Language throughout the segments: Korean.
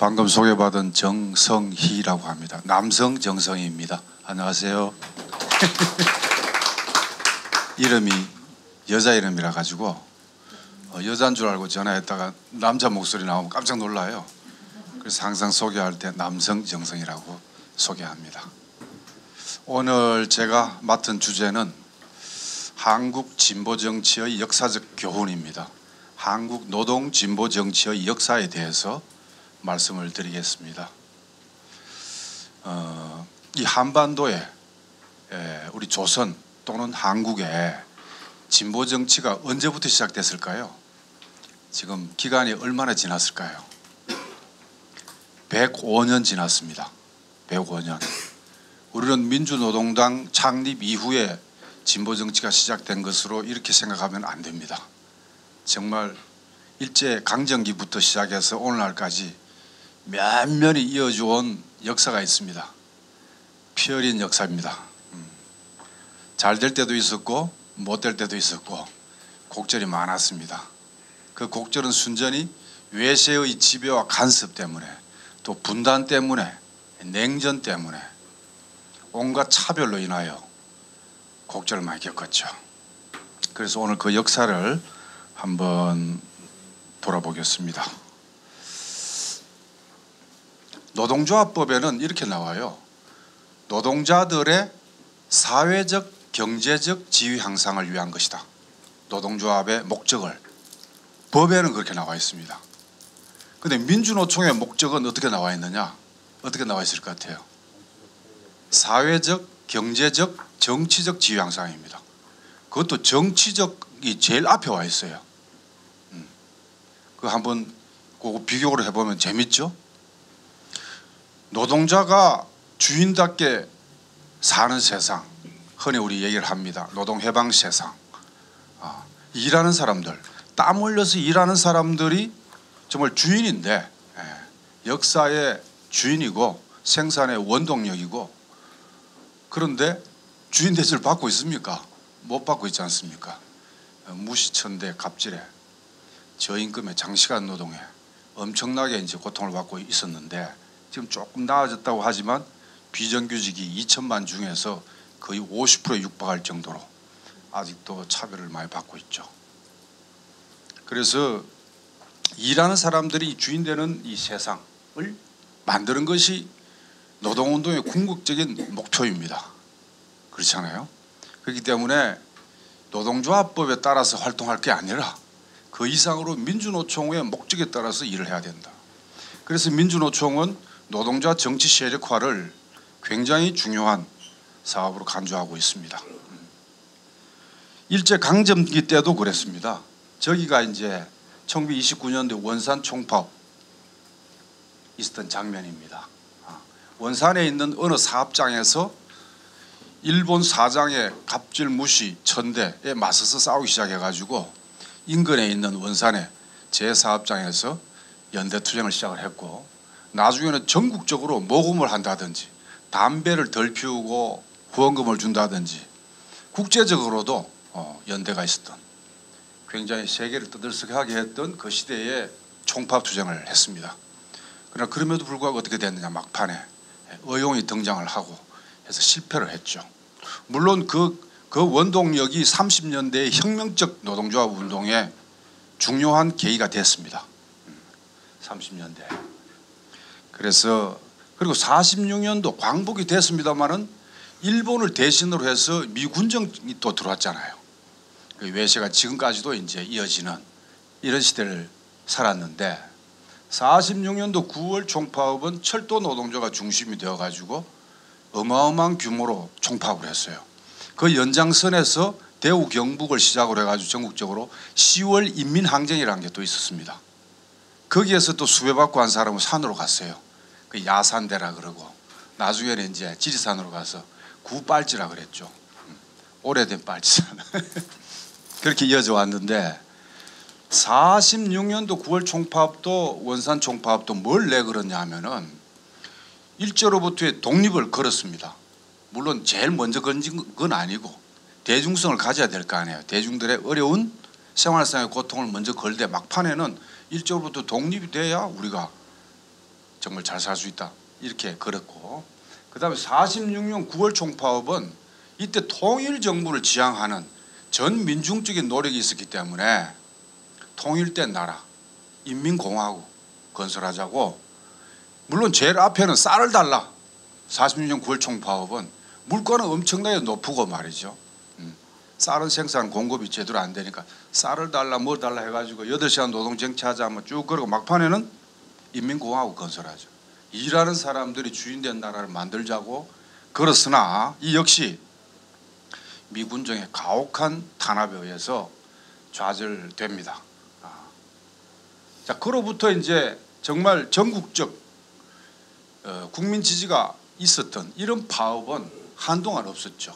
방금 소개받은 정성희라고 합니다. 남성 정성희입니다. 안녕하세요. 이름이 여자 이름이라 가지고 여자인 줄 알고 전화했다가 남자 목소리 나오면 깜짝 놀라요. 그래서 항상 소개할 때 남성 정성희라고 소개합니다. 오늘 제가 맡은 주제는 한국 진보 정치의 역사적 교훈입니다. 한국 노동 진보 정치의 역사에 대해서 말씀을 드리겠습니다. 이 한반도에 우리 조선 또는 한국에 진보 정치가 언제부터 시작됐을까요? 지금 기간이 얼마나 지났을까요? 105년 지났습니다. 105년. 우리는 민주노동당 창립 이후에 진보 정치가 시작된 것으로 이렇게 생각하면 안 됩니다. 정말 일제 강점기부터 시작해서 오늘날까지 면면이 이어져온 역사가 있습니다. 피 어린 역사입니다. 잘 될 때도 있었고 못 될 때도 있었고 곡절이 많았습니다. 그 곡절은 순전히 외세의 지배와 간섭 때문에 또 분단 때문에 냉전 때문에 온갖 차별로 인하여 곡절을 많이 겪었죠. 그래서 오늘 그 역사를 한번 돌아보겠습니다. 노동조합법에는 이렇게 나와요. 노동자들의 사회적 경제적 지위 향상을 위한 것이다. 노동조합의 목적을 법에는 그렇게 나와 있습니다. 그런데 민주노총의 목적은 어떻게 나와 있느냐? 어떻게 나와 있을 것 같아요? 사회적, 경제적, 정치적 지위 향상입니다. 그것도 정치적이 제일 앞에 와 있어요. 그 한번 그거 비교를 해보면 재밌죠? 노동자가 주인답게 사는 세상, 흔히 우리 얘기를 합니다. 노동해방 세상. 일하는 사람들, 땀 흘려서 일하는 사람들이 정말 주인인데 역사의 주인이고 생산의 원동력이고, 그런데 주인 대접을 받고 있습니까? 못 받고 있지 않습니까? 무시천대 갑질에 저임금에 장시간 노동에 엄청나게 이제 고통을 받고 있었는데, 지금 조금 나아졌다고 하지만 비정규직이 2천만 중에서 거의 50%에 육박할 정도로 아직도 차별을 많이 받고 있죠. 그래서 일하는 사람들이 주인 되는 이 세상을 만드는 것이 노동운동의 궁극적인 목표입니다. 그렇잖아요. 그렇기 때문에 노동조합법에 따라서 활동할 게 아니라 그 이상으로 민주노총의 목적에 따라서 일을 해야 된다. 그래서 민주노총은 노동자 정치 세력화를 굉장히 중요한 사업으로 간주하고 있습니다. 일제 강점기 때도 그랬습니다. 저기가 이제 1929년도 원산 총파업 있었던 장면입니다. 원산에 있는 어느 사업장에서 일본 사장의 갑질 무시 천대에 맞서서 싸우기 시작해가지고 인근에 있는 원산의 제 사업장에서 연대투쟁을 시작을 했고, 나중에는 전국적으로 모금을 한다든지 담배를 덜 피우고 후원금을 준다든지 국제적으로도 연대가 있었던, 굉장히 세계를 떠들썩하게 했던 그 시대에 총파업투쟁을 했습니다. 그러나 그럼에도 불구하고 어떻게 됐느냐, 막판에 의용이 등장을 하고 해서 실패를 했죠. 물론 그 원동력이 30년대의 혁명적 노동조합 운동에 중요한 계기가 됐습니다. 30년대. 그래서 그리고 46년도 광복이 됐습니다마는 일본을 대신으로 해서 미군정이 또 들어왔잖아요. 그 외세가 지금까지도 이제 이어지는 이런 시대를 살았는데, 46년도 9월 총파업은 철도 노동조가 중심이 되어 가지고 어마어마한 규모로 총파업을 했어요. 그 연장선에서 대우 경북을 시작으로 해가지고 전국적으로 10월 인민항쟁이라는 게 또 있었습니다. 거기에서 또 수배받고 한 사람은 산으로 갔어요. 그 야산대라 그러고, 나중에는 이제 지리산으로 가서 구빨지라 그랬죠. 오래된 빨지산. 그렇게 이어져 왔는데, 46년도 9월 총파업도 원산 총파업도 뭘 내걸었냐 하면은 일제로부터의 독립을 걸었습니다. 물론 제일 먼저 건진 건 아니고 대중성을 가져야 될 거 아니에요. 대중들의 어려운 생활상의 고통을 먼저 걸되 막판에는 일제로부터 독립이 돼야 우리가 정말 잘 살 수 있다 이렇게 걸었고, 그다음에 46년 9월 총파업은 이때 통일 정부를 지향하는 전 민중적인 노력이 있었기 때문에 통일된 나라 인민공화국 건설하자고, 물론 제일 앞에는 쌀을 달라. 46년 9월 총파업은 물가는 엄청나게 높고 말이죠. 쌀은 생산 공급이 제대로 안 되니까 쌀을 달라 뭐 달라 해가지고 8시간 노동 쟁취하자 뭐 쭉 그러고 막판에는 인민공화국 건설하죠. 일하는 사람들이 주인된 나라를 만들자고 그렇으나 이 역시 미군정의 가혹한 탄압에 의해서 좌절됩니다. 자, 그로부터 이제 정말 전국적 국민 지지가 있었던 이런 파업은 한동안 없었죠.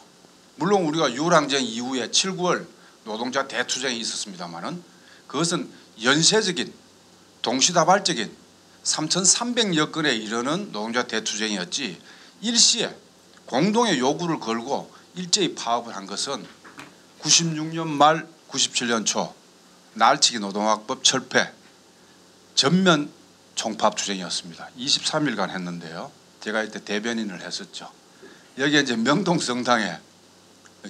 물론 우리가 유월항쟁 이후에 7, 9월 노동자 대투쟁이 있었습니다마는 그것은 연쇄적인 동시다발적인 3,300여 건에 이르는 노동자 대투쟁이었지, 일시에 공동의 요구를 걸고 일제히 파업을 한 것은 96년 말 97년 초 날치기 노동학법 철폐 전면 총파업 투쟁이었습니다. 23일간 했는데요. 제가 이때 대변인을 했었죠. 여기에 이제 명동성당에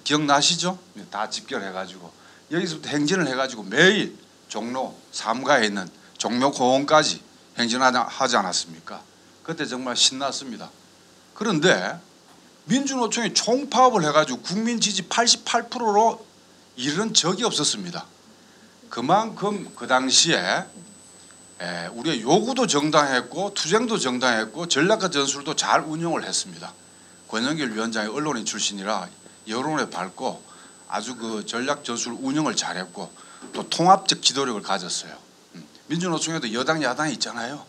기억나시죠? 다 집결해가지고 여기서부터 행진을 해가지고 매일 종로 3가에 있는 종묘공원까지 행진하지 않았습니까? 그때 정말 신났습니다. 그런데 민주노총이 총파업을 해가지고 국민 지지 88%로 이르는 적이 없었습니다. 그만큼 그 당시에 우리의 요구도 정당했고 투쟁도 정당했고 전략과 전술도 잘 운영을 했습니다. 권영길 위원장이 언론인 출신이라 여론에 밝고 아주 그 전략 전술 운영을 잘했고 또 통합적 기도력을 가졌어요. 민주노총에도 여당 야당이 있잖아요.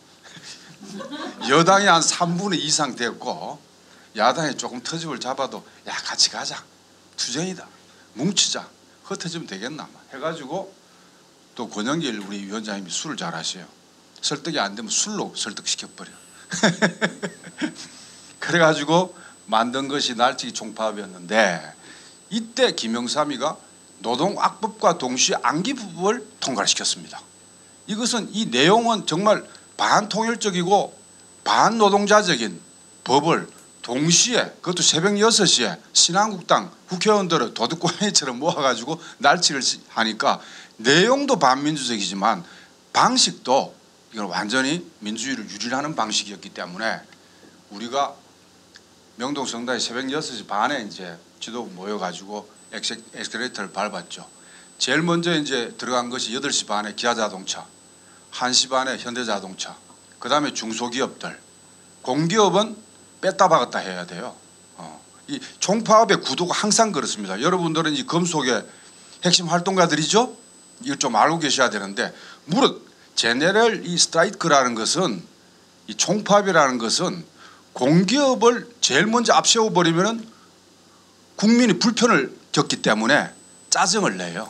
여당이 한 3분의 2 이상 됐고 야당이 조금 터집을 잡아도 야 같이 가자, 투쟁이다, 뭉치자, 흩어지면 되겠나 해가지고, 또 권영길 우리 위원장님이 술을 잘하셔요. 설득이 안 되면 술로 설득시켜버려. 그래가지고 만든 것이 날치기 총파업이었는데, 이때 김영삼이가 노동악법과 동시에 안기법을 통과를 시켰습니다. 이것은 이 내용은 정말 반통일적이고 반노동자적인 법을 동시에, 그것도 새벽 6시에 신한국당 국회의원들을 도둑고양이처럼 모아가지고 날치기를 하니까 내용도 반민주적이지만 방식도 이건 완전히 민주주의를 유린하는 방식이었기 때문에 우리가 명동성당에 새벽 6시 반에 이제 지도부 모여가지고 엑스레이터를 밟았죠. 제일 먼저 이제 들어간 것이 8시 반에 기아자동차, 1시 반에 현대자동차, 그 다음에 중소기업들, 공기업은 뺐다 박았다 해야 돼요. 이 총파업의 구도가 항상 그렇습니다. 여러분들은 이 검속의 핵심 활동가들이죠. 이걸 좀 알고 계셔야 되는데, 무릇 제네럴 이 스트라이크라는 것은, 이 총파업이라는 것은 공기업을 제일 먼저 앞세워 버리면은 국민이 불편을 겪기 때문에 짜증을 내요.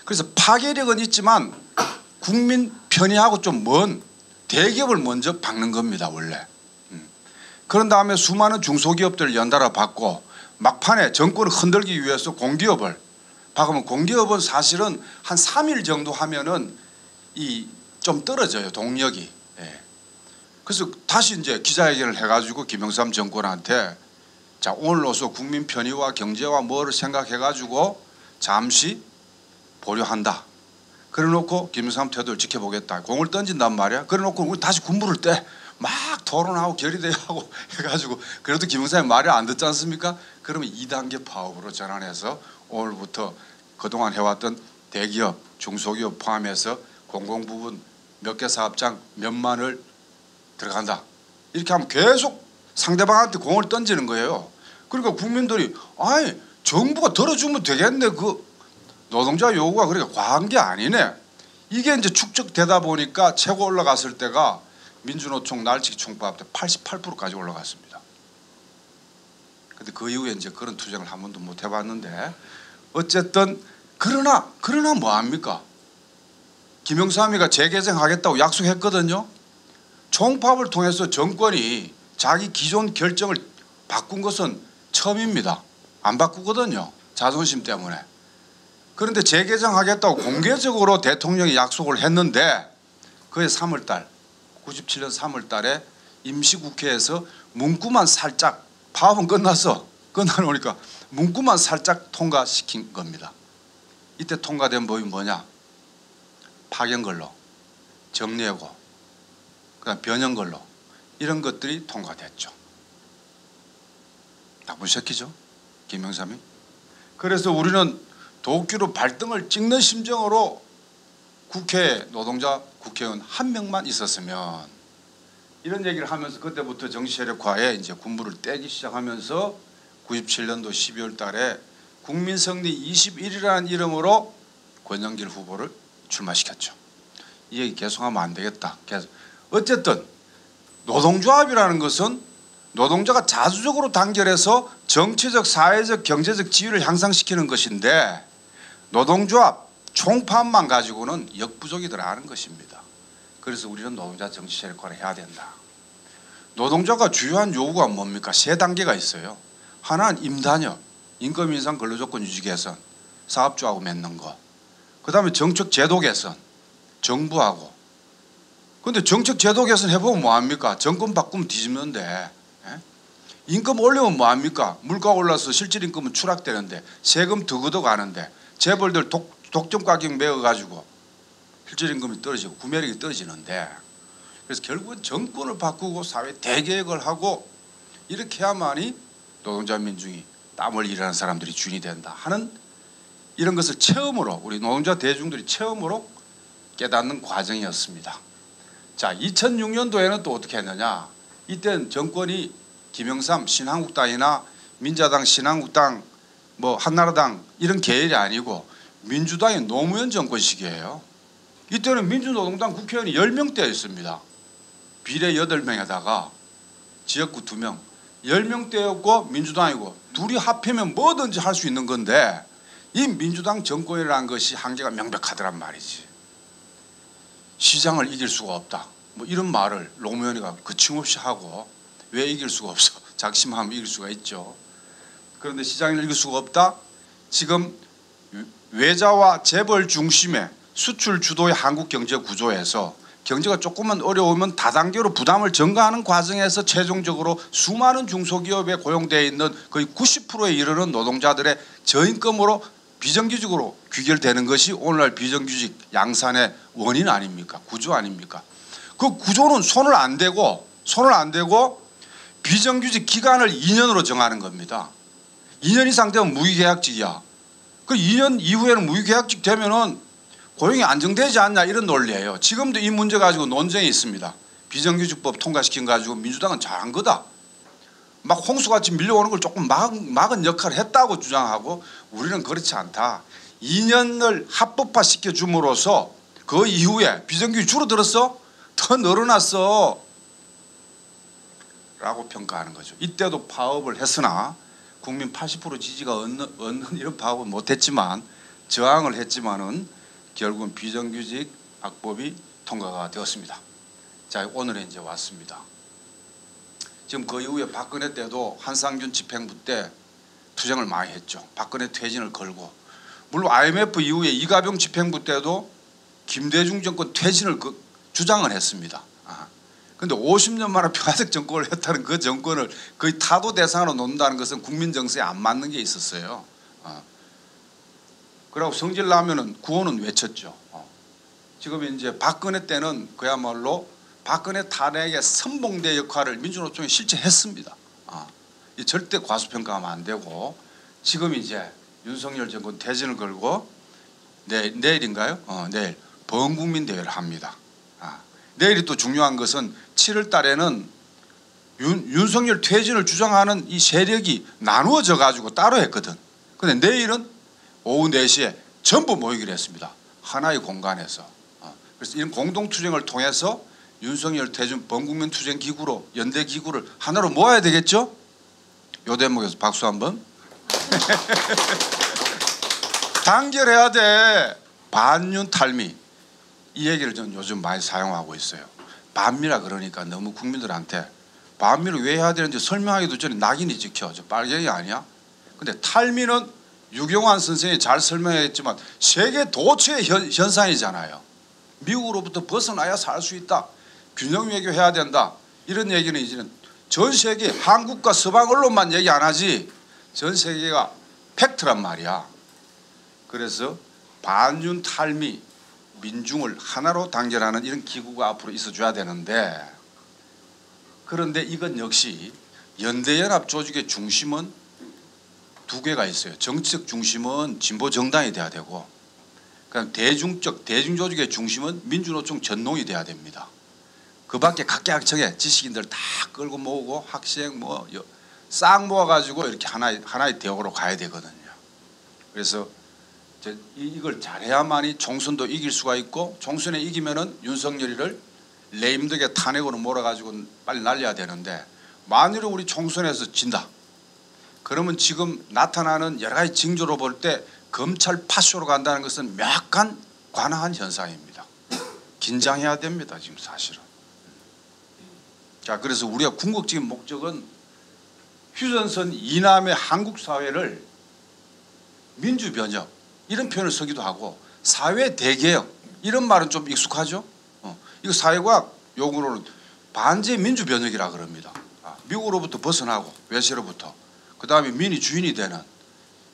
그래서 파괴력은 있지만 국민 편의하고 좀 먼 대기업을 먼저 박는 겁니다, 원래. 그런 다음에 수많은 중소기업들을 연달아 받고 막판에 정권을 흔들기 위해서 공기업을 박으면, 공기업은 사실은 한 3일 정도 하면은 이 좀 떨어져요, 동력이. 그래서 다시 이제 기자회견을 해가지고 김영삼 정권한테 자, 오늘로서 국민 편의와 경제와 뭐를 생각해가지고 잠시 보류한다. 그래놓고 김영삼 태도를 지켜보겠다. 공을 던진단 말이야. 그래놓고 우리 다시 군부를 때 막 토론하고 결의대하고 해가지고 그래도 김영삼이 말이 안 듣지 않습니까? 그러면 2단계 파업으로 전환해서 오늘부터 그동안 해왔던 대기업, 중소기업 포함해서 공공부문 몇 개 사업장 몇만을 들어간다. 이렇게 하면 계속 상대방한테 공을 던지는 거예요. 그러니까 국민들이 아이 정부가 들어주면 되겠네. 그 노동자 요구가 그렇게 과한 게 아니네. 이게 이제 축적되다 보니까 최고 올라갔을 때가 민주노총 날치기 총파업 때 88%까지 올라갔습니다. 근데 그 이후에 이제 그런 투쟁을 한 번도 못 해봤는데, 어쨌든 그러나 뭐 합니까? 김영삼이가 재개정하겠다고 약속했거든요. 총파업을 통해서 정권이 자기 기존 결정을 바꾼 것은 처음입니다. 안 바꾸거든요, 자존심 때문에. 그런데 재개정하겠다고 공개적으로 대통령이 약속을 했는데 그해 3월달 97년 3월 달에 임시국회에서 문구만 살짝 파업은 끝났어. 끝나놓으니까 문구만 살짝 통과시킨 겁니다. 이때 통과된 법이 뭐냐? 파견근로, 정리해고, 그다음 변형근로 이런 것들이 통과됐죠. 나쁜 새끼죠, 김영삼이. 그래서 우리는 도끼로 발등을 찍는 심정으로 국회에 노동자 국회의원 한 명만 있었으면, 이런 얘기를 하면서 그때부터 정치 세력화에 이제 군부를 떼기 시작하면서 97년도 12월 달에 국민성리 21이라는 이름으로 권영길 후보를 출마시켰죠. 이 얘기 계속하면 안 되겠다. 계속. 어쨌든 노동조합이라는 것은 노동자가 자주적으로 단결해서 정치적, 사회적, 경제적 지위를 향상시키는 것인데, 노동조합 총파업만 가지고는 역부족이더라는 것입니다. 그래서 우리는 노동자 정치 세력화를 해야 된다. 노동자가 주요한 요구가 뭡니까? 세 단계가 있어요. 하나는 임단협, 임금 인상, 근로조건 유지 개선, 사업주하고 맺는 거. 그다음에 정책 제도 개선, 정부하고. 그런데 정책 제도 개선 해보면 뭐합니까? 정권 바꾸면 뒤집는데, 임금 올리면 뭐합니까? 물가 올라서 실질 임금은 추락되는데, 세금 더 가는데, 재벌들 독점 가격 매어가지고 실질 임금이 떨어지고 구매력이 떨어지는데, 그래서 결국은 정권을 바꾸고 사회 대개혁을 하고 이렇게 해야만이 노동자 민중이 땀 흘리는 일하는 사람들이 주인이 된다 하는, 이런 것을 처음으로 우리 노동자 대중들이 처음으로 깨닫는 과정이었습니다. 자, 2006년도에는 또 어떻게 했느냐? 이때는 정권이 김영삼 신한국당이나 민자당, 신한국당, 뭐 한나라당 이런 계열이 아니고 민주당의 노무현 정권 시기예요. 이때는 민주노동당 국회의원이 10명대에 있습니다. 비례 8명에다가 지역구 2명, 10명대였고 민주당이고, 둘이 합하면 뭐든지 할 수 있는 건데, 이 민주당 정권이라는 것이 한계가 명백하더란 말이지. 시장을 이길 수가 없다, 뭐 이런 말을 노무현이가 거침없이 하고, 왜 이길 수가 없어? 작심하면 이길 수가 있죠. 그런데 시장을 이길 수가 없다. 지금 외자와 재벌 중심의 수출 주도의 한국 경제 구조에서 경제가 조금만 어려우면 다단계로 부담을 전가하는 과정에서 최종적으로 수많은 중소기업에 고용되어 있는 거의 90%에 이르는 노동자들의 저임금으로 비정규직으로 귀결되는 것이 오늘날 비정규직 양산의 원인 아닙니까? 구조 아닙니까? 그 구조는 손을 안 대고 비정규직 기간을 2년으로 정하는 겁니다. 2년 이상 되면 무기계약직이야. 그 2년 이후에는 무기계약직 되면은 고용이 안정되지 않냐, 이런 논리예요. 지금도 이 문제 가지고 논쟁이 있습니다. 비정규직법 통과시킨 가지고 민주당은 잘한 거다, 막 홍수같이 밀려오는 걸 조금 막은 역할을 했다고 주장하고, 우리는 그렇지 않다. 2년을 합법화 시켜줌으로써 그 이후에 비정규직 줄어들었어? 더 늘어났어 라고 평가하는 거죠. 이때도 파업을 했으나 국민 80% 지지가 얻는 이런 파업은 못했지만, 저항을 했지만은 결국은 비정규직 악법이 통과가 되었습니다. 자, 오늘에 이제 왔습니다. 지금 그 이후에 박근혜 때도 한상균 집행부 때 투쟁을 많이 했죠. 박근혜 퇴진을 걸고, 물론 IMF 이후에 이가병 집행부 때도 김대중 정권 퇴진을 주장을 했습니다. 그런데 50년 만에 평화적 정권을 했다는 그 정권을 거의 타도 대상으로 놓는다는 것은 국민 정서에 안 맞는 게 있었어요. 그리고 성질 나면은 구호는 외쳤죠. 지금 이제 박근혜 때는 그야말로 박근혜 탄핵의 선봉대 역할을 민주노총이 실제 했습니다. 이 절대 과소평가하면 안 되고, 지금 이제 윤석열 정권 퇴진을 걸고 내일인가요? 내일 범국민 대회를 합니다. 내일이 또 중요한 것은 7월 달에는 윤석열 퇴진을 주장하는 이 세력이 나누어져 가지고 따로 했거든. 그런데 내일은 오후 4시에 전부 모이기로 했습니다. 하나의 공간에서. 그래서 이런 공동투쟁을 통해서 윤석열 퇴진 범국민 투쟁 기구로, 연대 기구를 하나로 모아야 되겠죠? 요 대목에서 박수 한번. 단결해야 돼. 반윤 탈미. 이 얘기를 저는 요즘 많이 사용하고 있어요. 반미라 그러니까 너무 국민들한테 반미를 왜 해야 되는지 설명하기도 전에 낙인이 찍혀. 저 빨갱이 아니야? 근데 탈미는 유경환 선생이 잘 설명했지만 세계 도처의 현상이잖아요. 미국으로부터 벗어나야 살 수 있다. 균형 외교해야 된다. 이런 얘기는 이제는 전 세계 한국과 서방 언론만 얘기 안 하지 전 세계가 팩트란 말이야. 그래서 반윤 탈미 민중을 하나로 단결하는 이런 기구가 앞으로 있어줘야 되는데 그런데 이건 역시 연대연합 조직의 중심은 두 개가 있어요. 정치적 중심은 진보 정당이 돼야 되고 그다음 대중조직의 중심은 민주노총 전농이 돼야 됩니다. 그 밖에 각계각층의 지식인들 다 끌고 모으고 학생 뭐 싹 모아가지고 이렇게 하나의 대역으로 가야 되거든요. 그래서 이걸 잘해야만이 총선도 이길 수가 있고 총선에 이기면은 윤석열이를 레임덕의 탄핵으로 몰아가지고 빨리 날려야 되는데 만일 우리 총선에서 진다. 그러면 지금 나타나는 여러 가지 징조로 볼 때 검찰 파쇼로 간다는 것은 약간 관화한 현상입니다. 긴장해야 됩니다. 지금 사실은. 자, 그래서 우리가 궁극적인 목적은 휴전선 이남의 한국 사회를 민주변혁 이런 표현을 쓰기도 하고 사회 대개혁 이런 말은 좀 익숙하죠. 이거 사회과학 용어로는 반제 민주변혁이라 그럽니다. 미국으로부터 벗어나고 외세로부터 그다음에 민이 주인이 되는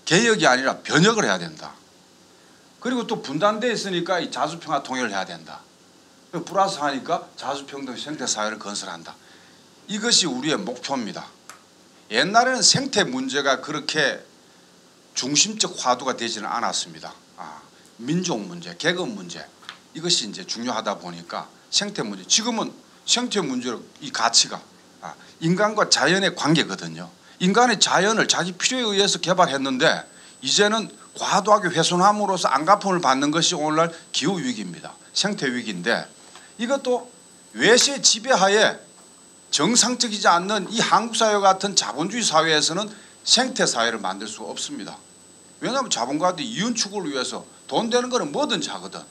개혁이 아니라 변혁을 해야 된다. 그리고 또 분단되어 있으니까 이 자주평화 통일을 해야 된다. 플러스 하니까 자주평등 생태사회를 건설한다. 이것이 우리의 목표입니다. 옛날에는 생태 문제가 그렇게 중심적 화두가 되지는 않았습니다. 민족 문제, 계급 문제 이것이 이제 중요하다 보니까 생태 문제 지금은 생태 문제로 이 가치가 인간과 자연의 관계거든요. 인간의 자연을 자기 필요에 의해서 개발했는데 이제는 과도하게 훼손함으로써 안갚음을 받는 것이 오늘날 기후위기입니다. 생태위기인데 이것도 외세 지배하에 정상적이지 않는 이 한국 사회 같은 자본주의 사회에서는 생태사회를 만들 수가 없습니다. 왜냐하면 자본가들이 이윤 추구를 위해서 돈 되는 거는 뭐든지 하거든.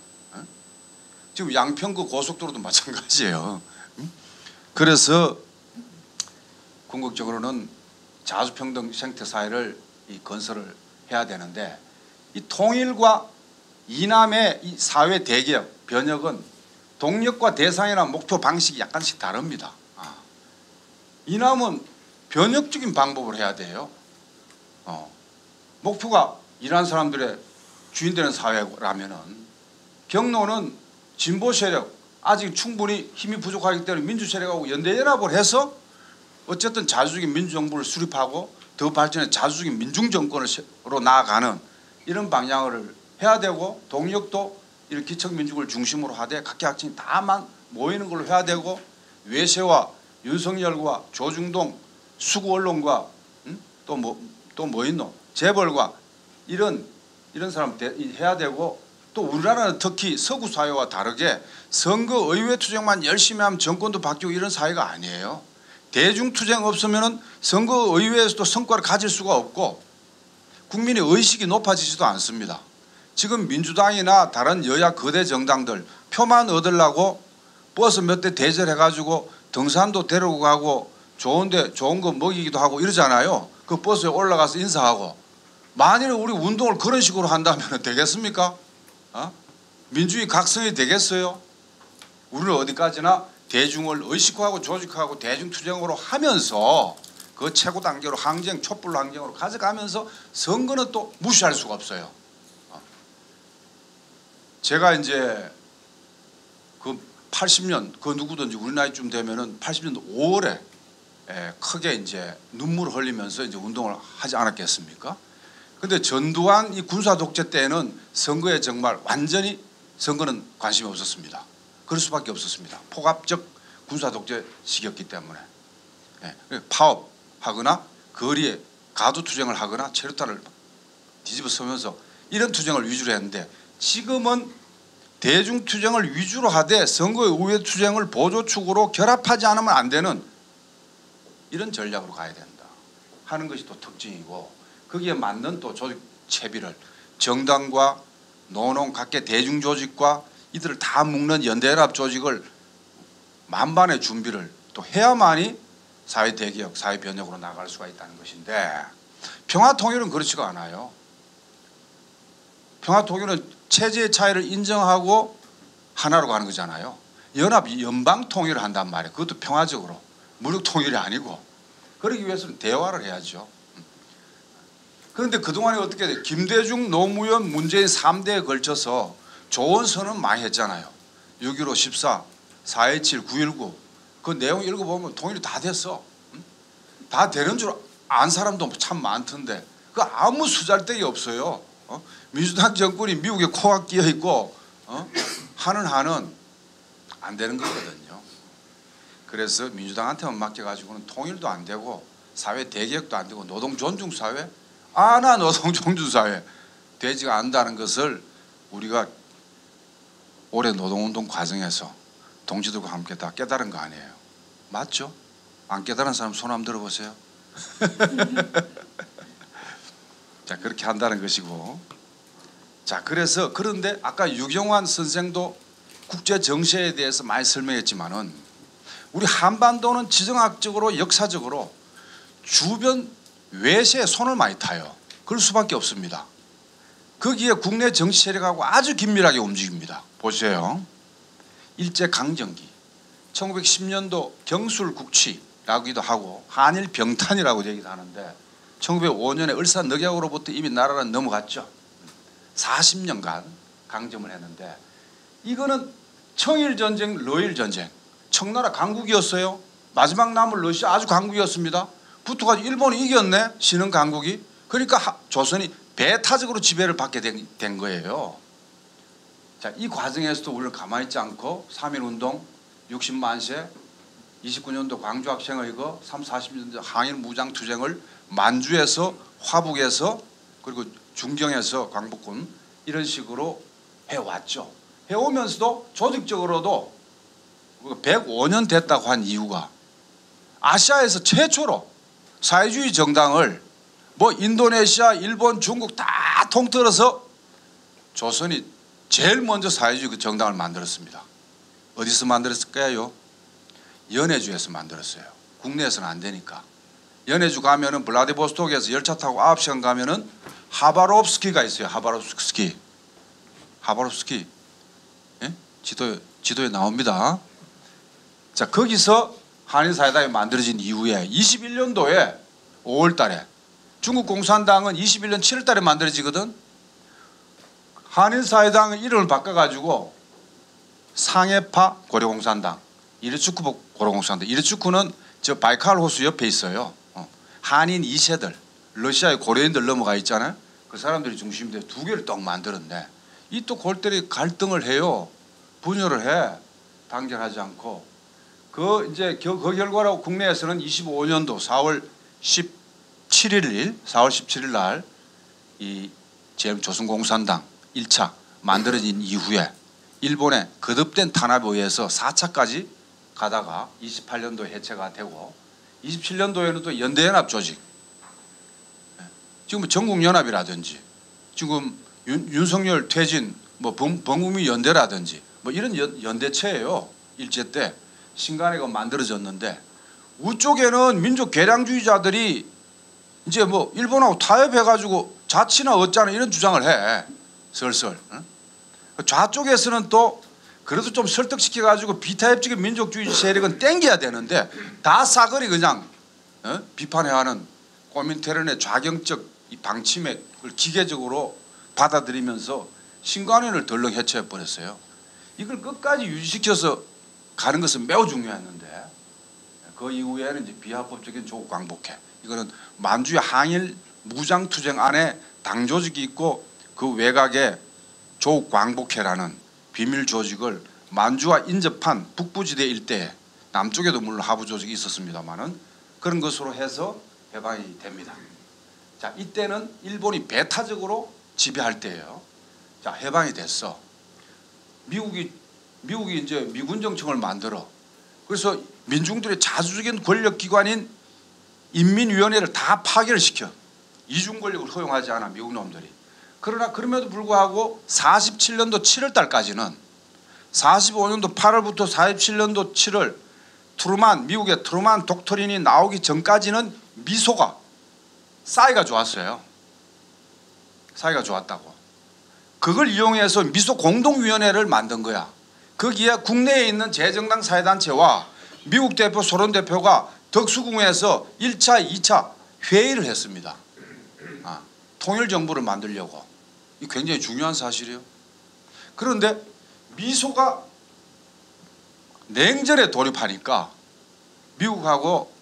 지금 양평 그 고속도로도 마찬가지예요. 그래서 궁극적으로는 자주평등 생태사회를 이 건설을 해야 되는데 이 통일과 이남의 이 사회 대개혁 변혁은 동력과 대상이나 목표 방식이 약간씩 다릅니다. 이남은 변혁적인 방법을 해야 돼요. 목표가 일하는 사람들의 주인 되는 사회라면은 경로는 진보 세력 아직 충분히 힘이 부족하기 때문에 민주 세력하고 연대연합을 해서 어쨌든 자주적인 민주정부를 수립하고 더 발전해 자주적인 민중정권으로 나아가는 이런 방향을 해야 되고 동력도 이런 기척민주를 중심으로 하되 각계각층이 다만 모이는 걸로 해야 되고 외세와 윤석열과 조중동 수구 언론과 또 뭐 있노 재벌과 이런 사람 해야 되고 또 우리나라는 특히 서구 사회와 다르게 선거 의회 투쟁만 열심히 하면 정권도 바뀌고 이런 사회가 아니에요. 대중투쟁 없으면 선거 의회에서도 성과를 가질 수가 없고 국민의 의식이 높아지지도 않습니다. 지금 민주당이나 다른 여야 거대 정당들 표만 얻으려고 버스 몇 대 대절해가지고 등산도 데리고 가고 좋은데 좋은 거 먹이기도 하고 이러잖아요. 그 버스에 올라가서 인사하고 만일 우리 운동을 그런 식으로 한다면 되겠습니까? 민주주의 각성이 되겠어요? 우리는 어디까지나 대중을 의식화하고 조직화하고 대중투쟁으로 하면서 그 최고 단계로 항쟁 촛불 항쟁으로 가져가면서 선거는 또 무시할 수가 없어요. 제가 이제 그 80년 그 누구든지 우리 나이쯤 되면은 80년도 5월에 크게 이제 눈물을 흘리면서 이제 운동을 하지 않았겠습니까? 근데 전두환 이 군사 독재 때는 선거에 정말 완전히 선거는 관심이 없었습니다. 그럴 수밖에 없었습니다. 폭압적 군사 독재 시기였기 때문에 파업하거나 거리에 가두 투쟁을 하거나 체류탄을 뒤집어 서면서 이런 투쟁을 위주로 했는데 지금은 대중 투쟁을 위주로 하되 선거 의회 투쟁을 보조축으로 결합하지 않으면 안 되는 이런 전략으로 가야 된다 하는 것이 또 특징이고 거기에 맞는 또 조직 채비를 정당과 노농 각계 대중조직과 이들을 다 묶는 연대연합 조직을 만반의 준비를 또 해야만이 사회 대개혁, 사회 변혁으로 나갈 수가 있다는 것인데 평화통일은 그렇지가 않아요. 평화통일은 체제의 차이를 인정하고 하나로 가는 거잖아요. 연합 연방 통일을 한단 말이에요. 그것도 평화적으로 무력 통일이 아니고. 그러기 위해서는 대화를 해야죠. 그런데 그동안에 어떻게 돼요? 김대중, 노무현, 문재인 3대에 걸쳐서 좋은 선언 많이 했잖아요. 6.15, 14, 4.27, 9.19 그 내용 읽어보면 통일이 다 됐어. 다 되는 줄 안 사람도 참 많던데 그 아무 수잘데기 없어요. 민주당 정권이 미국에 코가 끼어 있고 하는 한은 안 되는 거거든요. 그래서 민주당한테만 맡겨가지고는 통일도 안 되고 사회 대개혁도 안 되고 노동 존중 사회 아나 노동 존중 사회 되지가 않는다는 것을 우리가 올해 노동운동 과정에서 동지들과 함께 다 깨달은 거 아니에요. 맞죠? 안 깨달은 사람 손 한번 들어보세요. 자, 그렇게 한다는 것이고. 자, 그래서 그런데 아까 유경환 선생도 국제 정세에 대해서 많이 설명했지만은 우리 한반도는 지정학적으로 역사적으로 주변 외세에 손을 많이 타요. 그럴 수밖에 없습니다. 거기에 국내 정치 세력하고 아주 긴밀하게 움직입니다. 보세요. 일제 강점기 1910년도 경술국치라고도 하고 한일 병탄이라고 얘기도 하는데 1905년에 을사늑약으로부터 이미 나라는 넘어갔죠. 40년간 강점을 했는데 이거는 청일전쟁, 러일전쟁 청나라 강국이었어요. 마지막 남은 러시아 아주 강국이었습니다. 붙어가지고 일본이 이겼네. 신흥 강국이. 그러니까 조선이 배타적으로 지배를 받게 된 거예요. 자, 이 과정에서도 우리는 가만히 있지 않고 3.1운동 60만세 29년도 광주학생의거 30, 40년대 항일 무장투쟁을 만주에서 화북에서 그리고 중경에서 광복군 이런 식으로 해왔죠. 해오면서도 조직적으로도 105년 됐다고 한 이유가 아시아에서 최초로 사회주의 정당을 뭐 인도네시아, 일본, 중국 다 통틀어서 조선이 제일 먼저 사회주의 그 정당을 만들었습니다. 어디서 만들었을까요? 연해주에서 만들었어요. 국내에서는 안 되니까. 연해주 가면은 블라디보스톡에서 열차 타고 9시간 가면은 하바롭스키가 있어요. 하바롭스키. 예? 지도에 나옵니다. 자, 거기서 한일사회당이 만들어진 이후에 21년도에 5월 달에 중국 공산당은 21년 7월 달에 만들어지거든. 한일사회당의 이름을 바꿔가지고 상해파 고려공산당, 이르축구 고려공산당. 이르축구는 저 바이칼 호수 옆에 있어요. 한인 2세들, 러시아의 고려인들 넘어가 있잖아요. 그 사람들이 중심이 돼 두 개를 딱 만들었네. 이 또 골때리 갈등을 해요. 분열을 해. 단결하지 않고. 그 이제 그 결과로 국내에서는 25년도 4월 17일 날 이 조선공산당 1차 만들어진 이후에 일본의 거듭된 탄압에 의해서 4차까지 가다가 28년도에 해체가 되고 27년도에는 또 연대연합 조직, 지금 전국연합이라든지 지금 윤석열 퇴진 뭐 범국민 연대라든지 뭐 이런 연대체예요. 일제 때 신간회가 만들어졌는데 우쪽에는 민족 개량주의자들이 이제 뭐 일본하고 타협해가지고 자치나 어쩌나 이런 주장을 해. 슬슬. 좌쪽에서는 또 그래도 좀 설득시켜가지고 비타협적인 민족주의 세력은 땡겨야 되는데 다 싸그리 그냥 비판해야 하는 고민테런의 좌경적 이 방침에 그걸 기계적으로 받아들이면서 신관위를 덜렁 해체해버렸어요. 이걸 끝까지 유지시켜서 가는 것은 매우 중요했는데 그 이후에는 이제 비합법적인 조국 광복회, 이거는 만주의 항일 무장투쟁 안에 당 조직이 있고 그 외곽에 조국 광복회라는 비밀 조직을 만주와 인접한 북부지대 일대에, 남쪽에도 물론 하부 조직이 있었습니다만은 그런 것으로 해서 해방이 됩니다. 자, 이때는 일본이 배타적으로 지배할 때예요. 자, 해방이 됐어. 미국이 이제 미군 정청을 만들어. 그래서 민중들의 자주적인 권력기관인 인민위원회를 다 파괴를 시켜. 이중 권력을 허용하지 않아 미국 놈들이. 그러나 그럼에도 불구하고 47년도 7월 달까지는 45년도 8월부터 47년도 7월 미국의 트루만 독트린이 나오기 전까지는 미소가 사이가 좋았어요. 사이가 좋았다고. 그걸 이용해서 미소 공동위원회를 만든 거야. 거기에 국내에 있는 재정당 사회단체와 미국 대표 소련 대표가 덕수궁에서 1차 2차 회의를 했습니다. 통일정부를 만들려고. 이 굉장히 중요한 사실이에요. 그런데 미소가 냉전에 돌입하니까 미국하고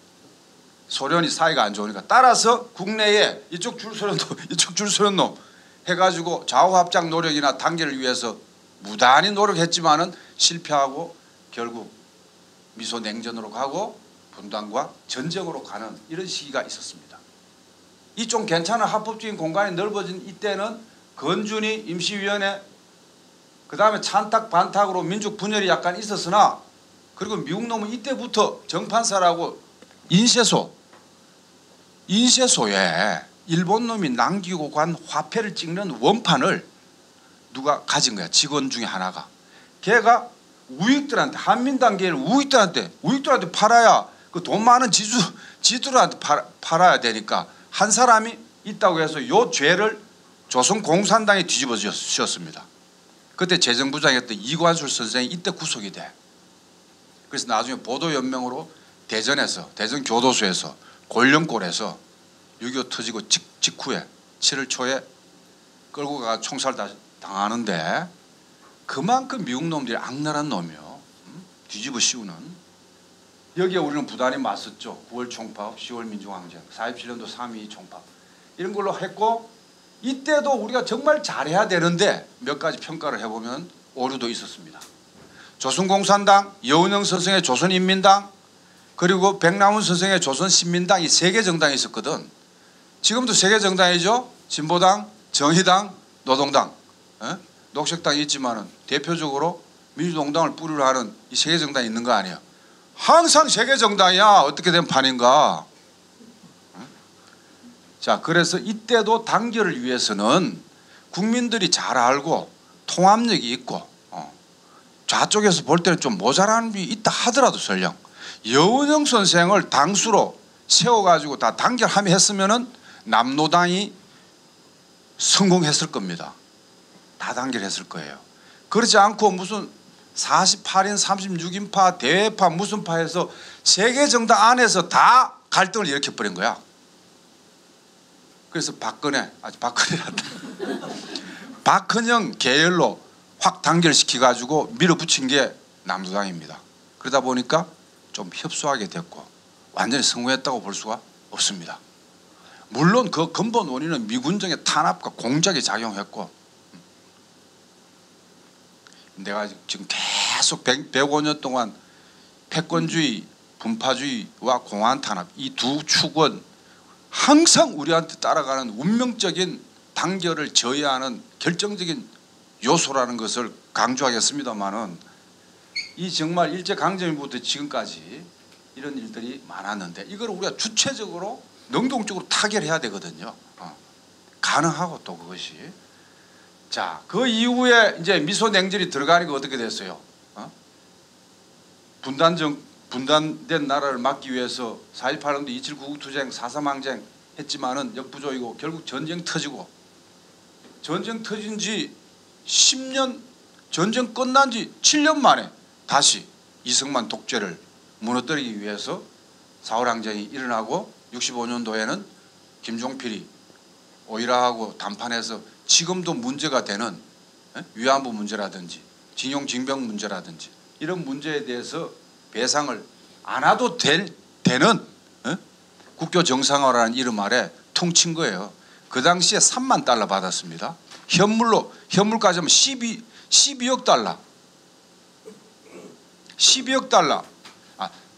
소련이 사이가 안 좋으니까 따라서 국내에 이쪽 줄서는 놈 이쪽 줄서는 놈 해가지고 좌우합작 노력이나 단결을 위해서 무단히 노력했지만은 실패하고 결국 미소 냉전으로 가고 분단과 전쟁으로 가는 이런 시기가 있었습니다. 이 좀 괜찮은 합법적인 공간이 넓어진 이때는 건준이 임시위원회 그다음에 찬탁 반탁으로 민족 분열이 약간 있었으나 그리고 미국 놈은 이때부터 정판사라고 인쇄소에 일본 놈이 남기고 간 화폐를 찍는 원판을 누가 가진 거야. 직원 중에 하나가. 걔가 우익들한테 한민당계를 우익들한테 팔아야 그 돈 많은 지주들한테 팔아야 되니까 한 사람이 있다고 해서 요 죄를 조선공산당에 뒤집어 씌웠습니다. 그때 재정부장이었던 이관술 선생이 이때 구속이 돼. 그래서 나중에 보도연맹으로 대전에서 대전교도소에서 골령골에서 6.25 터지고 직후에 7월 초에 끌고 가 총살 당하는데 그만큼 미국 놈들이 악랄한 놈이요. 뒤집어 씌우는. 여기에 우리는 부단히 맞섰죠. 9월 총파업, 10월 민중항쟁, 47년도 3.22 총파업 이런 걸로 했고 이때도 우리가 정말 잘해야 되는데 몇 가지 평가를 해보면 오류도 있었습니다. 조선공산당, 여운형 선생의 조선인민당 그리고 백남훈 선생의 조선신민당 이 세 개 정당이 있었거든. 지금도 세 개 정당이죠. 진보당, 정의당, 노동당, 녹색당이 있지만은 대표적으로 민주동당을 뿌리로 하는 이 세 개 정당이 있는 거 아니에요. 항상 세 개 정당이야. 어떻게 된 판인가. 자, 그래서 이때도 단결을 위해서는 국민들이 잘 알고 통합력이 있고 좌쪽에서 볼 때는 좀 모자란 게 있다 하더라도 설령 여운형 선생을 당수로 세워가지고 다 단결 함의했으면은 남노당이 성공했을 겁니다. 다 단결했을 거예요. 그렇지 않고 무슨 48인 36인파 대회파 무슨 파에서 세계 정당 안에서 다 갈등을 일으켜버린 거야. 그래서 박헌영 계열로 확 단결시켜가지고 밀어붙인 게 남노당입니다. 그러다 보니까 좀 협소하게 됐고 완전히 성공했다고 볼 수가 없습니다. 물론 그 근본 원인은 미군정의 탄압과 공작이 작용했고 내가 지금 계속 105년 동안 패권주의, 분파주의와 공안탄압 이 두 축은 항상 우리한테 따라가는 운명적인 단결을 저해하는 결정적인 요소라는 것을 강조하겠습니다만은 이 정말 일제강점기부터 지금까지 이런 일들이 많았는데 이걸 우리가 주체적으로 능동적으로 타결해야 되거든요. 가능하고 또 그것이. 자, 그 이후에 이제 미소 냉전이 들어가니까 어떻게 됐어요? 분단된 나라를 막기 위해서 4.18년도 27 구국투쟁 4.3 항쟁 했지만은 역부족이고 결국 전쟁 터지고 전쟁 터진 지 10년 전쟁 끝난 지 7년 만에 다시 이승만 독재를 무너뜨리기 위해서 4.5 항쟁이 일어나고 65년도에는 김종필이 오이라하고 담판해서 지금도 문제가 되는 위안부 문제라든지 징용징병 문제라든지 이런 문제에 대해서 배상을 안 해도 되는 국교 정상화라는 이름 아래 퉁친 거예요. 그 당시에 3만 달러 받았습니다. 현물까지 하면 12억 달러 12억 달러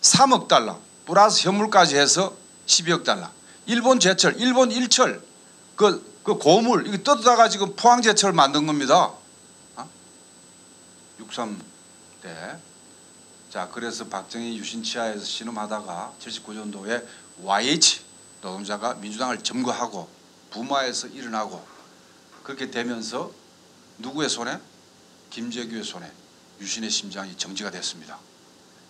3억 달러 플러스 현물까지 해서 12억 달러. 일본 제철 일본 일철 그 고물 이거 뜯어다가 지금 포항제철 만든 겁니다. 63 때. 자, 그래서 박정희 유신치하에서 신음하다가 79년도에 YH 노동자가 민주당을 점거하고 부마에서 일어나고 그렇게 되면서 누구의 손에? 김재규의 손에 유신의 심장이 정지가 됐습니다.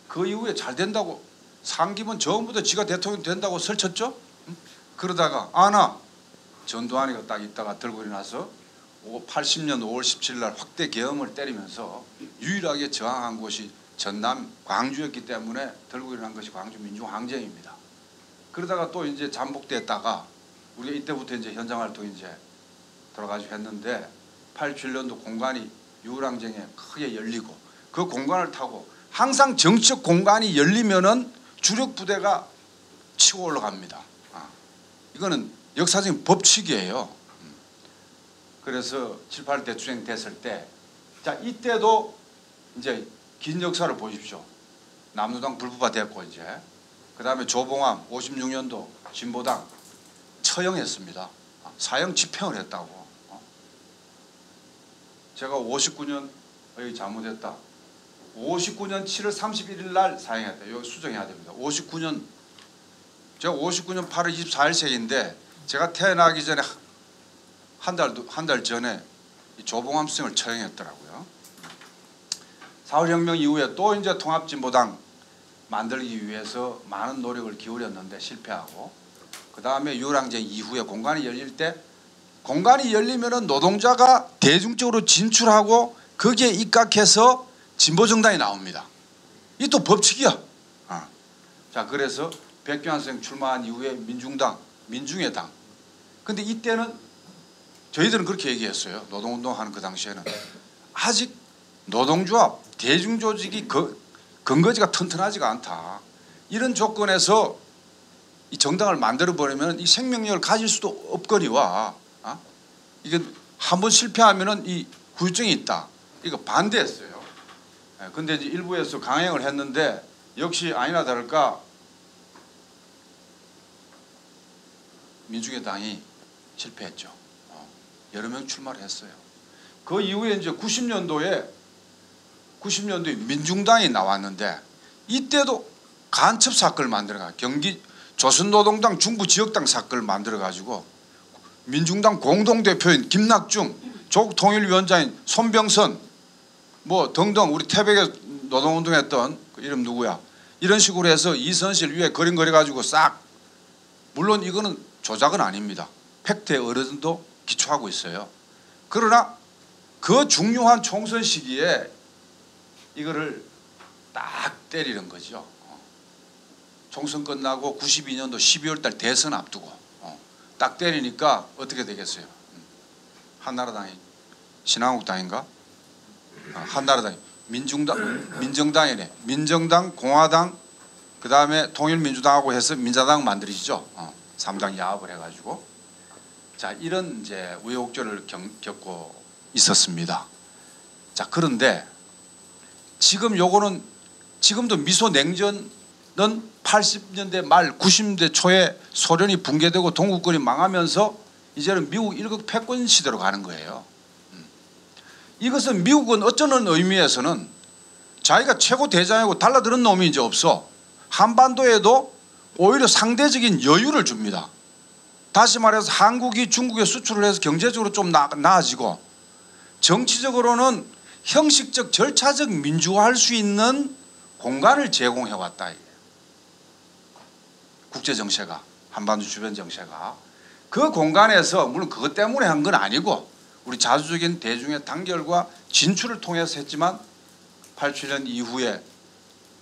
그 이후에 잘 된다고 상기문 처음부터 지가 대통령 된다고 설쳤죠. 그러다가 전두환이가 딱 있다가 들고 일어나서 80년 5월 17일 날 확대 계엄을 때리면서 유일하게 저항한 곳이 전남 광주였기 때문에 들고 일어난 것이 광주 민중항쟁입니다. 그러다가 또 이제 잠복됐다가 우리가 이때부터 이제 현장 활동 이제 돌아가지고 했는데 87년도 공간이 유월항쟁에 크게 열리고 그 공간을 타고 항상 정치적 공간이 열리면은 주력 부대가 치고 올라갑니다. 이거는 역사적인 법칙이에요. 그래서 7, 8 대투쟁 됐을 때, 자 이때도 이제 긴 역사를 보십시오. 남노당 불법화 됐고 이제 그 다음에 조봉암 56년도 진보당 처형했습니다. 사형 집행을 했다고. 제가 59년 잘못했다. 59년 7월 31일 날 사형했다. 여기 수정해야 됩니다. 59년 제가 59년 8월 24일생인데 제가 태어나기 전에 한 달 전에 조봉암 수령을 처형했더라고요. 4.26혁명 이후에 또 이제 통합진보당 만들기 위해서 많은 노력을 기울였는데 실패하고 그 다음에 유월항쟁 이후에 공간이 열릴 때 공간이 열리면은 노동자가 대중적으로 진출하고 거기에 입각해서 진보정당이 나옵니다. 이 또 법칙이야. 자 그래서 백경환 선생 출마한 이후에 민중당, 민중의당. 근데 이때는 저희들은 그렇게 얘기했어요. 노동운동하는 그 당시에는 아직 노동조합, 대중조직이 근거지가 튼튼하지가 않다. 이런 조건에서 이 정당을 만들어버리면 이 생명력을 가질 수도 없거니와 이게 한번 실패하면은 이 후유증이 있다. 이거 반대했어요. 근데 이제 일부에서 강행을 했는데 역시 아니나 다를까 민중의 당이 실패했죠. 여러 명 출마를 했어요. 그 이후에 이제 90년도에 민중당이 나왔는데 이때도 간첩 사건을 만들어가 경기 조선노동당 중부지역당 사건을 만들어가지고 민중당 공동대표인 김낙중, 조국통일위원장인 손병선 뭐 등등 우리 태백에 노동운동했던 그 이름 누구야 이런 식으로 해서 이선실 위에 그림 그려가지고 싹 물론 이거는 조작은 아닙니다. 팩트에 어느 정도 기초하고 있어요. 그러나 그 중요한 총선 시기에 이거를 딱 때리는 거죠. 총선 끝나고 92년도 12월 달 대선 앞두고 딱 때리니까 어떻게 되겠어요? 한나라당이 신한국당인가? 한나라당이 민정당이네. 민정당, 공화당, 그 다음에 통일민주당하고 해서 민자당 만들어지죠. 3당 야합을 해가지고 자 이런 이제 우여곡절을 겪고 있었습니다. 자 그런데 지금 요거는 지금도 미소 냉전은 80년대 말 90년대 초에 소련이 붕괴되고 동구권이 망하면서 이제는 미국 일국 패권 시대로 가는 거예요. 이것은 미국은 어쩌는 의미에서는 자기가 최고 대장이고 달라드는 놈이 이제 없어. 한반도에도 오히려 상대적인 여유를 줍니다. 다시 말해서 한국이 중국에 수출을 해서 경제적으로 좀 나아지고 정치적으로는 형식적 절차적 민주화할 수 있는 공간을 제공해 왔다. 국제정세가 한반도 주변 정세가 그 공간에서 물론 그것 때문에 한 건 아니고 우리 자주적인 대중의 단결과 진출을 통해서 했지만 87년 이후에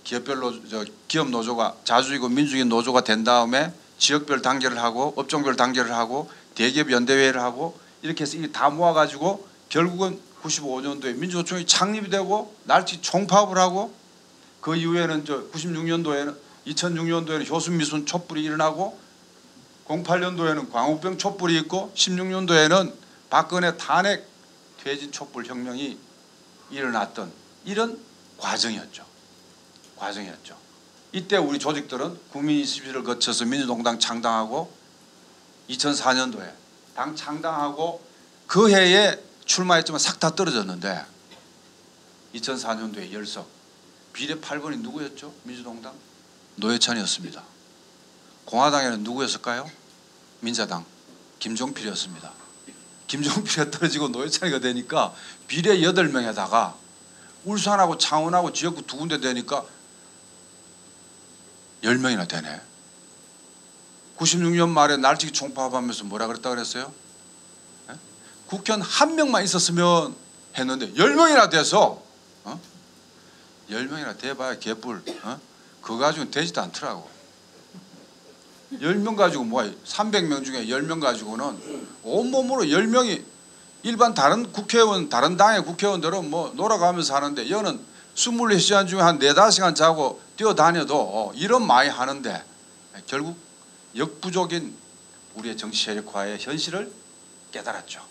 기업 노조가 자주이고 민주적인 노조가 된 다음에 지역별 단결을 하고 업종별 단결을 하고 대기업 연대회의를 하고 이렇게 해서 이게 다 모아가지고 결국은 95년도에 민주노총이 창립이 되고 날치 총파업을 하고 그 이후에는 96년도에는 2006년도에는 효순미순 촛불이 일어나고 08년도에는 광우병 촛불이 있고 16년도에는 박근혜 탄핵 퇴진 촛불 혁명이 일어났던 이런 과정이었죠. 이때 우리 조직들은 국민20일을 거쳐서 민주동당 창당하고 2004년도에 당 창당하고 그 해에 출마했지만 싹 다 떨어졌는데 2004년도에 열석 비례 8번이 누구였죠? 민주동당 노회찬이었습니다. 공화당에는 누구였을까요? 민자당 김종필이었습니다. 김종필이 떨어지고 노회찬이가 되니까 비례 8명에다가 울산하고 창원하고 지역구 2군데 되니까 10명이나 되네. 96년 말에 날치기 총파업하면서 뭐라 그랬다 그랬어요? 국회의원 한 명만 있었으면 했는데 10명이나 돼서 10명이나 돼봐야 개뿔 그거 가지고는 되지도 않더라고. 10명 가지고 뭐야 300명 중에 10명 가지고는 온몸으로 10명이 일반 다른 국회의원 다른 당의 국회의원들은 뭐 놀아가면서 하는데 여는 24시간 중에 한 4-5시간 자고 뛰어다녀도 이런 많이 하는데 결국 역부족인 우리의 정치 세력화의 현실을 깨달았죠.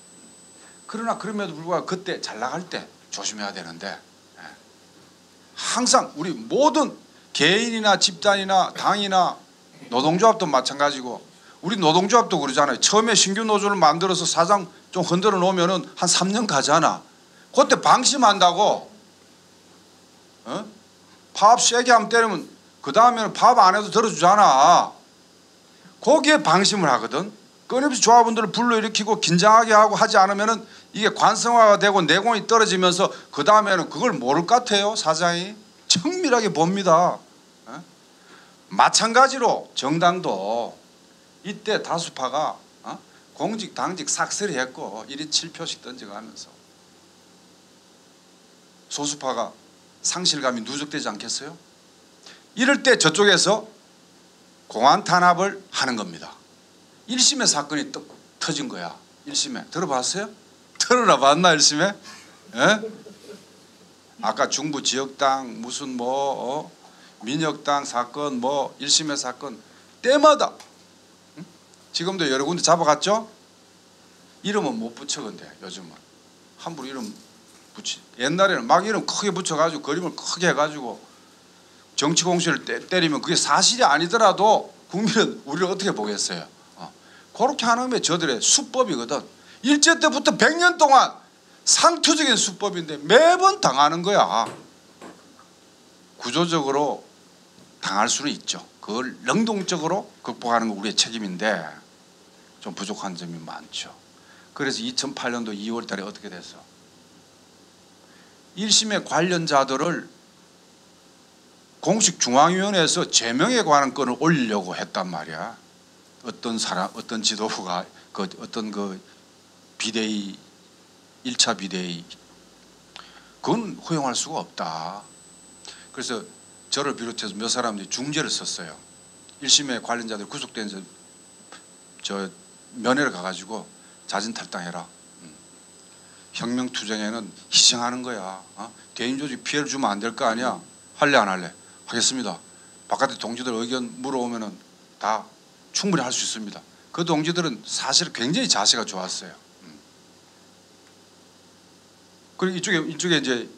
그러나 그럼에도 불구하고 그때 잘 나갈 때 조심해야 되는데 항상 우리 모든 개인이나 집단이나 당이나 노동조합도 마찬가지고 우리 노동조합도 그러잖아요. 처음에 신규 노조를 만들어서 사장 좀 흔들어 놓으면은 한 3년 가잖아. 그때 방심한다고 파업 세게 하면 때리면 그 다음에는 파업 안 해도 들어주잖아. 거기에 방심을 하거든. 끊임없이 조합원들을 불러일으키고 긴장하게 하고 하지 않으면은 이게 관성화가 되고 내공이 떨어지면서 그 다음에는 그걸 모를 것 같아요. 사장이 정밀하게 봅니다. 마찬가지로 정당도 이때 다수파가 공직 당직 싹쓸이 했고 1인 7표씩 던져가면서 소수파가 상실감이 누적되지 않겠어요? 이럴 때 저쪽에서 공안 탄압을 하는 겁니다. 1심의 사건이 터진 거야. 1심에 들어봤어요? 들어나 봤나 1심에? 예? 아까 중부 지역당 무슨 뭐 민혁당 사건 뭐 1심의 사건 때마다 지금도 여러 군데 잡아갔죠? 이름은 못 붙여 근데 요즘은 함부로 이름 붙이 옛날에는 막 이름 크게 붙여가지고 그림을 크게 해가지고 정치 공세를 때리면 그게 사실이 아니더라도 국민은 우리를 어떻게 보겠어요? 그렇게 하는 게 저들의 수법이거든. 일제 때부터 100년 동안 상투적인 수법인데 매번 당하는 거야. 구조적으로 당할 수는 있죠. 그걸 능동적으로 극복하는 건 우리의 책임인데 좀 부족한 점이 많죠. 그래서 2008년도 2월 달에 어떻게 됐어? 1심의 관련자들을 공식 중앙위원회에서 제명에 관한 건을 올리려고 했단 말이야. 어떤 사람, 어떤 지도부가 어떤 비대위 1차 비대위 그건 허용할 수가 없다. 그래서 저를 비롯해서 몇 사람들이 중재를 썼어요. 1심의 관련자들 구속된 저 면회를 가가지고 자진 탈당해라. 혁명투쟁에는 희생하는 거야. 개인조직 피해를 주면 안 될 거 아니야. 할래 안 할래? 하겠습니다. 바깥에 동지들 의견 물어오면은 다 충분히 할 수 있습니다. 그 동지들은 사실 굉장히 자세가 좋았어요. 그리고 이쪽에 이제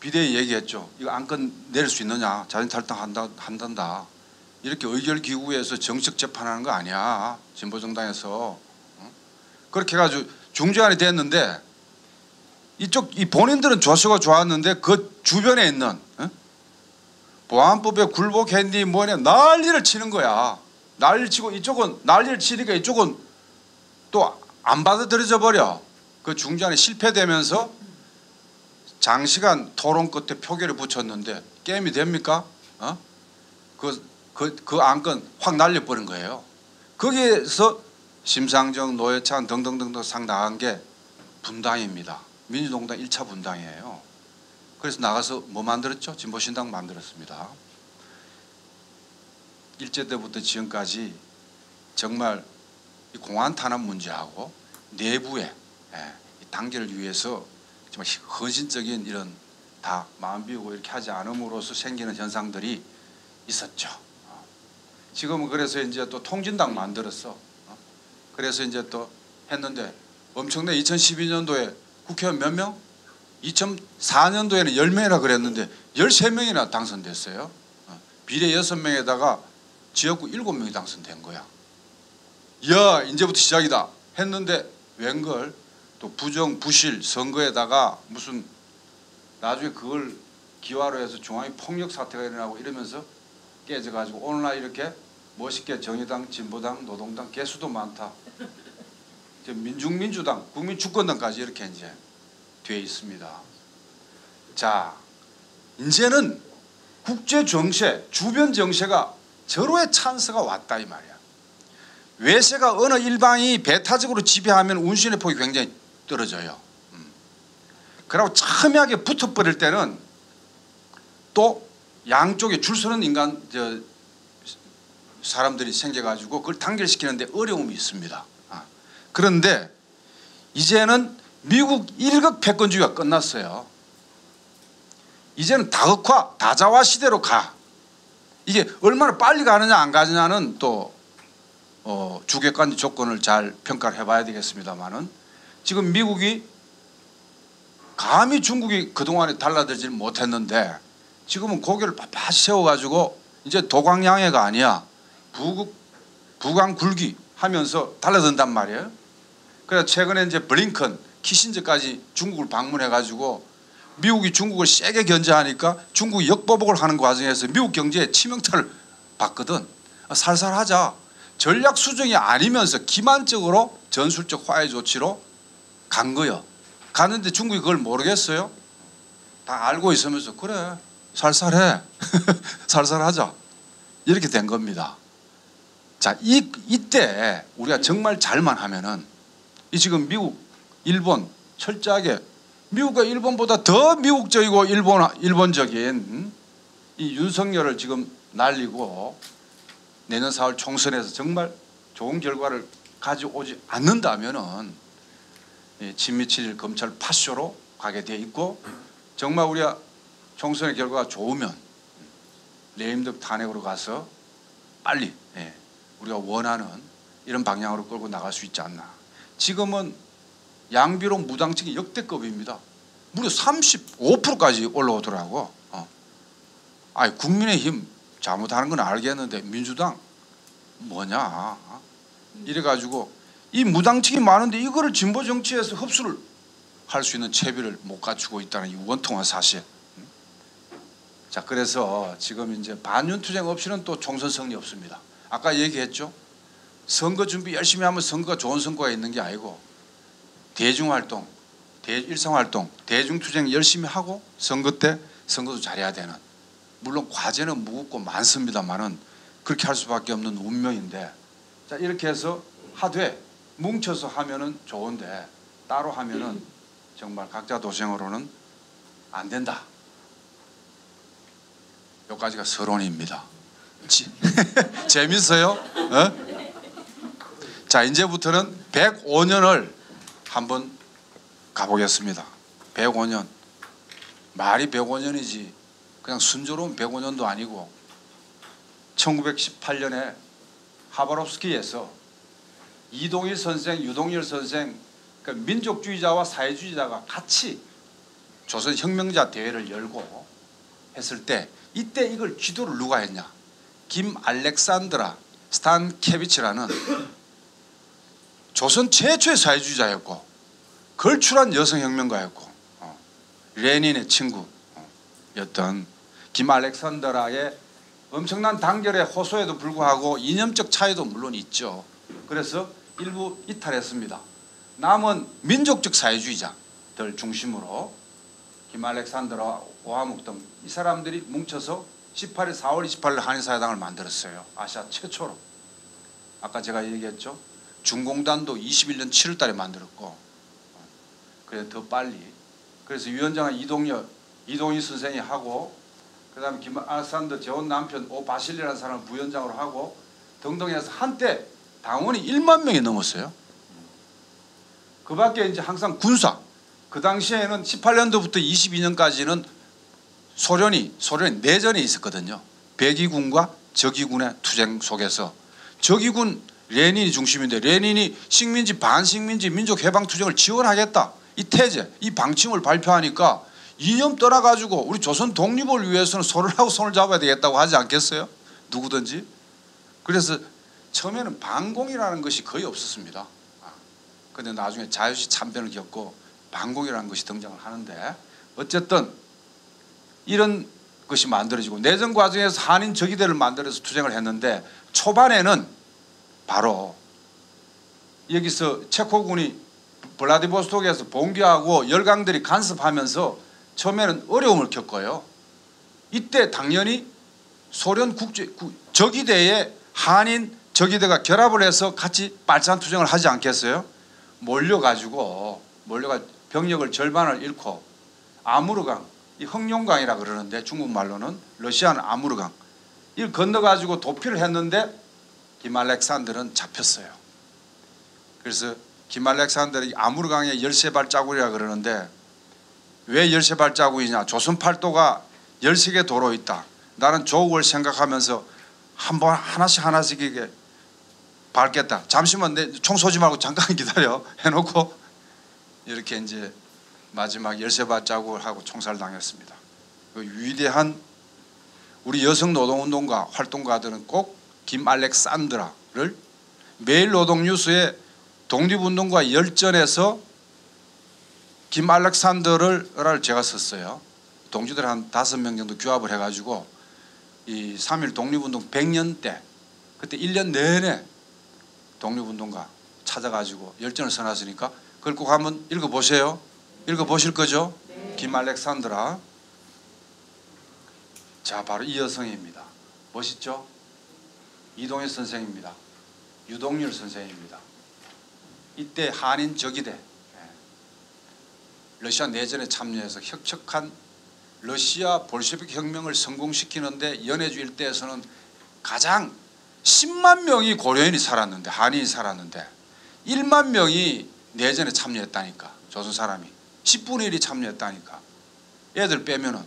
비대위 얘기했죠. 이거 안건 내릴 수 있느냐? 자진 탈당한단다. 이렇게 의결 기구에서 정식 재판하는 거 아니야. 진보정당에서 그렇게 해가지고 중재안이 됐는데 이 본인들은 조서가 좋았는데 그 주변에 있는 보안법에 굴복했니 뭐냐 난리를 치는 거야. 난리를 치고 이쪽은 난리를 치니까 이쪽은 또 안 받아들여져 버려. 그 중재안이 실패되면서 장시간 토론 끝에 표결을 붙였는데 게임이 됩니까? 그 안건 확 날려버린 거예요. 거기에서 심상정, 노회찬 등등등등 상 나간 게 분당입니다. 민주동당 1차 분당이에요. 그래서 나가서 뭐 만들었죠? 진보신당 만들었습니다. 일제 때부터 지금까지 정말 이 공안 탄압 문제하고 내부의 이 단계를 위해서 정말 헌신적인 이런 다 마음 비우고 이렇게 하지 않음으로써 생기는 현상들이 있었죠. 지금은 그래서 이제 또 통진당 만들었어. 그래서 이제 또 했는데 엄청나게 2012년도에 국회의원 몇 명? 2004년도에는 10명이나 그랬는데 13명이나 당선됐어요. 비례 6명에다가 지역구 7명이 당선된 거야. 이야 이제부터 시작이다 했는데 웬걸 또 부정 부실 선거에다가 무슨 나중에 그걸 기화로 해서 중앙이 폭력 사태가 일어나고 이러면서 깨져가지고 오늘날 이렇게 멋있게 정의당, 진보당, 노동당 개수도 많다. 민중민주당, 국민주권당까지 이렇게 이제 되어 있습니다. 자, 이제는 국제 정세, 주변 정세가 절호의 찬스가 왔다 이 말이야. 외세가 어느 일방이 배타적으로 지배하면 운신의 폭이 굉장히 떨어져요. 그리고 첨예하게 붙어버릴 때는 또 양쪽에 줄 서는 사람들이 생겨가지고 그걸 단결시키는데 어려움이 있습니다. 그런데 이제는 미국 일극 패권주의가 끝났어요. 이제는 다극화, 다자화 시대로 가. 이게 얼마나 빨리 가느냐 안 가느냐는 또 주객관적 조건을 잘 평가를 해봐야 되겠습니다만은 지금 미국이 감히 중국이 그동안에 달라들지 못했는데 지금은 고개를 빳빳이 세워가지고 이제 도광양해가 아니야 북왕굴기 하면서 달라든단 말이에요. 그래서 최근에 이제 블링컨, 키신저까지 중국을 방문해가지고 미국이 중국을 세게 견제하니까 중국이 역보복을 하는 과정에서 미국 경제에 치명타를 받거든. 살살하자. 전략 수정이 아니면서 기만적으로 전술적 화해 조치로 간 거요. 가는데 중국이 그걸 모르겠어요. 다 알고 있으면서 그래 살살해 살살하자 이렇게 된 겁니다. 자, 이때 우리가 정말 잘만 하면은 이 지금 미국, 일본 철저하게 미국과 일본보다 더 미국적이고 일본적인 이 윤석열을 지금 날리고 내년 4월 총선에서 정말 좋은 결과를 가져오지 않는다면은 친미 7일 검찰 파쇼로 가게 돼 있고 정말 우리가 총선의 결과가 좋으면 레임덕 탄핵으로 가서 빨리 우리가 원하는 이런 방향으로 끌고 나갈 수 있지 않나. 지금은 양비론 무당층이 역대급입니다. 무려 35%까지 올라오더라고. 아니 국민의힘 잘못하는 건 알겠는데 민주당 뭐냐 이래가지고 이 무당층이 많은데 이거를 진보 정치에서 흡수를 할 수 있는 체비를 못 갖추고 있다는 이 원통한 사실. 자, 그래서 지금 이제 반윤투쟁 없이는 또 총선 승리 없습니다. 아까 얘기했죠. 선거 준비 열심히 하면 선거가 좋은 성과가 있는 게 아니고 대중활동, 일상활동, 대중투쟁 열심히 하고 선거 때 선거도 잘해야 되는. 물론 과제는 무겁고 많습니다만은 그렇게 할 수밖에 없는 운명인데 자 이렇게 해서 하되 뭉쳐서 하면은 좋은데 따로 하면은 정말 각자 도생으로는 안 된다. 여기까지가 서론입니다. 재밌어요? 자 이제부터는 105년을 한번 가보겠습니다. 105년 말이 105년이지 그냥 순조로운 105년도 아니고 1918년에 하바롭스키에서 이동일 선생, 유동열 선생 그러니까 민족주의자와 사회주의자가 같이 조선혁명자 대회를 열고 했을 때 이때 이걸 지도를 누가 했냐. 김 알렉산드라 스탄케비치라는 조선 최초의 사회주의자였고 걸출한 여성혁명가였고 레닌의 친구였던 김 알렉산드라의 엄청난 단결의 호소에도 불구하고 이념적 차이도 물론 있죠. 그래서 일부 이탈했습니다. 남은 민족적 사회주의자들 중심으로 김 알렉산드라 오하묵 등 이 사람들이 뭉쳐서 18일 4월 28일 한일사회당을 만들었어요. 아시아 최초로. 아까 제가 얘기했죠. 중공단도 21년 7월 달에 만들었고 그래 더 빨리. 그래서 위원장은 이동희 선생이 하고 그다음에 김 알렉산더 재혼 남편 오바실리라는 사람을 부위원장으로 하고 등등 해서 한때 당원이 1만 명이 넘었어요. 그 밖에 이제 항상 군사. 그 당시에는 18년도부터 22년까지는 소련이 내전이 있었거든요. 백의군과 적의군의 투쟁 속에서 적의군 레닌이 중심인데 레닌이 식민지 반식민지 민족해방투쟁을 지원하겠다. 이 태제, 이 방침을 발표하니까 이념 떠나가지고 우리 조선 독립을 위해서는 손을 잡아야 되겠다고 하지 않겠어요? 누구든지. 그래서 처음에는 반공이라는 것이 거의 없었습니다. 그런데 나중에 자유시 참변을 겪고 반공이라는 것이 등장을 하는데 어쨌든 이런 것이 만들어지고 내전 과정에서 한인 적의대를 만들어서 투쟁을 했는데 초반에는 바로 여기서 체코군이 블라디보스톡에서 봉기하고 열강들이 간섭하면서 처음에는 어려움을 겪어요. 이때 당연히 소련 적의대에 한인 적의대가 결합을 해서 같이 빨산 투쟁을 하지 않겠어요? 몰려가지고 몰려가 병력을 절반을 잃고 아무르강, 이 흑룡강이라 그러는데 중국말로는, 러시아는 아무르강, 이걸 건너가지고 도피를 했는데 김 알렉산더는 잡혔어요. 그래서 김 알렉산더는 아무르강의 열쇠 발자국이라 그러는데, 왜 열쇠 발자국이냐? 조선 팔도가 13개 도로 있다. 나는 조국을 생각하면서 한번 하나씩 이게 밟겠다. 잠시만 내 총 쏘지 말고 잠깐 기다려 해놓고 이렇게 이제 마지막 열쇠 발자국을 하고 총살당했습니다. 그 위대한 우리 여성 노동운동가 활동가들은 꼭 김 알렉산드라를 매일 노동뉴스에 독립운동과 열전에서 김 알렉산더를 제가 썼어요. 동지들 한 5명 정도 규합을 해가지고 이 3.1 독립운동 100년 때 그때 1년 내내 독립운동가 찾아가지고 열전을 써놨으니까 그걸 꼭 한번 읽어보세요. 읽어보실 거죠? 네. 김 알렉산드라. 자, 바로 이 여성입니다. 멋있죠? 이동엽 선생입니다. 유동률 선생입니다. 이때 한인 적이대 러시아 내전에 참여해서 혁혁한 러시아 볼셰비크 혁명을 성공시키는데 연해주 일대에서는 가장 10만 명이 고려인이 살았는데, 한인이 살았는데 1만 명이 내전에 참여했다니까. 조선 사람이 10분의 1이 참여했다니까. 애들 빼면은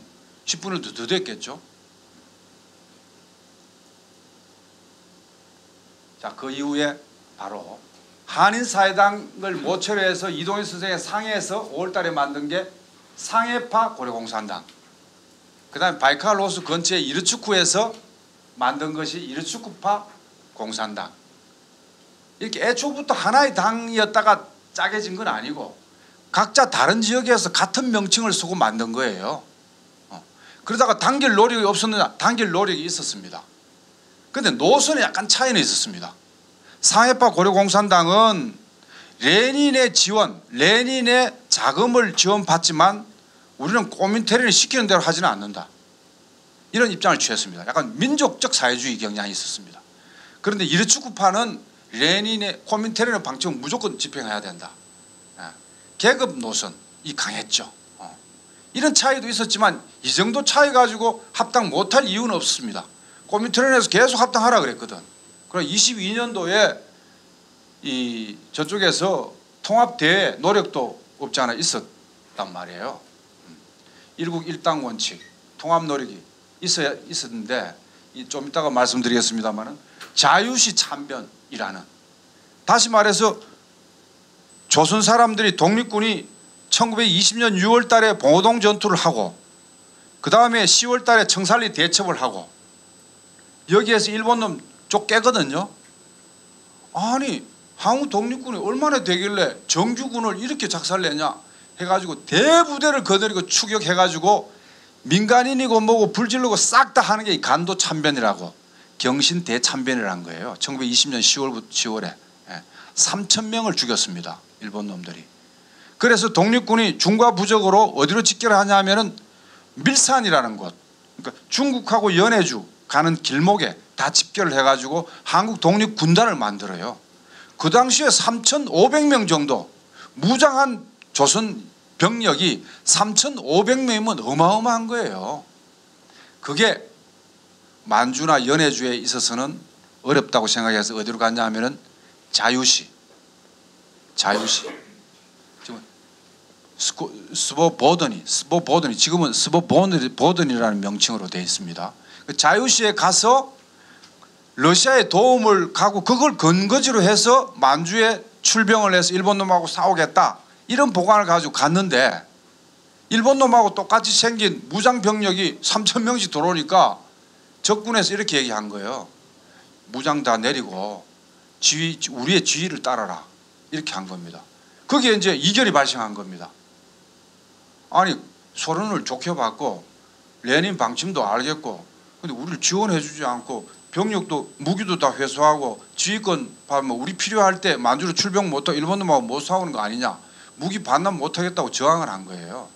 10분의 1도 더 됐겠죠. 자, 그 이후에 바로 한인사회당을 모처로 해서 이동희 선생의 상해에서 5월달에 만든 게 상해파 고려공산당, 그 다음에 바이칼 호수 근처에 이르츠쿠에서 만든 것이 이르츠쿠파 공산당. 이렇게 애초부터 하나의 당이었다가 짜개진 건 아니고 각자 다른 지역에서 같은 명칭을 쓰고 만든 거예요. 그러다가 단결 노력이 없었느냐? 단결 노력이 있었습니다. 그런데 노선에 약간 차이는 있었습니다. 상해파 고려공산당은 레닌의 지원, 레닌의 자금을 지원받지만 우리는 코민테른이 시키는 대로 하지는 않는다. 이런 입장을 취했습니다. 약간 민족적 사회주의 경향이 있었습니다. 그런데 이르츠쿠파는 레닌의 코민테른의 방침을 무조건 집행해야 된다. 계급 노선이 강했죠. 이런 차이도 있었지만 이 정도 차이 가지고 합당 못할 이유는 없습니다. 코민테른에서 계속 합당하라 그랬거든. 그럼 22년도에 이 저쪽에서 통합대회 노력도 없지 않아 있었단 말이에요. 일국 일당 원칙, 통합 노력이 있었는데 좀 이따가 말씀드리겠습니다만은 자유시 참변이라는, 다시 말해서 조선 사람들이 독립군이 1920년 6월 달에 봉오동 전투를 하고 그 다음에 10월 달에 청산리 대첩을 하고 여기에서 일본놈 쫓겨거든요. 아니 한국 독립군이 얼마나 되길래 정규군을 이렇게 작살내냐 해가지고 대부대를 거느리고 추격해가지고 민간인이고 뭐고 불질르고 싹 다 하는 게 이 간도 참변이라고 경신 대참변이라는 거예요. 1920년 10월에 3,000명을 죽였습니다. 일본 놈들이. 그래서 독립군이 중과 부적으로 어디로 집결을 하냐면은 밀산이라는 곳, 그러니까 중국하고 연해주 가는 길목에 다 집결을 해가지고 한국 독립군단을 만들어요. 그 당시에 3,500명 정도 무장한 조선 병력이 3,500명이면 어마어마한 거예요. 그게 만주나 연해주에 있어서는 어렵다고 생각해서 어디로 갔냐 하면은 자유시 지금 스보보드니 지금은 스보보드니라는 명칭으로 되어 있습니다. 그 자유시에 가서 러시아의 도움을 가고 그걸 근거지로 해서 만주에 출병을 해서 일본 놈하고 싸우겠다 이런 보관을 가지고 갔는데 일본 놈하고 똑같이 생긴 무장 병력이 3,000명씩 들어오니까 적군에서 이렇게 얘기한 거예요. 무장 다 내리고 우리의 지휘를 따라라 이렇게 한 겁니다. 거기에 이제 이결이 발생한 겁니다. 아니 소련을 좋게 받고 레닌 방침도 알겠고 근데 우리를 지원해 주지 않고 병력도 무기도 다 회수하고 지휘권 받으면 우리 필요할 때 만주로 출병 못하고 일본 놈하고 못 싸우는 거 아니냐, 무기 반납 못하겠다고 저항을 한 거예요.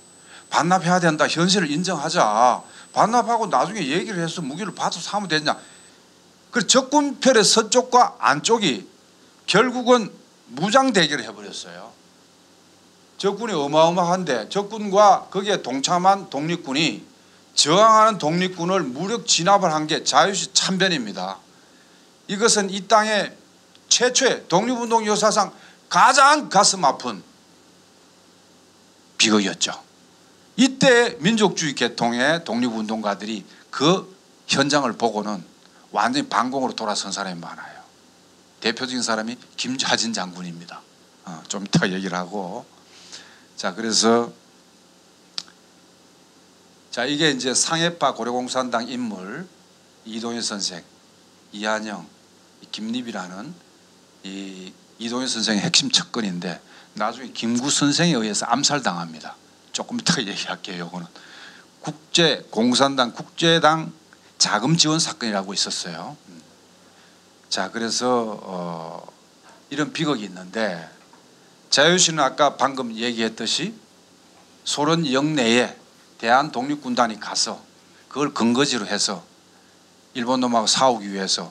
반납해야 된다, 현실을 인정하자, 반납하고 나중에 얘기를 해서 무기를 받아서 하면 되냐. 그래서 적군편의 서쪽과 안쪽이 결국은 무장 대결을 해버렸어요. 적군이 어마어마한데 적군과 거기에 동참한 독립군이 저항하는 독립군을 무력 진압을 한 게 자유시 참변입니다. 이것은 이 땅의 최초의 독립운동 역사상 가장 가슴 아픈 비극이었죠. 이때 민족주의 계통의 독립운동가들이 그 현장을 보고는 완전히 반공으로 돌아선 사람이 많아요. 대표적인 사람이 김좌진 장군입니다. 좀 이따 얘기를 하고. 자, 그래서 자, 이게 이제 상해파 고려공산당 인물 이동현 선생, 이한영, 김립이라는 이 이동현 선생의 핵심 척근인데 나중에 김구 선생에 의해서 암살당합니다. 조금 이따 얘기할게요. 이거는 공산당 국제당 자금 지원 사건이라고 있었어요. 자, 그래서 이런 비극이 있는데 자유시는 아까 방금 얘기했듯이 소련 영내에 대한 독립군단이 가서 그걸 근거지로 해서 일본 놈하고 싸우기 위해서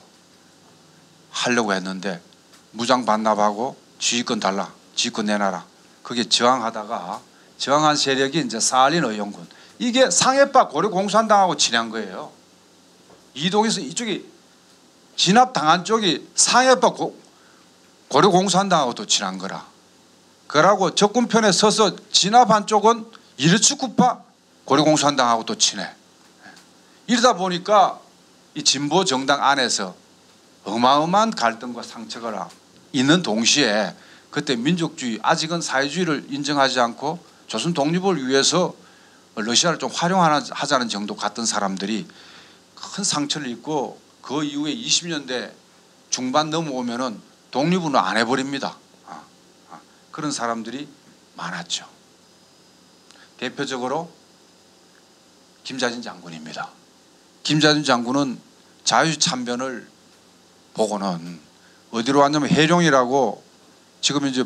하려고 했는데 무장 반납하고 지휘권 달라, 지휘권 내놔라. 그게 저항하다가 저항한 세력이 이제 사할린 의용군. 이게 상해파 고려공산당하고 친한 거예요. 이동에서 이쪽이 진압당한 쪽이 상해파 고려공산당하고도 친한 거라. 그러고 적군편에 서서 진압한 쪽은 이르츠쿠파 고려공산당하고도 친해. 이러다 보니까 이 진보 정당 안에서 어마어마한 갈등과 상처가 있는 동시에 그때 민족주의, 아직은 사회주의를 인정하지 않고 조선 독립을 위해서 러시아를 좀 활용하자는 정도 같은 사람들이 큰 상처를 입고 그 이후에 20년대 중반 넘어오면은 독립은 안 해버립니다. 그런 사람들이 많았죠. 대표적으로 김좌진 장군입니다. 김좌진 장군은 자유시 참변을 보고는 어디로 왔냐면 해룡이라고 지금 이제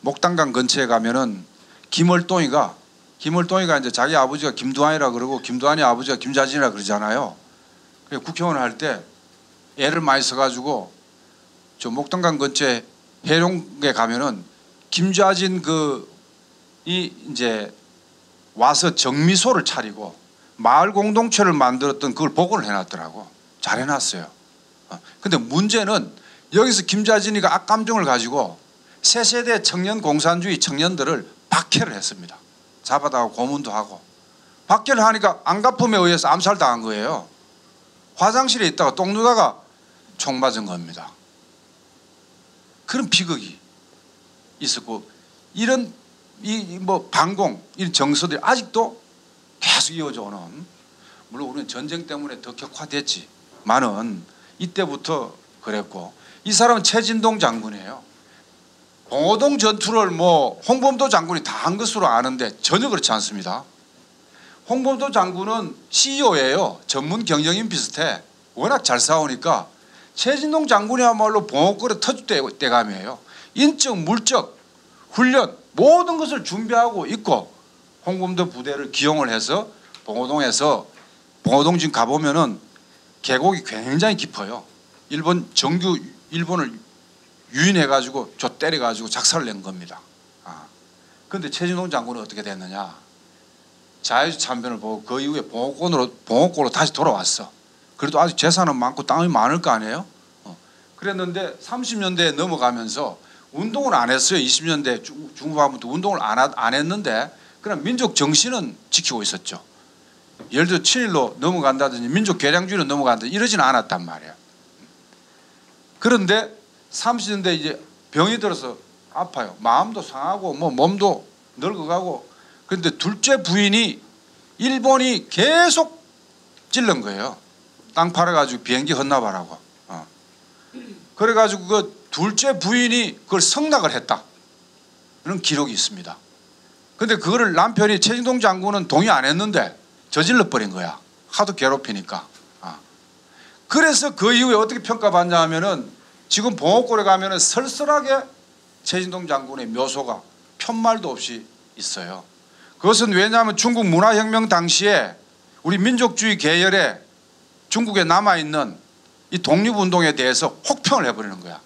목단강 근처에 가면은 김월동이가 이제 자기 아버지가 김두한이라 그러고 김두한이 아버지가 김좌진이라 그러잖아요. 그래서 국회의원을 할 때 애를 많이 써가지고 저 목단강 근처에 해룡에 가면은 김좌진 이 이제 와서 정미소를 차리고 마을 공동체를 만들었던 그걸 복원을 해놨더라고. 잘 해놨어요. 근데 문제는 여기서 김좌진이가 악감정을 가지고 새 세대 청년 공산주의 청년들을 박해를 했습니다. 잡아다가 고문도 하고. 박해를 하니까 안갚음에 의해서 암살당한 거예요. 화장실에 있다가 똥 누다가 총 맞은 겁니다. 그런 비극이 있었고 이런 뭐 반공 이런 정서들이 아직도 계속 이어져 오는, 물론 우리는 전쟁 때문에 더 격화됐지만은 이때부터 그랬고, 이 사람은 최진동 장군이에요. 봉오동 전투를 뭐 홍범도 장군이 다 한 것으로 아는데 전혀 그렇지 않습니다. 홍범도 장군은 CEO예요. 전문 경영인 비슷해. 워낙 잘 싸우니까 최진동 장군이야말로 봉오골에 터줏대감이에요. 인적, 물적, 훈련 모든 것을 준비하고 있고 홍범도 부대를 기용을 해서 봉오동에서, 봉오동 지금 가보면은 계곡이 굉장히 깊어요. 일본을 유인해가지고 저 때려가지고 작살을 낸 겁니다. 그런데 최진동 장군은 어떻게 됐느냐? 자유시 참변을 보고 그 이후에 봉오골로 다시 돌아왔어. 그래도 아직 재산은 많고 땅이 많을 거 아니에요? 그랬는데 30년대에 넘어가면서 운동을 안 했어요. 20년대 중후반부터 운동을 안 했는데 그냥 민족 정신은 지키고 있었죠. 예를 들어 친일로 넘어간다든지 민족 개량주의로 넘어간다든지 이러지는 않았단 말이에요. 그런데 30년대 이제 병이 들어서 아파요. 마음도 상하고 뭐 몸도 늙어가고. 그런데 둘째 부인이 일본이 계속 찔른 거예요. 땅 팔아가지고 비행기 헌납하라고. 그래가지고 그 둘째 부인이 그걸 성낙을 했다. 그런 기록이 있습니다. 그런데 그거를 남편이 최진동 장군은 동의 안 했는데 저질러 버린 거야. 하도 괴롭히니까. 그래서 그 이후에 어떻게 평가받냐 하면은 지금 봉오골에 가면은 쓸쓸하게 최진동 장군의 묘소가 편말도 없이 있어요. 그것은 왜냐하면 중국 문화혁명 당시에 우리 민족주의 계열에 중국에 남아있는 이 독립운동에 대해서 혹평을 해버리는 거야.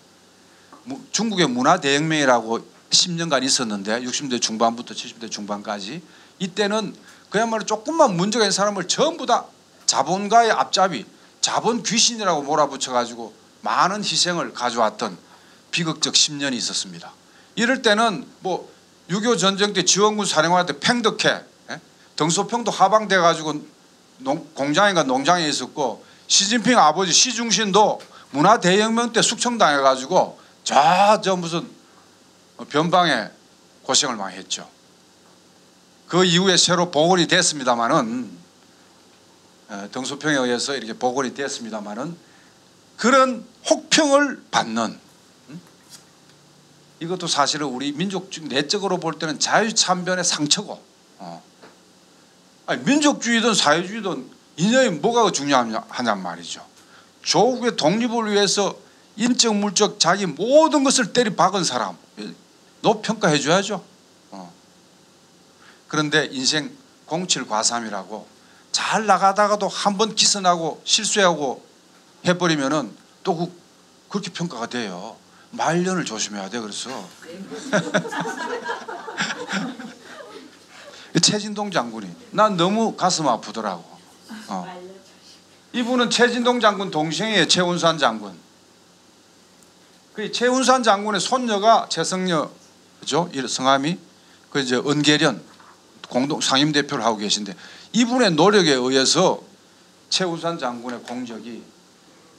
중국의 문화대혁명이라고 10년간 있었는데 60대 중반부터 70대 중반까지 이때는 그야말로 조금만 문제가 있는 사람을 전부 다 자본가의 앞잡이 자본 귀신이라고 몰아붙여가지고 많은 희생을 가져왔던 비극적 10년이 있었습니다. 이럴 때는 뭐 6.25 전쟁 때 지원군 사령관 때 팽덕해 덩소평도 하방돼가지고 공장인가 농장에 있었고 시진핑 아버지 시중신도 문화대혁명 때 숙청당해가지고 저 무슨 변방에 고생을 많이 했죠. 그 이후에 새로 복원이 됐습니다마는 덩소평에 의해서 이렇게 복원이 됐습니다마는 그런 혹평을 받는 이것도 사실은 우리 민족주의 내적으로 볼 때는 자유참변의 상처고 아니, 민족주의든 사회주의든 이념이 뭐가 중요하냔 말이죠. 조국의 독립을 위해서 인적 물적 자기 모든 것을 때려 박은 사람 높평가해 줘야죠. 그런데 인생 07과삼이라고 잘 나가다가도 한번 기선하고 실수하고 해버리면은 또 그렇게 평가가 돼요. 말년을 조심해야 돼. 그래서 최진동 장군이 난 너무 가슴 아프더라고. 이분은 최진동 장군 동생이에요. 최운산 장군. 그 최운산 장군의 손녀가 최성녀죠. 성함이 그 이제 은계련 공동 상임 대표를 하고 계신데 이분의 노력에 의해서 최운산 장군의 공적이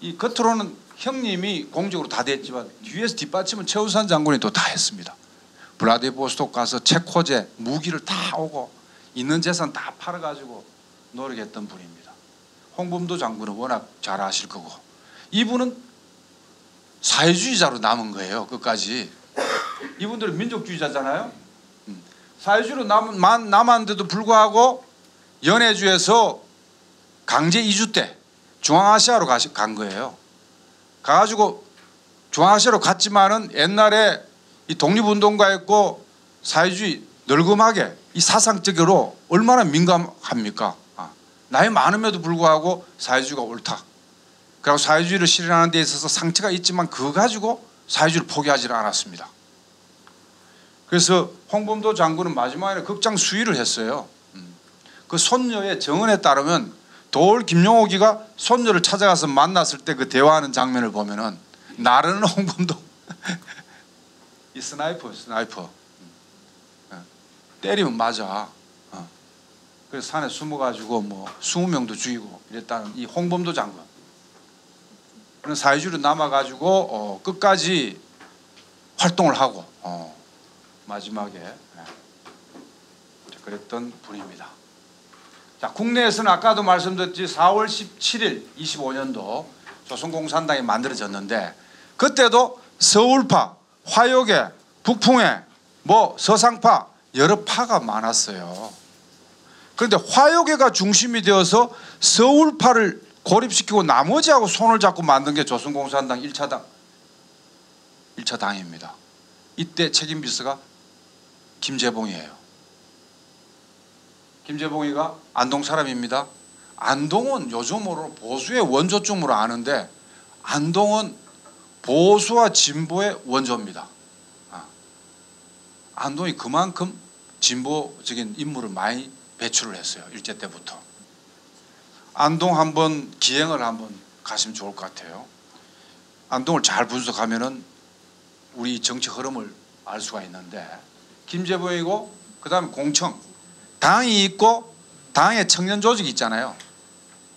이 겉으로는 형님이 공적으로 다 됐지만 뒤에서 뒷받침은 최운산 장군이 또 다 했습니다. 블라디보스토크 가서 체코제 무기를 다 오고 있는 재산 다 팔아가지고 노력했던 분입니다. 홍범도 장군은 워낙 잘 아실 거고 이분은 사회주의자로 남은 거예요. 끝까지. 이분들은 민족주의자잖아요. 사회주의로 남았는데도 불구하고 연해주에서 강제 이주 때 중앙아시아로 간 거예요. 가가지고 중앙아시아로 갔지만은 옛날에 이 독립운동가였고 사회주의 널금하게 이 사상적으로 얼마나 민감합니까? 나이 많음에도 불구하고 사회주의가 옳다. 그리고 사회주의를 실현하는 데 있어서 상처가 있지만 그거 가지고 사회주의를 포기하지 않았습니다. 그래서 홍범도 장군은 마지막에 극장 수의를 했어요. 그 손녀의 정언에 따르면 도올 김용옥이가 손녀를 찾아가서 만났을 때 그 대화하는 장면을 보면은 나르는 홍범도 이 스나이퍼 때리면 맞아. 그래서 산에 숨어가지고 뭐 20명도 죽이고 이랬다는 이 홍범도 장군. 그런 사회주의로 남아가지고 끝까지 활동을 하고 마지막에 그랬던 분입니다. 자, 국내에서는 아까도 말씀드렸지 4월 17일 25년도 조선공산당이 만들어졌는데 그때도 서울파, 화요계, 북풍회, 뭐 서상파 여러 파가 많았어요. 그런데 화요계가 중심이 되어서 서울파를 고립시키고 나머지하고 손을 잡고 만든 게 조선공산당 1차 당입니다. 이때 책임비서가 김재봉이에요. 김재봉이가 안동 사람입니다. 안동은 요즘으로 보수의 원조쯤으로 아는데 안동은 보수와 진보의 원조입니다. 안동이 그만큼 진보적인 인물을 많이 배출을 했어요. 일제 때부터. 안동 한번 기행을 한번 가시면 좋을 것 같아요. 안동을 잘 분석하면은 우리 정치 흐름을 알 수가 있는데 김재봉이고 그다음에 공청 당이 있고 당의 청년 조직이 있잖아요.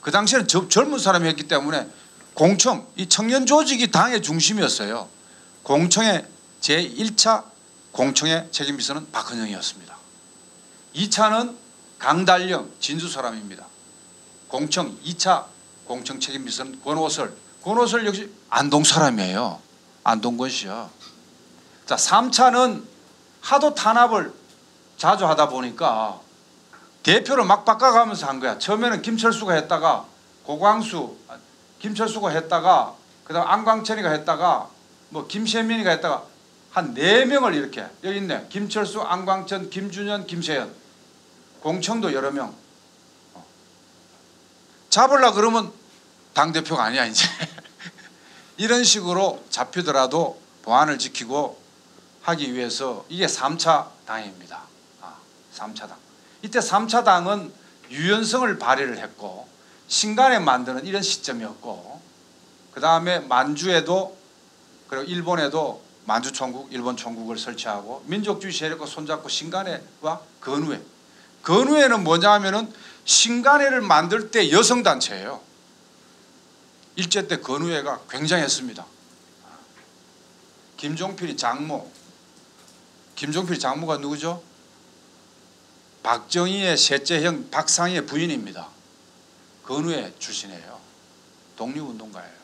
그 당시에는 젊은 사람이 했기 때문에 공청 이 청년 조직이 당의 중심이었어요. 공청의 제1차 공청의 책임비서는 박헌영이었습니다. 2차는 강달령 진주 사람입니다. 공청 2차 공청 책임비서는 권오설. 권오설 역시 안동 사람이에요. 안동권 씨요. 자, 3차는 하도 탄압을 자주 하다 보니까 대표를 막 바꿔가면서 한 거야. 처음에는 김철수가 했다가 고광수, 김철수가 했다가 그다음 안광천이가 했다가 뭐 김세민이가 했다가 한 4명을 이렇게 여기 있네. 김철수, 안광천, 김준현, 김세현. 공청도 여러 명. 잡으려 그러면 당대표가 아니야 이제. 이런 식으로 잡히더라도 보안을 지키고 하기 위해서 이게 3차 당입니다. 3차 당. 이때 3차 당은 유연성을 발휘를 했고 신간에 만드는 이런 시점이었고, 그 다음에 만주에도 그리고 일본에도 만주 총국, 일본 총국을 설치하고 민족주의 세력과 손잡고 신간회와 건우회. 건우회는 뭐냐 하면은 신간회를 만들 때 여성단체예요. 일제 때 건우회가 굉장했습니다. 김종필이 장모. 김종필 장모가 누구죠? 박정희의 셋째 형 박상희의 부인입니다. 건우회 출신이에요. 독립운동가예요.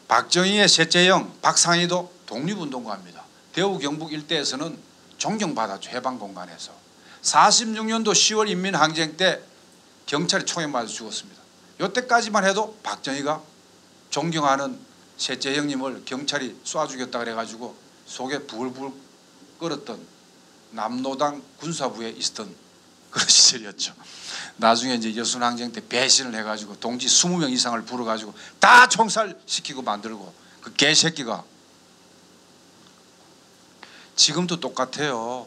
박정희의 셋째 형 박상희도 독립운동가입니다. 대우 경북 일대에서는 존경받았죠. 해방공간에서. 46년도 10월 인민항쟁 때 경찰이 총에 맞아 죽었습니다. 이때까지만 해도 박정희가 존경하는 셋째 형님을 경찰이 쏴 죽였다 그래가지고 속에 부글부글 끓었던 남노당 군사부에 있었던 그런 시절이었죠. 나중에 이제 여순항쟁 때 배신을 해가지고 동지 20명 이상을 불어가지고 다 총살시키고 만들고, 그 개새끼가 지금도 똑같아요.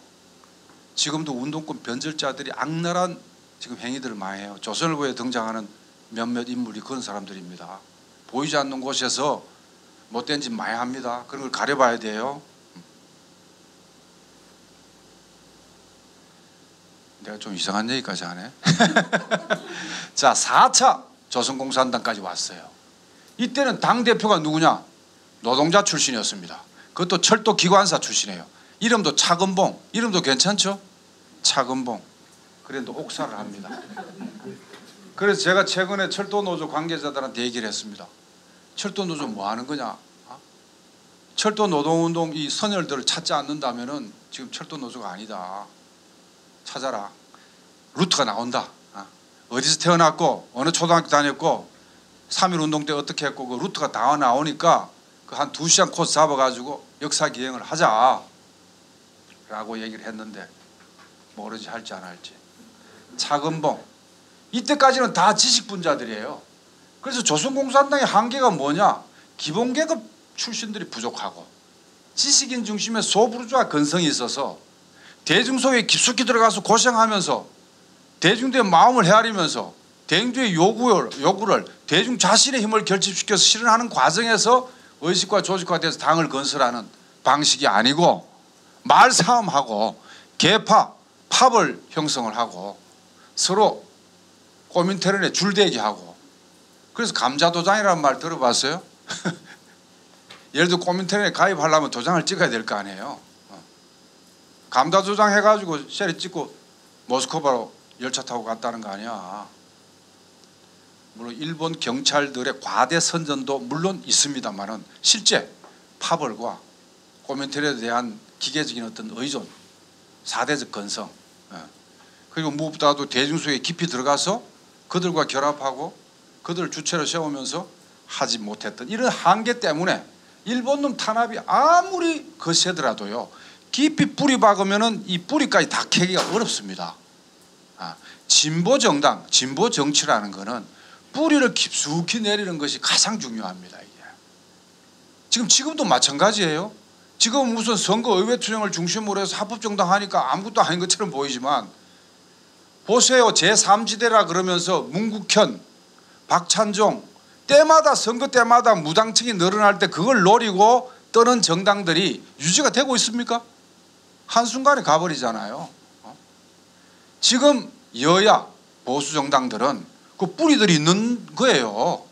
지금도 운동권 변절자들이 악랄한 지금 행위들을 많이 해요. 조선일보에 등장하는 몇몇 인물이 그런 사람들입니다. 보이지 않는 곳에서 못된 짓 많이 합니다. 그런 걸 가려봐야 돼요. 내가 좀 이상한 얘기까지 하네. 자, 4차 조선공산당까지 왔어요. 이때는 당대표가 누구냐? 노동자 출신이었습니다. 그것도 철도 기관사 출신이에요. 이름도 차건봉. 이름도 괜찮죠? 차건봉. 그래도 옥사를 합니다. 그래서 제가 최근에 철도노조 관계자들한테 얘기를 했습니다. 철도노조 뭐 하는 거냐? 철도노동운동 이 선열들을 찾지 않는다면은 지금 철도노조가 아니다. 찾아라. 루트가 나온다. 어디서 태어났고 어느 초등학교 다녔고 3.1운동 때 어떻게 했고 그 루트가 다 나오니까 그 한 2시간 코스 잡아가지고 역사기행을 하자 라고 얘기를 했는데 모르지 할지 안 할지. 차건봉. 이때까지는 다 지식분자들이에요. 그래서 조선공산당의 한계가 뭐냐? 기본계급 출신들이 부족하고 지식인 중심의 소부르주아 근성이 있어서 대중 속에 깊숙이 들어가서 고생하면서 대중들의 마음을 헤아리면서 대중들의 요구를 대중 자신의 힘을 결집시켜서 실현하는 과정에서 의식과 조직화돼서 당을 건설하는 방식이 아니고 말싸움하고 개파, 팝을 형성을 하고 서로 꼬민테런에 줄대기하고. 그래서 감자도장이라는 말 들어봤어요? 예를 들어 꼬민테런에 가입하려면 도장을 찍어야 될 거 아니에요. 감자도장 해가지고 셀에 찍고 모스크바로 열차 타고 갔다는 거 아니야. 물론 일본 경찰들의 과대 선전도 물론 있습니다만은 실제 파벌과 꼬민테런에 대한 기계적인 어떤 의존, 사대적 건성, 그리고 무엇보다도 대중 속에 깊이 들어가서 그들과 결합하고 그들을 주체로 세우면서 하지 못했던 이런 한계 때문에 일본 놈 탄압이 아무리 거세더라도요 깊이 뿌리 박으면은 이 뿌리까지 다 캐기가 어렵습니다. 진보 정당, 진보 정치라는 거는 뿌리를 깊숙이 내리는 것이 가장 중요합니다. 이게. 지금도 마찬가지예요. 지금 무슨 선거 의회 투쟁을 중심으로 해서 합법정당 하니까 아무것도 아닌 것처럼 보이지만 보세요. 제3지대라 그러면서 문국현, 박찬종 때마다 선거 때마다 무당층이 늘어날 때 그걸 노리고 떠는 정당들이 유지가 되고 있습니까? 한순간에 가버리잖아요. 지금 여야 보수 정당들은 그 뿌리들이 있는 거예요.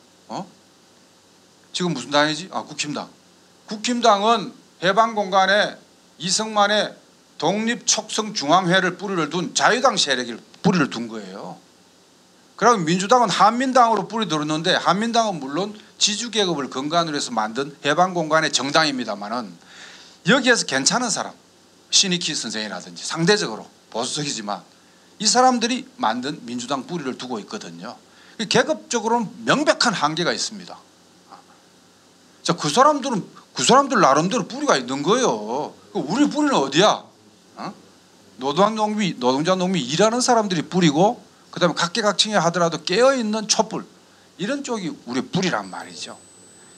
지금 무슨 당이지? 국힘당. 국힘당은 해방공간에 이승만의 독립촉성중앙회를 뿌리를 둔 자유당 세력이 뿌리를 둔 거예요. 그리고 민주당은 한민당으로 뿌리 들었는데 한민당은 물론 지주계급을 근간으로 해서 만든 해방공간의 정당입니다만은 여기에서 괜찮은 사람, 신익희 선생이라든지 상대적으로 보수적이지만 이 사람들이 만든 민주당 뿌리를 두고 있거든요. 계급적으로는 명백한 한계가 있습니다. 자, 그 사람들 나름대로 뿌리가 있는 거예요. 우리 뿌리는 어디야? 노동자 농민 일하는 사람들이 뿌리고 그다음에 각계각층에 하더라도 깨어있는 촛불 이런 쪽이 우리 뿌리란 말이죠.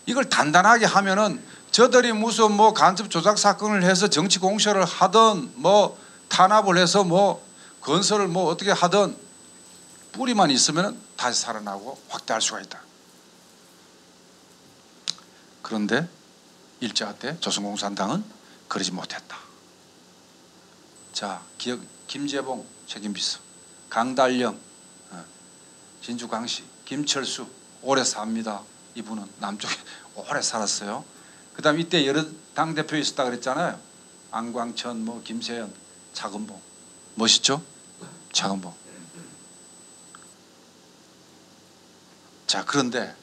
이걸 단단하게 하면은 저들이 무슨 뭐 간첩 조작 사건을 해서 정치 공세를 하든 뭐 탄압을 해서 뭐 건설을 뭐 어떻게 하든 뿌리만 있으면 다시 살아나고 확대할 수가 있다. 그런데 일제화 때 조선공산당은 그러지 못했다. 자, 기억 김재봉 책임비서, 강달령, 진주광씨, 김철수 오래 삽니다. 이분은 남쪽에 오래 살았어요. 그다음 이때 여러 당 대표 있었다 그랬잖아요. 안광천, 뭐 김세연, 차건봉, 멋있죠? 차건봉. 자, 그런데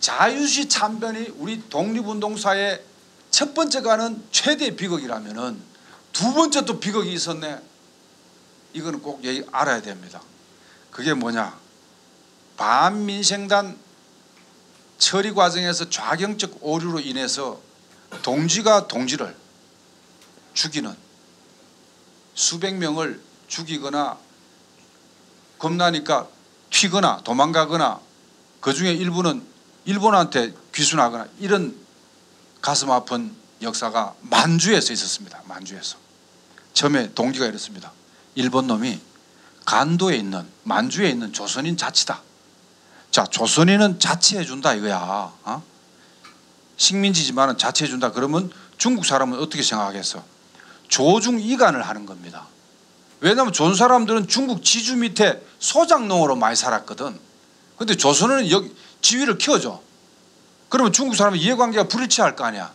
자유시 참변이 우리 독립운동사의 첫 번째 가는 최대 비극이라면은 두 번째 또 비극이 있었네. 이거는 꼭 알아야 됩니다. 그게 뭐냐? 반민생단 처리 과정에서 좌경적 오류로 인해서 동지가 동지를 죽이는, 수백 명을 죽이거나 겁나니까 튀거나 도망가거나 그중에 일부는 일본한테 귀순하거나 이런 가슴 아픈 역사가 만주에서 있었습니다. 만주에서. 처음에 동기가 이렇습니다. 일본 놈이 간도에 있는, 만주에 있는 조선인 자치다. 자, 조선인은 자치해 준다 이거야. 어? 식민지지만은 자치해 준다. 그러면 중국 사람은 어떻게 생각하겠어? 조중이간을 하는 겁니다. 왜냐하면 조선 사람들은 중국 지주 밑에 소장농으로 많이 살았거든. 근데 조선은 여기 지위를 키워줘. 그러면 중국 사람은 이해관계가 불일치할 거 아니야.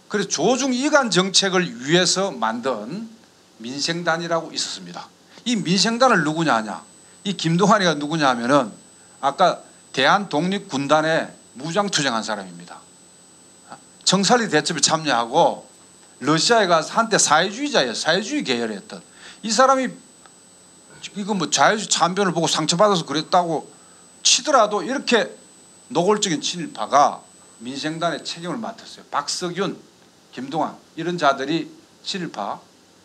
그래서 조중이간 정책을 위해서 만든 민생단이라고 있었습니다. 이 민생단을 누구냐 하냐? 이 김동완이가 누구냐 하면은 아까 대한독립군단에 무장투쟁한 사람입니다. 청산리 대첩에 참여하고 러시아에 가서 한때 사회주의자예요. 사회주의 계열이었던 이 사람이 이거 뭐 자유주의 참변을 보고 상처받아서 그랬다고 치더라도 이렇게 노골적인 친일파가 민생단의 책임을 맡았어요. 박석윤, 김동완 이런 자들이 친일파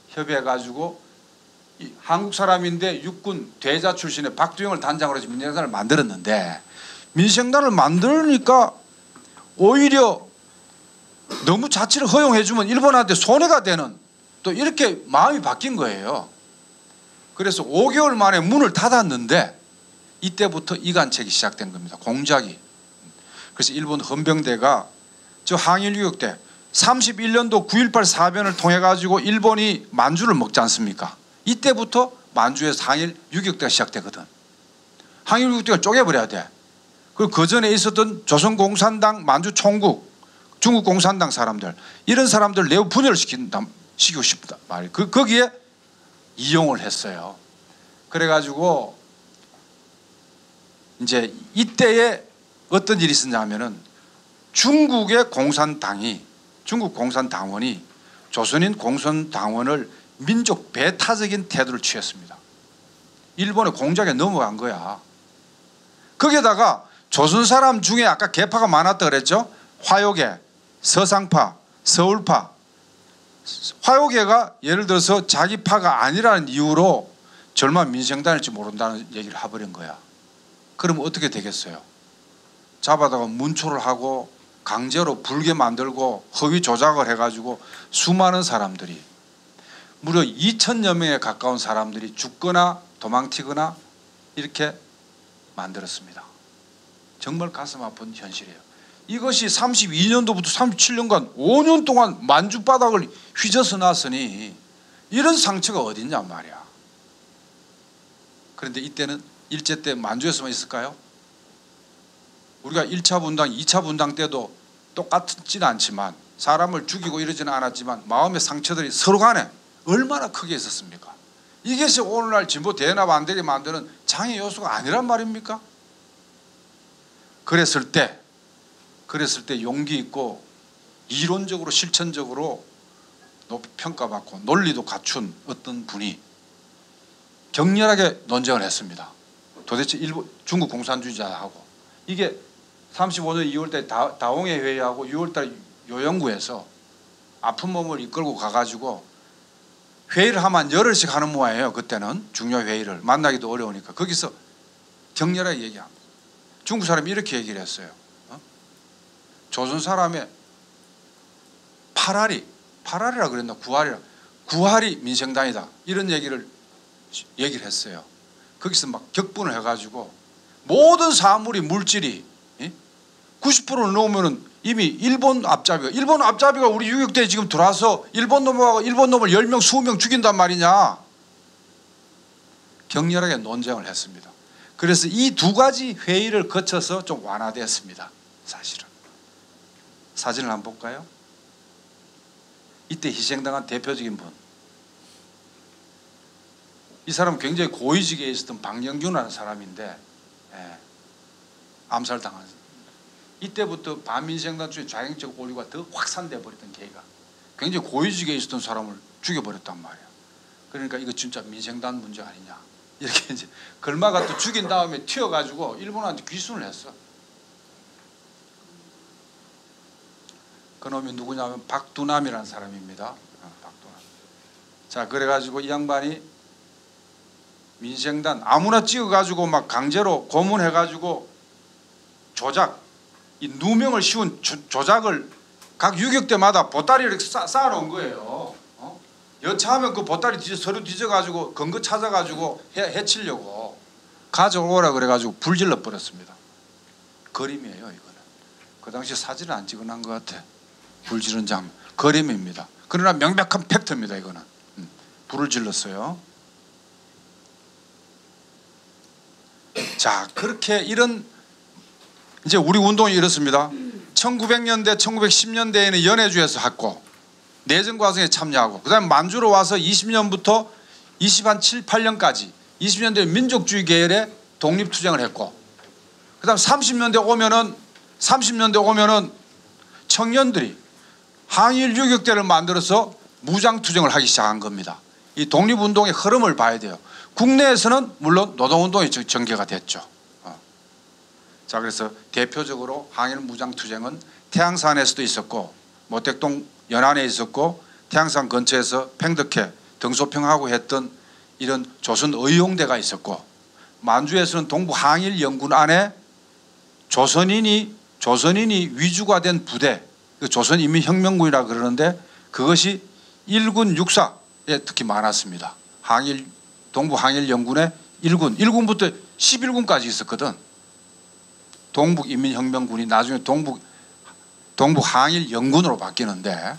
협의해가지고 한국 사람인데 육군 대자 출신의 박두영을 단장으로 해서 민생단을 만들었는데, 민생단을 만들니까 오히려 너무 자치를 허용해주면 일본한테 손해가 되는, 또 이렇게 마음이 바뀐 거예요. 그래서 5개월 만에 문을 닫았는데 이때부터 이간책이 시작된 겁니다. 공작이. 그래서 일본 헌병대가 저 항일 유격 때 31년도 9.18 사변을 통해 가지고 일본이 만주를 먹지 않습니까? 이때부터 만주에서 항일 유격대가 시작되거든. 항일 유격대가 쪼개버려야 돼. 그리고 그 전에 있었던 조선공산당 만주 총국, 중국 공산당 사람들, 이런 사람들 내부 분열을 시키고 싶다 말이에요. 거기에 이용을 했어요. 그래가지고 이제 이때에 어떤 일이 있었냐면은 중국의 공산당이, 중국 공산당원이 조선인 공산당원을 민족 배타적인 태도를 취했습니다. 일본의 공작에 넘어간 거야. 거기에다가 조선 사람 중에 아까 계파가 많았다 그랬죠. 화요계, 서상파, 서울파. 화요계가 예를 들어서 자기 파가 아니라는 이유로 절만 민생단일지 모른다는 얘기를 해버린 거야. 그러면 어떻게 되겠어요? 잡아다가 문초를 하고 강제로 불게 만들고 허위 조작을 해가지고 수많은 사람들이, 무려 2천여 명에 가까운 사람들이 죽거나 도망튀거나 이렇게 만들었습니다. 정말 가슴 아픈 현실이에요. 이것이 32년도부터 37년간 5년 동안 만주 바닥을 휘저서 놨으니 이런 상처가 어딨냔 말이야. 그런데 이때는 일제 때 만주에서만 있을까요? 우리가 1차 분당, 2차 분당 때도 똑같지는 않지만, 사람을 죽이고 이러지는 않았지만 마음의 상처들이 서로 간에 얼마나 크게 있었습니까? 이것이 오늘날 진보 대연합 안 되게 만드는 장애 요소가 아니란 말입니까? 그랬을 때 용기 있고 이론적으로 실천적으로 높이 평가받고 논리도 갖춘 어떤 분이 격렬하게 논쟁을 했습니다. 도대체 중국 공산주의자하고, 이게 35년 2월달에 다홍해 회의하고 6월달 요영구에서 아픈 몸을 이끌고 가가지고 회의를 하면 열흘씩 하는 모양이에요. 그때는 중요 회의를 만나기도 어려우니까 거기서 격렬하게 얘기합니다. 중국 사람이 이렇게 얘기를 했어요. 조선 사람의 8할이라 그랬나 9할이 민생당이다 이런 얘기를 했어요. 거기서 막 격분을 해가지고 모든 사물이 물질이 90%를 넘으면은 이미 일본 앞잡이가 우리 유격대에 지금 들어와서 일본 놈을 10명 20명 죽인단 말이냐. 격렬하게 논쟁을 했습니다. 그래서 이 두 가지 회의를 거쳐서 좀 완화되었습니다. 사실은. 사진을 한번 볼까요? 이때 희생당한 대표적인 분. 이 사람은 굉장히 고위직에 있었던 박영균이라는 사람인데 암살당한. 이때부터 반민생당 쪽에 좌경적 오류가 더 확산돼 버렸던 계기가 굉장히 고위직에 있었던 사람을 죽여버렸단 말이야. 그러니까 이거 진짜 민생당 문제 아니냐 이렇게 이제 걸마가 또 죽인 다음에 튀어가지고 일본한테 귀순을 했어. 그놈이 누구냐면 박두남이라는 사람입니다. 박두남. 자, 그래가지고 이 양반이 민생당 아무나 찍어가지고 막 강제로 고문해가지고 조작, 이 누명을 씌운 조작을 각 유격대마다 보따리를 쌓아놓은 거예요. 여차하면 그 보따리 서류 뒤져가지고 근거 찾아가지고 해치려고 가져오라 그래가지고 불질러 버렸습니다. 그림이에요 이거는. 그 당시 사진을 안 찍어놓은 것 같아. 불지른 장면. 그림입니다. 그러나 명백한 팩트입니다 이거는. 불을 질렀어요. 자, 그렇게 이런 이제 우리 운동이 이렇습니다. 1900년대 1910년대에는 연해주에서 했고 내전 과정에 참여하고 그다음에 만주로 와서 20년부터 7, 8년까지 20년대 민족주의 계열의 독립투쟁을 했고 그다음 30년대 오면은 청년들이 항일 유격대를 만들어서 무장투쟁을 하기 시작한 겁니다. 이 독립운동의 흐름을 봐야 돼요. 국내에서는 물론 노동운동이 전개가 됐죠. 자, 그래서 대표적으로 항일 무장투쟁은 태양산에서도 있었고 모택동 연안에 있었고 태양산 근처에서 팽덕회 등소평하고 했던 이런 조선의용대가 있었고 만주에서는 동부항일연군 안에 조선인이 위주가 된 부대 조선인민혁명군이라고 그러는데 그것이 1군 육사에 특히 많았습니다. 동부항일연군의 1군부터 11군까지 있었거든. 동북인민혁명군이 나중에 동북항일연군으로 바뀌는데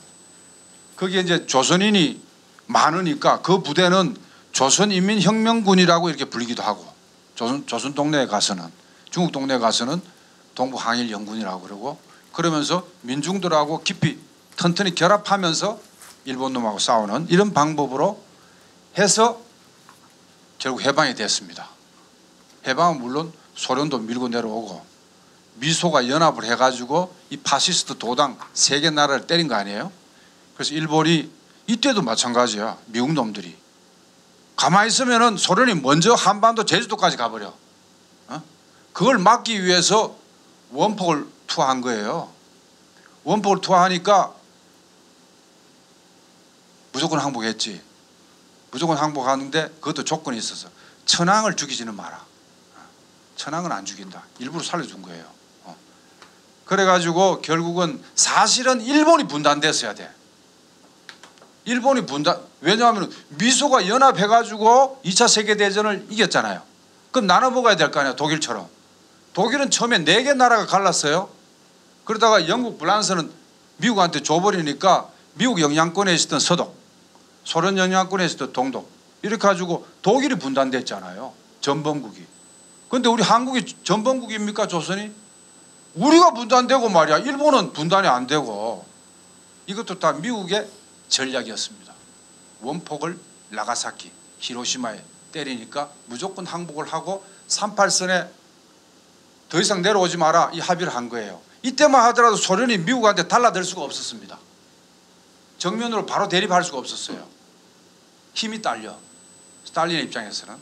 거기에 이제 조선인이 많으니까 그 부대는 조선인민혁명군이라고 이렇게 불리기도 하고 조선 동네에 가서는 중국 동네에 가서는 동북항일연군이라고 그러고 그러면서 민중들하고 깊이 튼튼히 결합하면서 일본 놈하고 싸우는 이런 방법으로 해서 결국 해방이 됐습니다. 해방은 물론 소련도 밀고 내려오고 미소가 연합을 해가지고 이 파시스트 도당 3개 나라를 때린 거 아니에요? 그래서 일본이 이때도 마찬가지야. 미국 놈들이 가만히 있으면은 소련이 먼저 한반도 제주도까지 가버려. 그걸 막기 위해서 원폭을 투하한 거예요. 원폭을 투하하니까 무조건 항복했지. 무조건 항복하는데 그것도 조건이 있어서 천황을 죽이지는 마라. 천황은 안 죽인다. 일부러 살려준 거예요. 그래가지고 결국은 사실은 일본이 분단됐어야 돼. 일본이 왜냐하면 미소가 연합해가지고 2차 세계대전을 이겼잖아요. 그럼 나눠 먹어야 될 거 아니야. 독일처럼. 독일은 처음에 4개 나라가 갈랐어요. 그러다가 영국 프랑스는 미국한테 줘버리니까 미국 영향권에 있었던 서독, 소련 영향권에 있었던 동독 이렇게 가지고 독일이 분단됐잖아요. 전범국이. 그런데 우리 한국이 전범국입니까? 조선이? 우리가 분단되고 말이야. 일본은 분단이 안 되고. 이것도 다 미국의 전략이었습니다. 원폭을 나가사키, 히로시마에 때리니까 무조건 항복을 하고 38선에 더 이상 내려오지 마라 이 합의를 한 거예요. 이때만 하더라도 소련이 미국한테 달라들 수가 없었습니다. 정면으로 바로 대립할 수가 없었어요. 힘이 딸려. 스탈린의 입장에서는.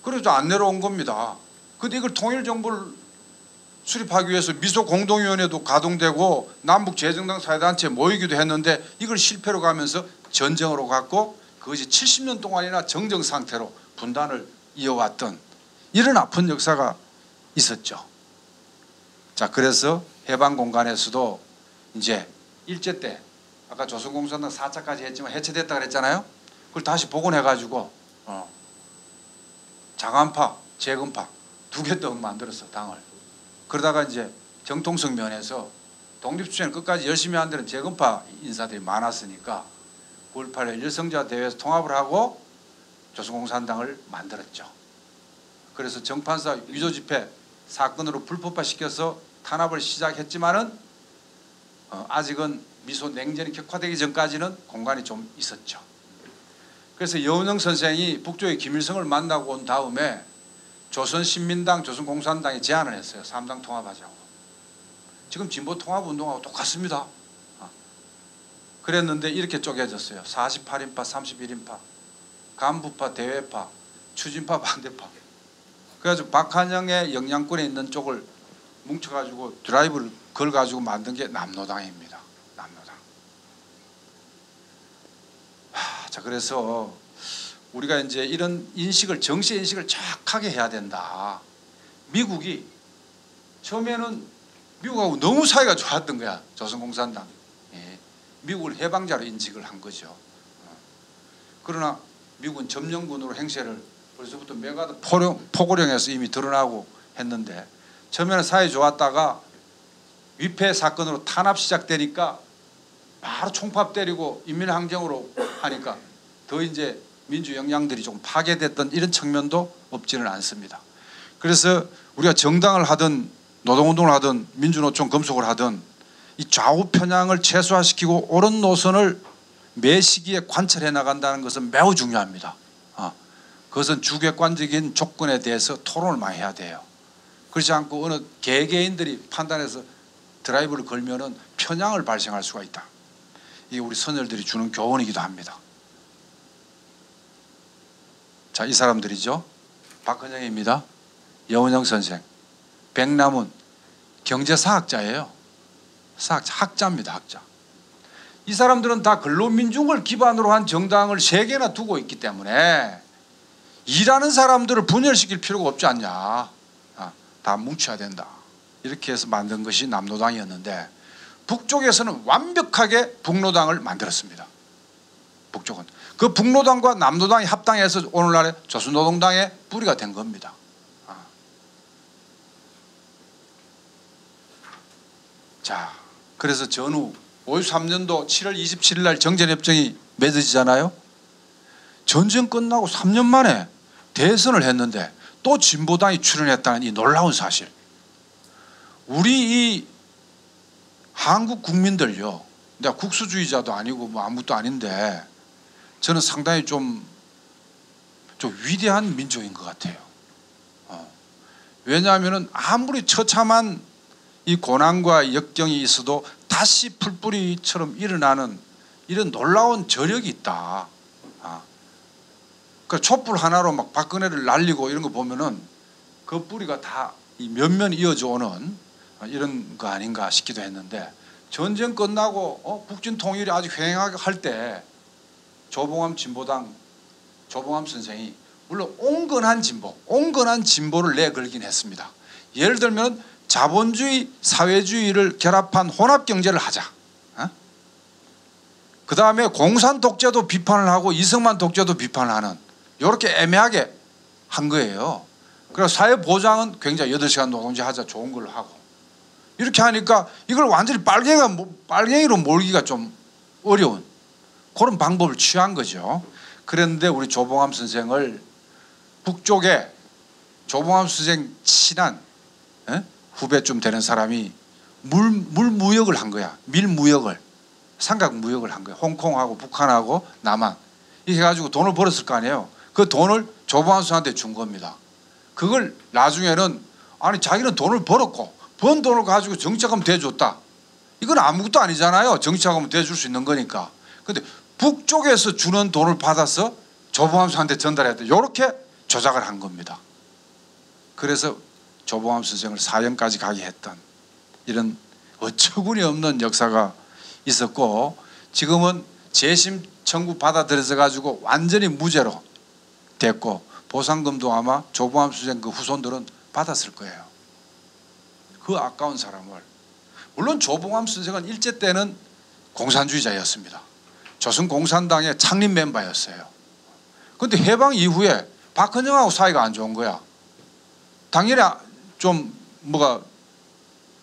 그래서 안 내려온 겁니다. 근데 이걸 통일정부를 수립하기 위해서 미소 공동위원회도 가동되고 남북 재정당 사회단체 모이기도 했는데 이걸 실패로 가면서 전쟁으로 갔고 그것이 70년 동안이나 정정 상태로 분단을 이어왔던 이런 아픈 역사가 있었죠. 자, 그래서 해방 공간에서도 이제 일제 때 아까 조선공산당 4차까지 했지만 해체됐다 그랬잖아요. 그걸 다시 복원해가지고 장안파, 재건파 두 개 더 만들었어 당을. 그러다가 이제 정통성 면에서 독립투쟁을 끝까지 열심히 한 데는 재건파 인사들이 많았으니까 9.18 열성자 대회에서 통합을 하고 조선공산당을 만들었죠. 그래서 정판사 위조집회 사건으로 불법화 시켜서 탄압을 시작했지만은 아직은 미소 냉전이 격화되기 전까지는 공간이 좀 있었죠. 그래서 여운형 선생이 북쪽의 김일성을 만나고 온 다음에 조선신민당, 조선공산당에 제안을 했어요. 3당 통합하자고. 지금 진보 통합운동하고 똑같습니다. 그랬는데 이렇게 쪼개졌어요. 48인파, 31인파, 간부파, 대외파, 추진파, 반대파. 그래가지고 박한영의 영향권에 있는 쪽을 뭉쳐가지고 드라이브를 걸가지고 만든 게 남로당입니다. 남로당. 자, 그래서 우리가 이제 이런 인식을, 정치 인식을 정확하게 해야 된다. 미국이 처음에는 미국하고 너무 사이가 좋았던 거야. 조선공산당. 예. 미국을 해방자로 인식을 한 거죠. 그러나 미국은 점령군으로 행세를 벌써부터 메가드 포고령에서 이미 드러나고 했는데 처음에는 사이 좋았다가 위패 사건으로 탄압 시작되니까 바로 총파 때리고 인민항쟁으로 하니까 더 이제 민주 역량들이 좀 파괴됐던 이런 측면도 없지는 않습니다. 그래서 우리가 정당을 하든 노동운동을 하든 민주노총 검속을 하든 이 좌우 편향을 최소화시키고 옳은 노선을 매 시기에 관찰해 나간다는 것은 매우 중요합니다. 그것은 주객관적인 조건에 대해서 토론을 많이 해야 돼요. 그렇지 않고 어느 개개인들이 판단해서 드라이브를 걸면은 편향을 발생할 수가 있다. 이게 우리 선열들이 주는 교훈이기도 합니다. 자, 이 사람들이죠. 박헌영입니다. 여운형 선생, 백남은 경제사학자예요. 학자입니다. 학자. 이 사람들은 다 근로민중을 기반으로 한 정당을 3개나 두고 있기 때문에 일하는 사람들을 분열시킬 필요가 없지 않냐. 다 뭉쳐야 된다. 이렇게 해서 만든 것이 남로당이었는데 북쪽에서는 완벽하게 북로당을 만들었습니다. 북쪽은. 그 북로당과 남로당이 합당해서 오늘날의 조선노동당의 뿌리가 된 겁니다. 자, 그래서 전후 53년도 7월 27일 날 정전협정이 맺어지잖아요. 전쟁 끝나고 3년 만에 대선을 했는데 또 진보당이 출연했다는 이 놀라운 사실. 우리 이 한국 국민들요, 내가 국수주의자도 아니고 뭐 아무것도 아닌데 저는 상당히 좀 위대한 민족인 것 같아요. 왜냐하면 아무리 처참한 이 고난과 역경이 있어도 다시 풀뿌리처럼 일어나는 이런 놀라운 저력이 있다. 그 촛불 하나로 막 박근혜를 날리고 이런 거 보면은 그 뿌리가 다 면면 이어져 오는 이런 거 아닌가 싶기도 했는데 전쟁 끝나고 국진 통일이 아주 횡행하게 할 때 조봉암 진보당 조봉암 선생이 물론 온건한 진보를 내걸긴 했습니다. 예를 들면 자본주의, 사회주의를 결합한 혼합경제를 하자. 그 다음에 공산 독재도 비판을 하고 이승만 독재도 비판을 하는 이렇게 애매하게 한 거예요. 그래서 사회보장은 굉장히 8시간 노동제 하자 좋은 걸로 하고 이렇게 하니까 이걸 완전히 빨갱이로 몰기가 좀 어려운 그런 방법을 취한 거죠. 그런데 우리 조봉암 선생을 북쪽에 조봉암 선생 친한 후배쯤 되는 사람이 물무역을 한 거야. 밀무역을. 삼각무역을 한 거야. 홍콩하고 북한하고 남한. 이렇게 해가지고 돈을 벌었을 거 아니에요. 그 돈을 조봉암 선생한테 준 겁니다. 그걸 나중에는 아니 자기는 돈을 벌었고 번 돈을 가지고 정치자금 대줬다. 이건 아무것도 아니잖아요. 정치자금을 대줄 수 있는 거니까. 근데 북쪽에서 주는 돈을 받아서 조봉암 선생한테 전달했다. 이렇게 조작을 한 겁니다. 그래서 조봉암 선생을 사형까지 가게 했던 이런 어처구니 없는 역사가 있었고 지금은 재심 청구 받아들여져 가지고 완전히 무죄로 됐고 보상금도 아마 조봉암 선생 그 후손들은 받았을 거예요. 그 아까운 사람을. 물론 조봉암 선생은 일제 때는 공산주의자였습니다. 조선공산당의 창립 멤버였어요. 그런데 해방 이후에 박헌영하고 사이가 안 좋은 거야. 당연히 좀 뭐가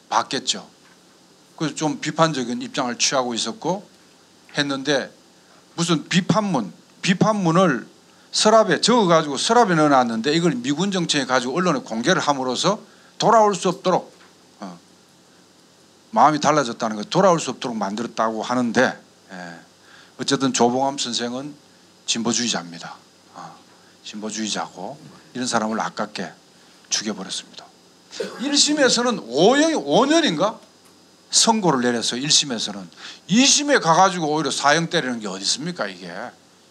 바뀌었죠. 그래서 좀 비판적인 입장을 취하고 있었고 했는데 무슨 비판문을 서랍에 적어가지고 서랍에 넣어놨는데 이걸 미군 정책에 가지고 언론에 공개를 함으로써 돌아올 수 없도록 마음이 달라졌다는 거, 돌아올 수 없도록 만들었다고 하는데 어쨌든 조봉암 선생은 진보주의자입니다. 진보주의자고 이런 사람을 아깝게 죽여버렸습니다. 1심에서는 5년인가 선고를 내렸어요. 1심에서는. 2심에 가가지고 오히려 사형 때리는 게 어디 있습니까 이게.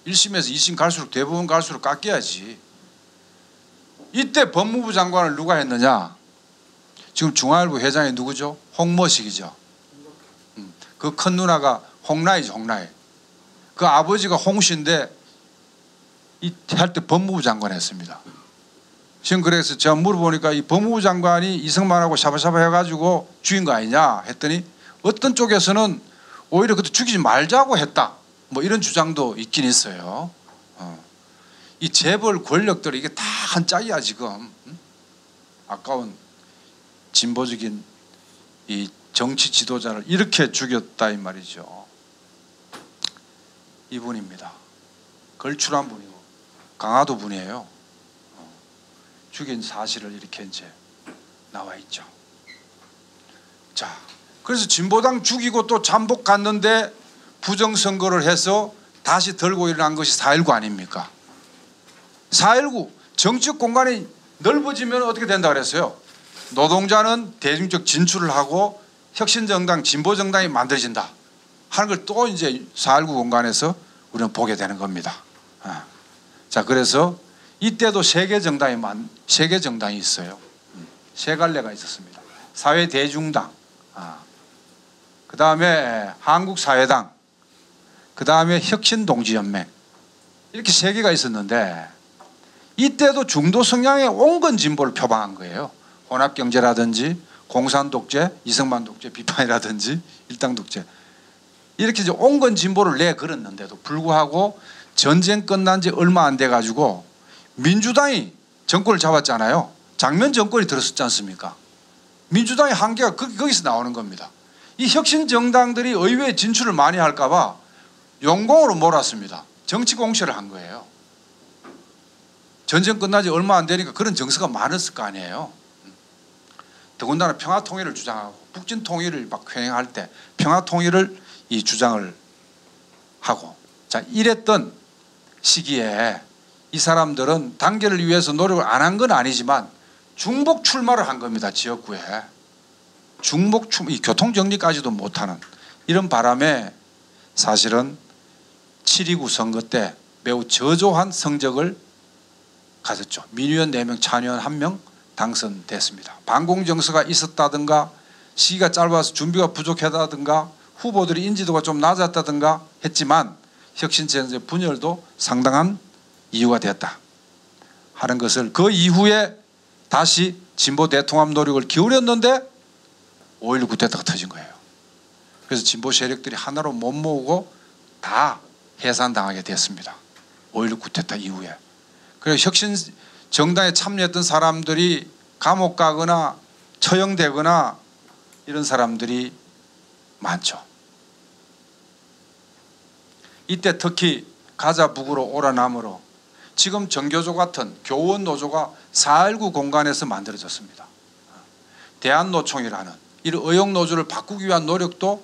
1심에서 2심 갈수록 대법원 갈수록 깎여야지. 이때 법무부 장관을 누가 했느냐. 지금 중앙일보 회장이 누구죠? 홍모식이죠. 그 큰 누나가 홍라이죠. 홍라이. 그 아버지가 홍씨인데 할 때 법무부 장관 했습니다. 지금 그래서 제가 물어보니까 이 법무부 장관이 이승만하고 샤바샤바 해가지고 죽인 거 아니냐 했더니 어떤 쪽에서는 오히려 그때 죽이지 말자고 했다. 뭐 이런 주장도 있긴 있어요. 이 재벌 권력들이 이게 다 한 짝이야 지금. 아까운 진보적인 이 정치 지도자를 이렇게 죽였다 이 말이죠. 이분입니다. 걸출한 분이고 강화도 분이에요. 죽인 사실을 이렇게 이제 나와 있죠. 자, 그래서 진보당 죽이고 또 잠복 갔는데 부정선거를 해서 다시 들고 일어난 것이 4.19 아닙니까? 4.19 정치적 공간이 넓어지면 어떻게 된다 그랬어요? 노동자는 대중적 진출을 하고 혁신정당, 진보정당이 만들어진다 하는 걸 또 이제 4.19 공간에서 우리는 보게 되는 겁니다. 자, 그래서 이때도 세계 정당이 있어요. 세 갈래가 있었습니다. 사회대중당, 그 다음에 한국사회당, 그 다음에 혁신동지연맹 이렇게 세 개가 있었는데 이때도 중도 성향의 온건 진보를 표방한 거예요. 혼합경제라든지 공산독재, 이승만 독재 비판이라든지 일당독재 이렇게 이제 온건 진보를 내걸었는데도 불구하고 전쟁 끝난 지 얼마 안 돼 가지고 민주당이 정권을 잡았잖아요. 장면 정권이 들었었지 않습니까? 민주당의 한계가 거기서 나오는 겁니다. 이 혁신 정당들이 의회에 진출을 많이 할까 봐 용공으로 몰았습니다. 정치 공세를 한 거예요. 전쟁 끝나지 얼마 안 되니까 그런 정서가 많았을 거 아니에요. 더군다나 평화통일을 주장하고 북진통일을 막 횡행할 때 평화통일을 이 주장을 하고 자 이랬던 시기에 이 사람들은 단결을 위해서 노력을 안 한 건 아니지만 중복 출마를 한 겁니다. 지역구에. 중복 출마, 이 교통정리까지도 못하는 이런 바람에 사실은 7.29 선거 때 매우 저조한 성적을 가졌죠. 민의원 4명, 참의원 1명 당선됐습니다. 반공정서가 있었다든가 시기가 짧아서 준비가 부족하다든가 후보들이 인지도가 좀 낮았다든가 했지만 혁신체제 분열도 상당한 이유가 됐다 하는 것을 그 이후에 다시 진보 대통합 노력을 기울였는데 5.16 쿠데타가 터진 거예요. 그래서 진보 세력들이 하나로 못 모으고 다 해산당하게 됐습니다. 5.16 쿠데타 이후에. 그래서 혁신 정당에 참여했던 사람들이 감옥 가거나 처형되거나 이런 사람들이 많죠. 이때 특히 가자 북으로 오라 남으로 지금 정교조 같은 교원 노조가 4.19 공간에서 만들어졌습니다. 대한노총이라는 이런 의욕노조를 바꾸기 위한 노력도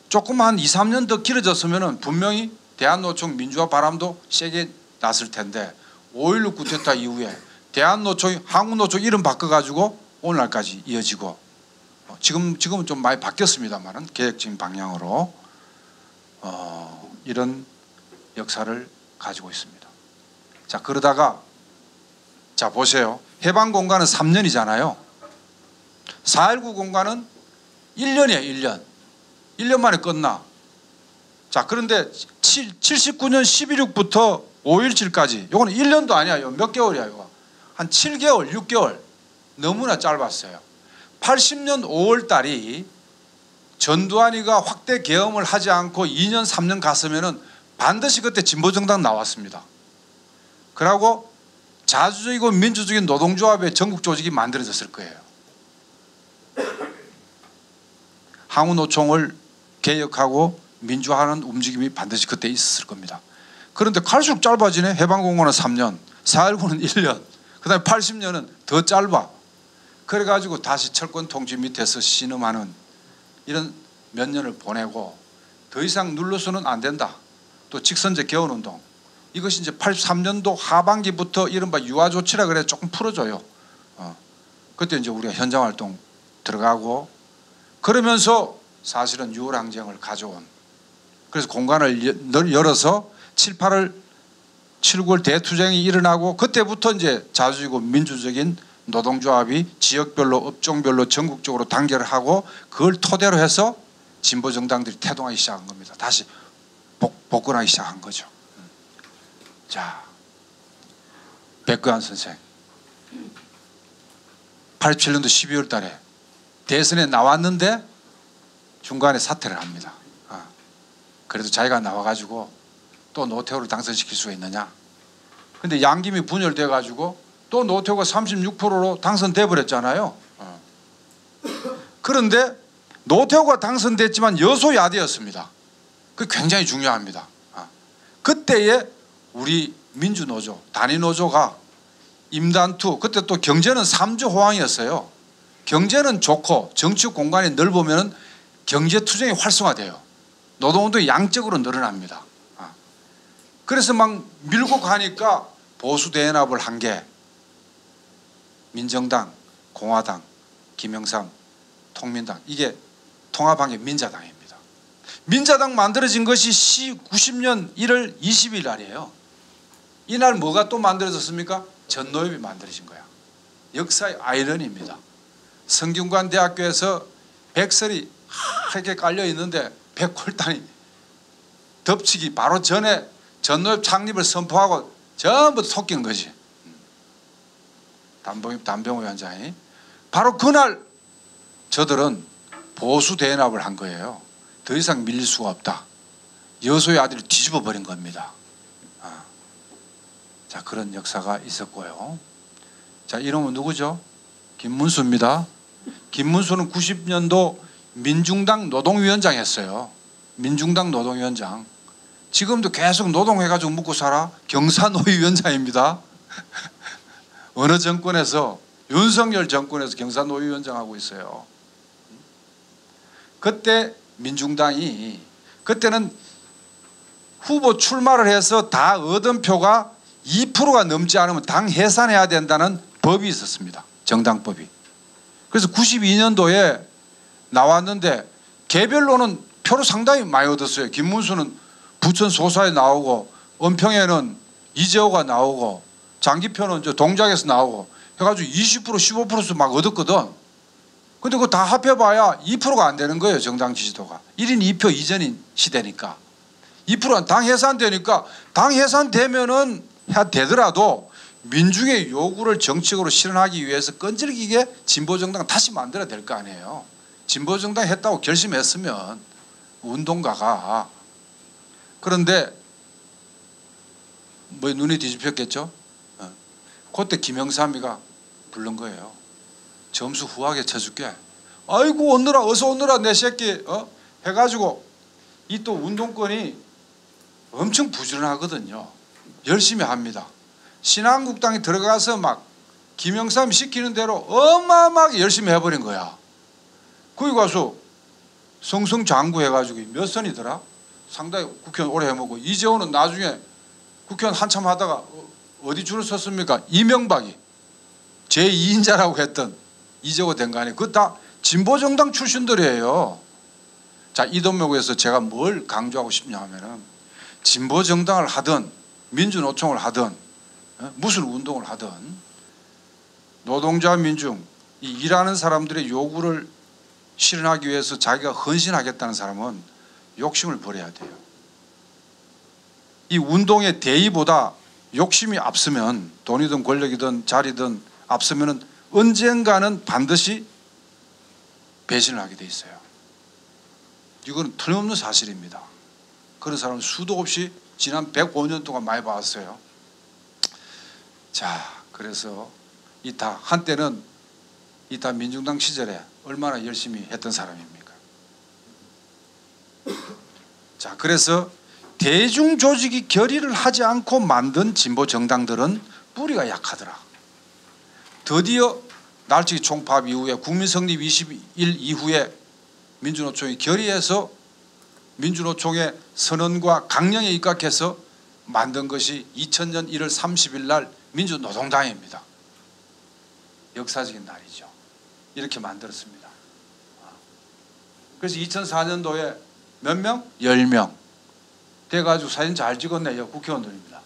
조금 한 2, 3년 더 길어졌으면 분명히 대한노총 민주화 바람도 세게 났을 텐데 5.16 쿠데타 이후에 대한노총이 한국노총 이름 바꿔가지고 오늘날까지 이어지고 지금은 좀 많이 바뀌었습니다만 계획적인 방향으로 이런 역사를 가지고 있습니다. 자 그러다가 자 보세요. 해방 공간은 3년이잖아요. 4.19 공간은 1년이에요. 1년. 1년 만에 끝나. 자 그런데 79년 11.6부터 5.17까지 이거는 1년도 아니야. 이거 몇 개월이야. 이거. 한 7개월 6개월 너무나 짧았어요. 80년 5월 달이 전두환이가 확대 계엄을 하지 않고 2년 3년 갔으면은 반드시 그때 진보정당 나왔습니다. 그러고 자주적이고 민주적인 노동조합의 전국 조직이 만들어졌을 거예요. 항우노총을 개혁하고 민주화하는 움직임이 반드시 그때 있었을 겁니다. 그런데 갈수록 짧아지네. 해방공고는 3년, 4.19는 1년, 그 다음에 80년은 더 짧아. 그래가지고 다시 철권 통치 밑에서 신음하는 이런 몇 년을 보내고 더 이상 눌러서는 안 된다. 또 직선제 개헌운동, 이것이 이제 83년도 하반기부터 이른바 유화조치라 그래 조금 풀어줘요. 그때 이제 우리가 현장활동 들어가고 그러면서 사실은 6월 항쟁을 가져온, 그래서 공간을 열어서 7, 8월 7, 9월 대투쟁이 일어나고 그때부터 이제 자주적이고 민주적인 노동조합이 지역별로 업종별로 전국적으로 단결을 하고 그걸 토대로 해서 진보정당들이 태동하기 시작한 겁니다. 다시 복권하기 시작한 거죠. 자, 백거한 선생 87년도 12월 달에 대선에 나왔는데 중간에 사퇴를 합니다. 그래도 자기가 나와가지고 또 노태우를 당선시킬 수가 있느냐. 근데 양김이 분열돼 가지고 또 노태우가 36%로 당선돼 버렸잖아요. 그런데 노태우가 당선됐지만 여소야대였습니다. 그게 굉장히 중요합니다. 그때에 우리 민주노조, 단위노조가 임단투, 그때 또 경제는 3조 호황이었어요. 경제는 좋고 정치 공간이 넓으면 경제투쟁이 활성화돼요. 노동운동이 양적으로 늘어납니다. 그래서 막 밀고 가니까 보수대연합을 한 게 민정당, 공화당, 김영삼, 통민당, 이게 통합한 게 민자당입니다. 민자당 만들어진 것이 90년 1월 20일 날이에요. 이날 뭐가 또 만들어졌습니까? 전노협이 만들어진 거야. 역사의 아이러니입니다. 성균관대학교에서 백설이 하얗게 깔려 있는데 백골단이 덮치기 바로 전에 전노협 창립을 선포하고 전부 섞인 거지. 담병호 위원장이 바로 그날 저들은 보수 대연합을 한 거예요. 더 이상 밀릴 수가 없다. 여소의 아들을 뒤집어 버린 겁니다. 자, 그런 역사가 있었고요. 자, 이름은 누구죠? 김문수입니다. 김문수는 90년도 민중당 노동위원장 했어요. 민중당 노동위원장. 지금도 계속 노동해가지고 묵고 살아. 경사노위위원장입니다. 어느 정권에서, 윤석열 정권에서 경사노위위원장 하고 있어요. 그때 민중당이, 그때는 후보 출마를 해서 다 얻은 표가 2%가 넘지 않으면 당 해산해야 된다는 법이 있었습니다. 정당법이. 그래서 92년도에 나왔는데 개별로는 표를 상당히 많이 얻었어요. 김문수는 부천 소사에 나오고, 은평에는 이재호가 나오고, 장기표는 동작에서 나오고 해가지고 20% 15%씩 막 얻었거든. 근데 그거 다 합해봐야 2%가 안 되는 거예요. 정당 지지도가. 1인 2표 이전인 시대니까. 2%는 당 해산되니까, 당 해산되면은 되더라도 민중의 요구를 정책으로 실현하기 위해서 끈질기게 진보정당 다시 만들어야 될 거 아니에요. 진보정당 했다고 결심했으면 운동가가. 그런데 뭐 눈이 뒤집혔겠죠. 그때 김영삼이가 부른 거예요. 점수 후하게 쳐줄게. 아이고 오느라, 어서 오느라 내 새끼 해가지고, 이 또 운동권이 엄청 부지런하거든요. 열심히 합니다. 신한국당에 들어가서 막 김영삼이 시키는 대로 어마어마하게 열심히 해버린 거야. 거기 가서 성성장구 해가지고 몇 선이더라? 상당히 국회의원 오래 해먹고, 이재호는 나중에 국회의원 한참 하다가 어디 줄을 섰습니까? 이명박이 제2인자라고 했던 이재호 된 거 아니에요. 그거 다 진보정당 출신들이에요. 자, 이 대목에서 제가 뭘 강조하고 싶냐 하면은, 진보정당을 하든 민주노총을 하든 무슨 운동을 하든 노동자 민중, 이 일하는 사람들의 요구를 실현하기 위해서 자기가 헌신하겠다는 사람은 욕심을 버려야 돼요. 이 운동의 대의보다 욕심이 앞서면, 돈이든 권력이든 자리든 앞서면은 언젠가는 반드시 배신을 하게 돼 있어요. 이거는 틀림없는 사실입니다. 그런 사람은 수도 없이 지난 105년 동안 많이 봤어요. 자, 그래서 이타 한때는 이타 민중당 시절에 얼마나 열심히 했던 사람입니까? 자, 그래서 대중 조직이 결의를 하지 않고 만든 진보 정당들은 뿌리가 약하더라. 드디어 날치기 총파업 이후에 국민 성립 20일 이후에 민주노총이 결의해서 민주노총의 선언과 강령에 입각해서 만든 것이 2000년 1월 30일 날 민주노동당입니다. 역사적인 날이죠. 이렇게 만들었습니다. 그래서 2004년도에 몇 명? 10명 돼가지고 사진 잘 찍었네요. 국회의원들입니다.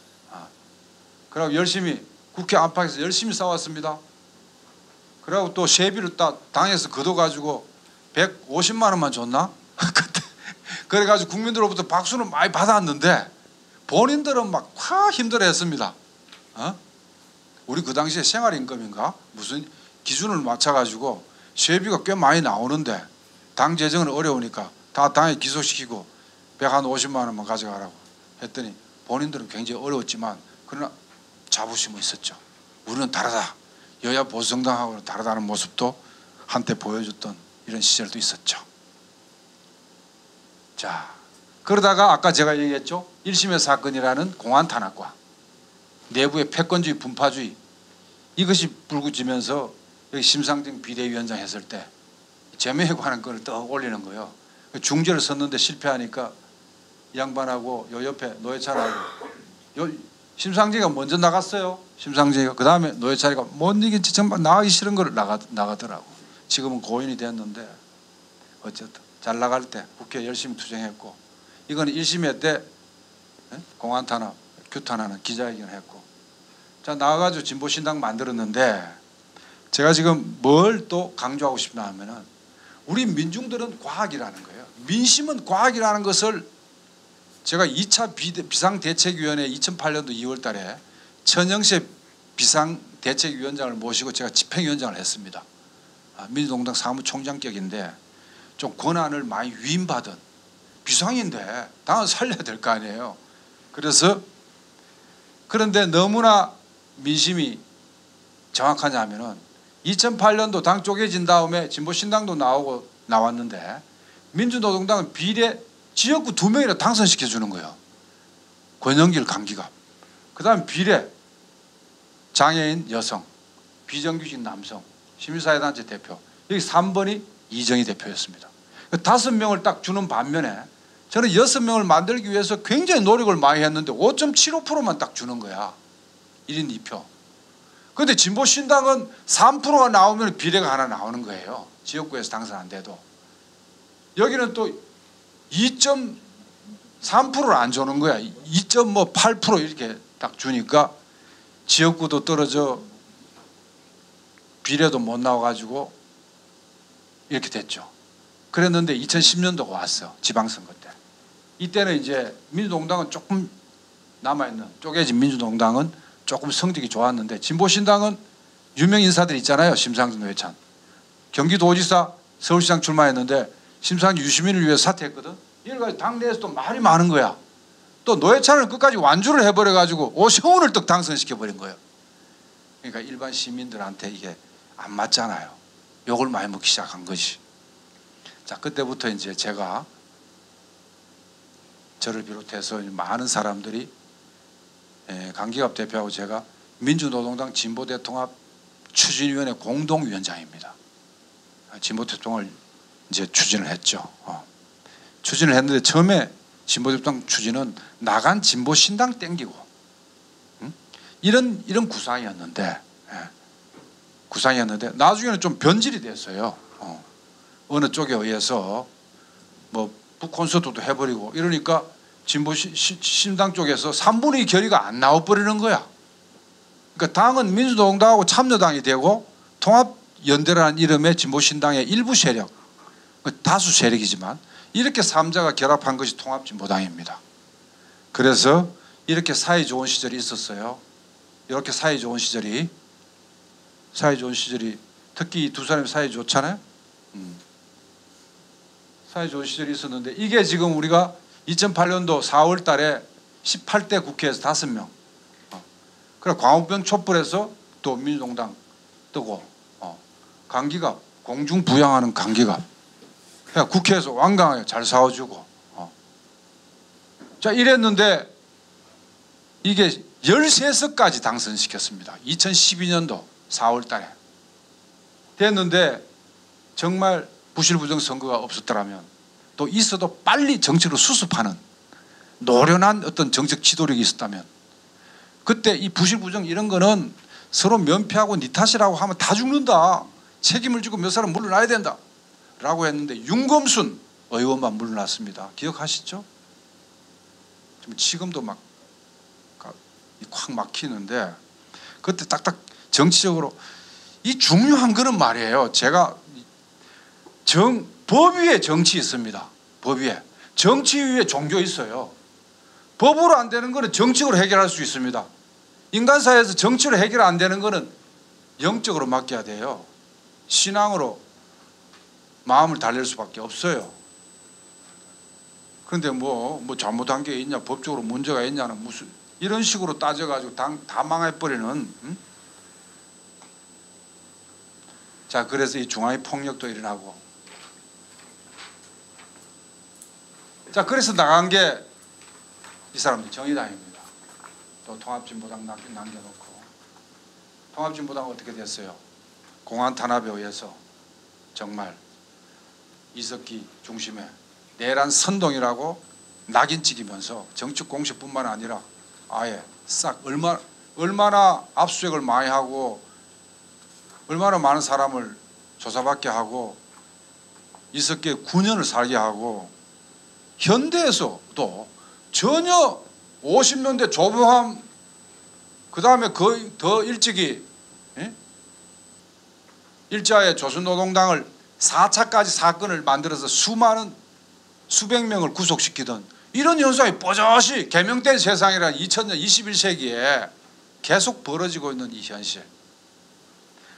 그리고 열심히 국회 안팎에서 열심히 싸웠습니다. 그리고 또 세비를 딱 당에서 걷어가지고 150만 원만 줬나? 그때 그래가지고 국민들로부터 박수는 많이 받았는데 본인들은 막 확 힘들어했습니다. 우리 그 당시에 생활임금인가 무슨 기준을 맞춰가지고 세비가 꽤 많이 나오는데 당 재정은 어려우니까 다 당에 기소시키고 150만 원만 가져가라고 했더니 본인들은 굉장히 어려웠지만 그러나 자부심은 있었죠. 우리는 다르다. 여야 보수정당하고는 다르다는 모습도 한때 보여줬던 이런 시절도 있었죠. 자, 그러다가 아까 제가 얘기했죠. 1심의 사건이라는 공안 탄압과 내부의 패권주의 분파주의 이것이 불붙으면서 여기 심상정 비대위원장 했을 때 제명에 관한 건을 떡 올리는 거예요. 중재를 썼는데 실패하니까 이 양반하고 요 옆에 노회찬하고 심상정이가 먼저 나갔어요. 심상정이가 그 다음에 노회찬이가 못 이기지 정말 나가기 싫은 걸 나가더라고. 지금은 고인이 됐는데 어쨌든 잘 나갈 때 국회 열심히 투쟁했고 이건 1심회 때 공안 탄압 규탄하는 기자회견을 했고 자 나와가지고 진보신당 만들었는데 제가 지금 뭘 또 강조하고 싶나 하면은 우리 민중들은 과학이라는 거예요. 민심은 과학이라는 것을 제가 2차 비상대책위원회 2008년도 2월 달에 천영세 비상대책위원장을 모시고 제가 집행위원장을 했습니다. 민주노동당 사무총장격인데 좀 권한을 많이 위임받은 비상인데 당은 살려야 될 거 아니에요. 그래서 그런데 너무나 민심이 정확하냐 하면은 2008년도 당 쪼개진 다음에 진보신당도 나왔는데 민주노동당은 비례 지역구 2명이나 당선시켜 주는 거예요. 권영길 강기갑. 그 다음에 비례 장애인 여성, 비정규직 남성, 시민사회단체 대표 여기 3번이 이정희 대표였습니다. 5명을 딱 주는 반면에 저는 6명을 만들기 위해서 굉장히 노력을 많이 했는데 5.75%만 딱 주는 거야. 1인 2표. 그런데 진보신당은 3%가 나오면 비례가 하나 나오는 거예요. 지역구에서 당선 안 돼도. 여기는 또 2.3%를 안 주는 거야. 2.8% 이렇게 딱 주니까 지역구도 떨어져 비례도 못 나와가지고 이렇게 됐죠. 그랬는데 2010년도가 왔어. 지방선거 때. 이때는 이제 민주노동당은 조금 남아있는 쪼개진 민주노동당은 조금 성적이 좋았는데 진보신당은 유명 인사들 있잖아요. 심상정 노회찬. 경기도지사 서울시장 출마했는데 심상정 유시민을 위해 사퇴했거든. 이래가지고 당내에서 또 말이 많은 거야. 또 노회찬을 끝까지 완주를 해버려가지고 오세훈을 또 당선시켜버린 거예요. 그러니까 일반 시민들한테 이게 안 맞잖아요. 욕을 많이 먹기 시작한 것이. 자, 그때부터 이제 제가 저를 비롯해서 많은 사람들이 강기갑 대표하고 제가 민주노동당 진보대통합 추진위원회 공동위원장입니다. 진보대통합을 이제 추진을 했죠. 추진을 했는데 처음에 진보대통합 추진은 나간 진보신당 땡기고 이런 구상이었는데 나중에는 좀 변질이 됐어요. 어느 쪽에 의해서 뭐 북콘서트도 해버리고 이러니까 진보신당 쪽에서 3분의 2 결의가 안 나와버리는 거야. 그러니까 당은 민주노동당하고 참여당이 되고 통합연대라는 이름의 진보신당의 일부 세력, 다수 세력이지만 이렇게 3자가 결합한 것이 통합진보당입니다. 그래서 이렇게 사이 좋은 시절이 있었어요. 이렇게 사이 좋은 시절이 특히 이 두 사람이 사이 좋잖아요. 사회 좋은 시절이 있었는데 이게 지금 우리가 2008년도 4월 달에 18대 국회에서 5명. 그래 광우병 촛불에서 또 민주동당 뜨고 강기갑 공중 부양하는 강기갑. 그냥 국회에서 완강하게 잘 싸워주고. 자 이랬는데 이게 13석까지 당선시켰습니다. 2012년도 4월 달에 됐는데 정말 부실부정 선거가 없었더라면 또 있어도 빨리 정치로 수습하는 노련한 어떤 정책 지도력이 있었다면 그때 이 부실부정 이런 거는 서로 면피하고 니 탓이라고 하면 다 죽는다. 책임을 지고 몇 사람 물러나야 된다 라고 했는데 윤검순 의원만 물러났습니다. 기억하시죠? 지금도 막 콱 막히는데 그때 딱딱 정치적으로 이 중요한 거는 말이에요. 제가 법 위에 정치 있습니다. 법 위에 정치 위에 종교 있어요. 법으로 안 되는 거는 정치로 해결할 수 있습니다. 인간사회에서 정치로 해결 안 되는 거는 영적으로 맡겨야 돼요. 신앙으로 마음을 달랠 수밖에 없어요. 그런데 뭐 잘못한 게 있냐, 법적으로 문제가 있냐는 무슨 이런 식으로 따져가지고 다 망해버리는. 자 그래서 이 중앙의 폭력도 일어나고. 자 그래서 나간 게 이 사람들 정의당입니다. 또 통합진보당 남겨놓고. 통합진보당은 어떻게 됐어요? 공안 탄압에 의해서 정말 이석기 중심의 내란 선동이라고 낙인 찍이면서 정치 공세뿐만 아니라 아예 싹 얼마나 압수수색을 많이 하고 얼마나 많은 사람을 조사받게 하고 이석기에 9년을 살게 하고 현대에서도 전혀 50년대 조범함 그 다음에 거의 더 일찍이 일자의 조선노동당을 4차까지 사건을 만들어서 수백 명을 구속시키던 이런 현상이 뽀젓이 개명된 세상이라 2000년 21세기에 계속 벌어지고 있는 이 현실.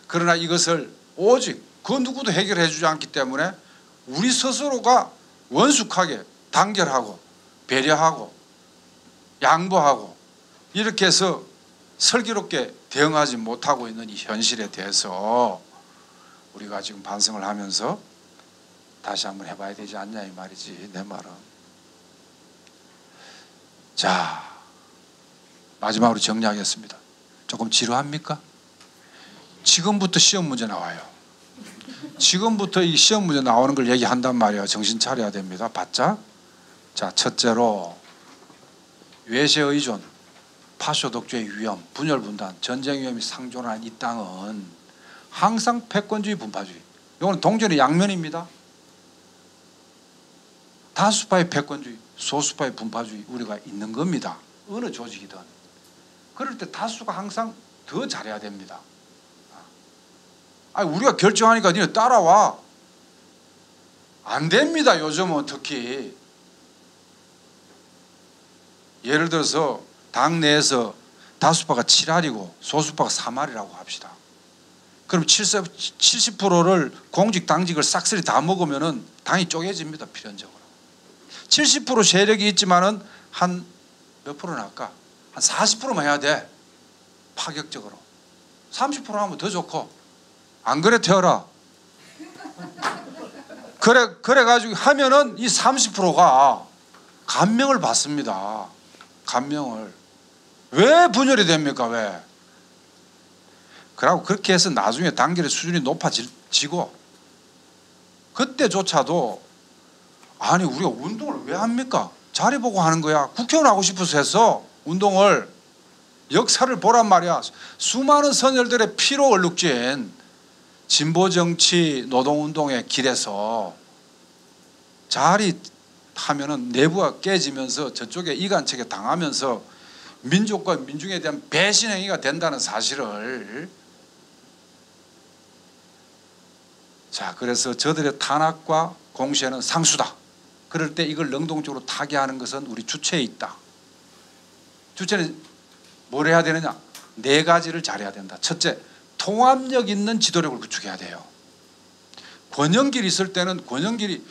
그러나 이것을 오직 그 누구도 해결해 주지 않기 때문에 우리 스스로가 원숙하게 단결하고 배려하고 양보하고 이렇게 해서 슬기롭게 대응하지 못하고 있는 이 현실에 대해서 우리가 지금 반성을 하면서 다시 한번 해봐야 되지 않냐 이 말이지 내 말은. 자 마지막으로 정리하겠습니다. 조금 지루합니까? 지금부터 시험 문제 나와요. 지금부터 이 시험 문제 나오는 걸 얘기한단 말이에요. 정신 차려야 됩니다. 바짝. 자 첫째로 외세 의존, 파쇼 독재의 위험, 분열 분단, 전쟁 위험이 상존한 이 땅은 항상 패권주의 분파주의. 이거는 동전의 양면입니다. 다수파의 패권주의, 소수파의 분파주의 우리가 있는 겁니다. 어느 조직이든. 그럴 때 다수가 항상 더 잘해야 됩니다. 아니 우리가 결정하니까 니네 따라와. 안 됩니다. 요즘은 특히. 예를 들어서 당 내에서 다수파가 7할이고 소수파가 3할이라고 합시다. 그럼 70%를 공직 당직을 싹쓸이 다 먹으면은 당이 쪼개집니다. 필연적으로. 70% 세력이 있지만은 한 몇 프로나 할까? 한 40%만 해야 돼. 파격적으로. 30% 하면 더 좋고. 안 그래 태어라. 그래 가지고 하면은 이 30%가 감명을 받습니다. 감명을. 왜 분열이 됩니까? 왜? 그러고 그렇게 해서 나중에 단결의 수준이 높아지고 그때조차도 아니 우리가 운동을 왜 합니까? 자리 보고 하는 거야. 국회의원 하고 싶어서 했어. 운동을. 역사를 보란 말이야. 수많은 선열들의 피로 얼룩진 진보정치 노동운동의 길에서 자리 하면은 내부가 깨지면서 저쪽에 이간책에 당하면서 민족과 민중에 대한 배신 행위가 된다는 사실을. 자 그래서 저들의 탄압과 공세는 상수다. 그럴 때 이걸 능동적으로 타개하는 것은 우리 주체에 있다. 주체는 뭘 해야 되느냐? 4가지를 잘해야 된다. 첫째, 통합력 있는 지도력을 구축해야 돼요. 권영길이 있을 때는 권영길이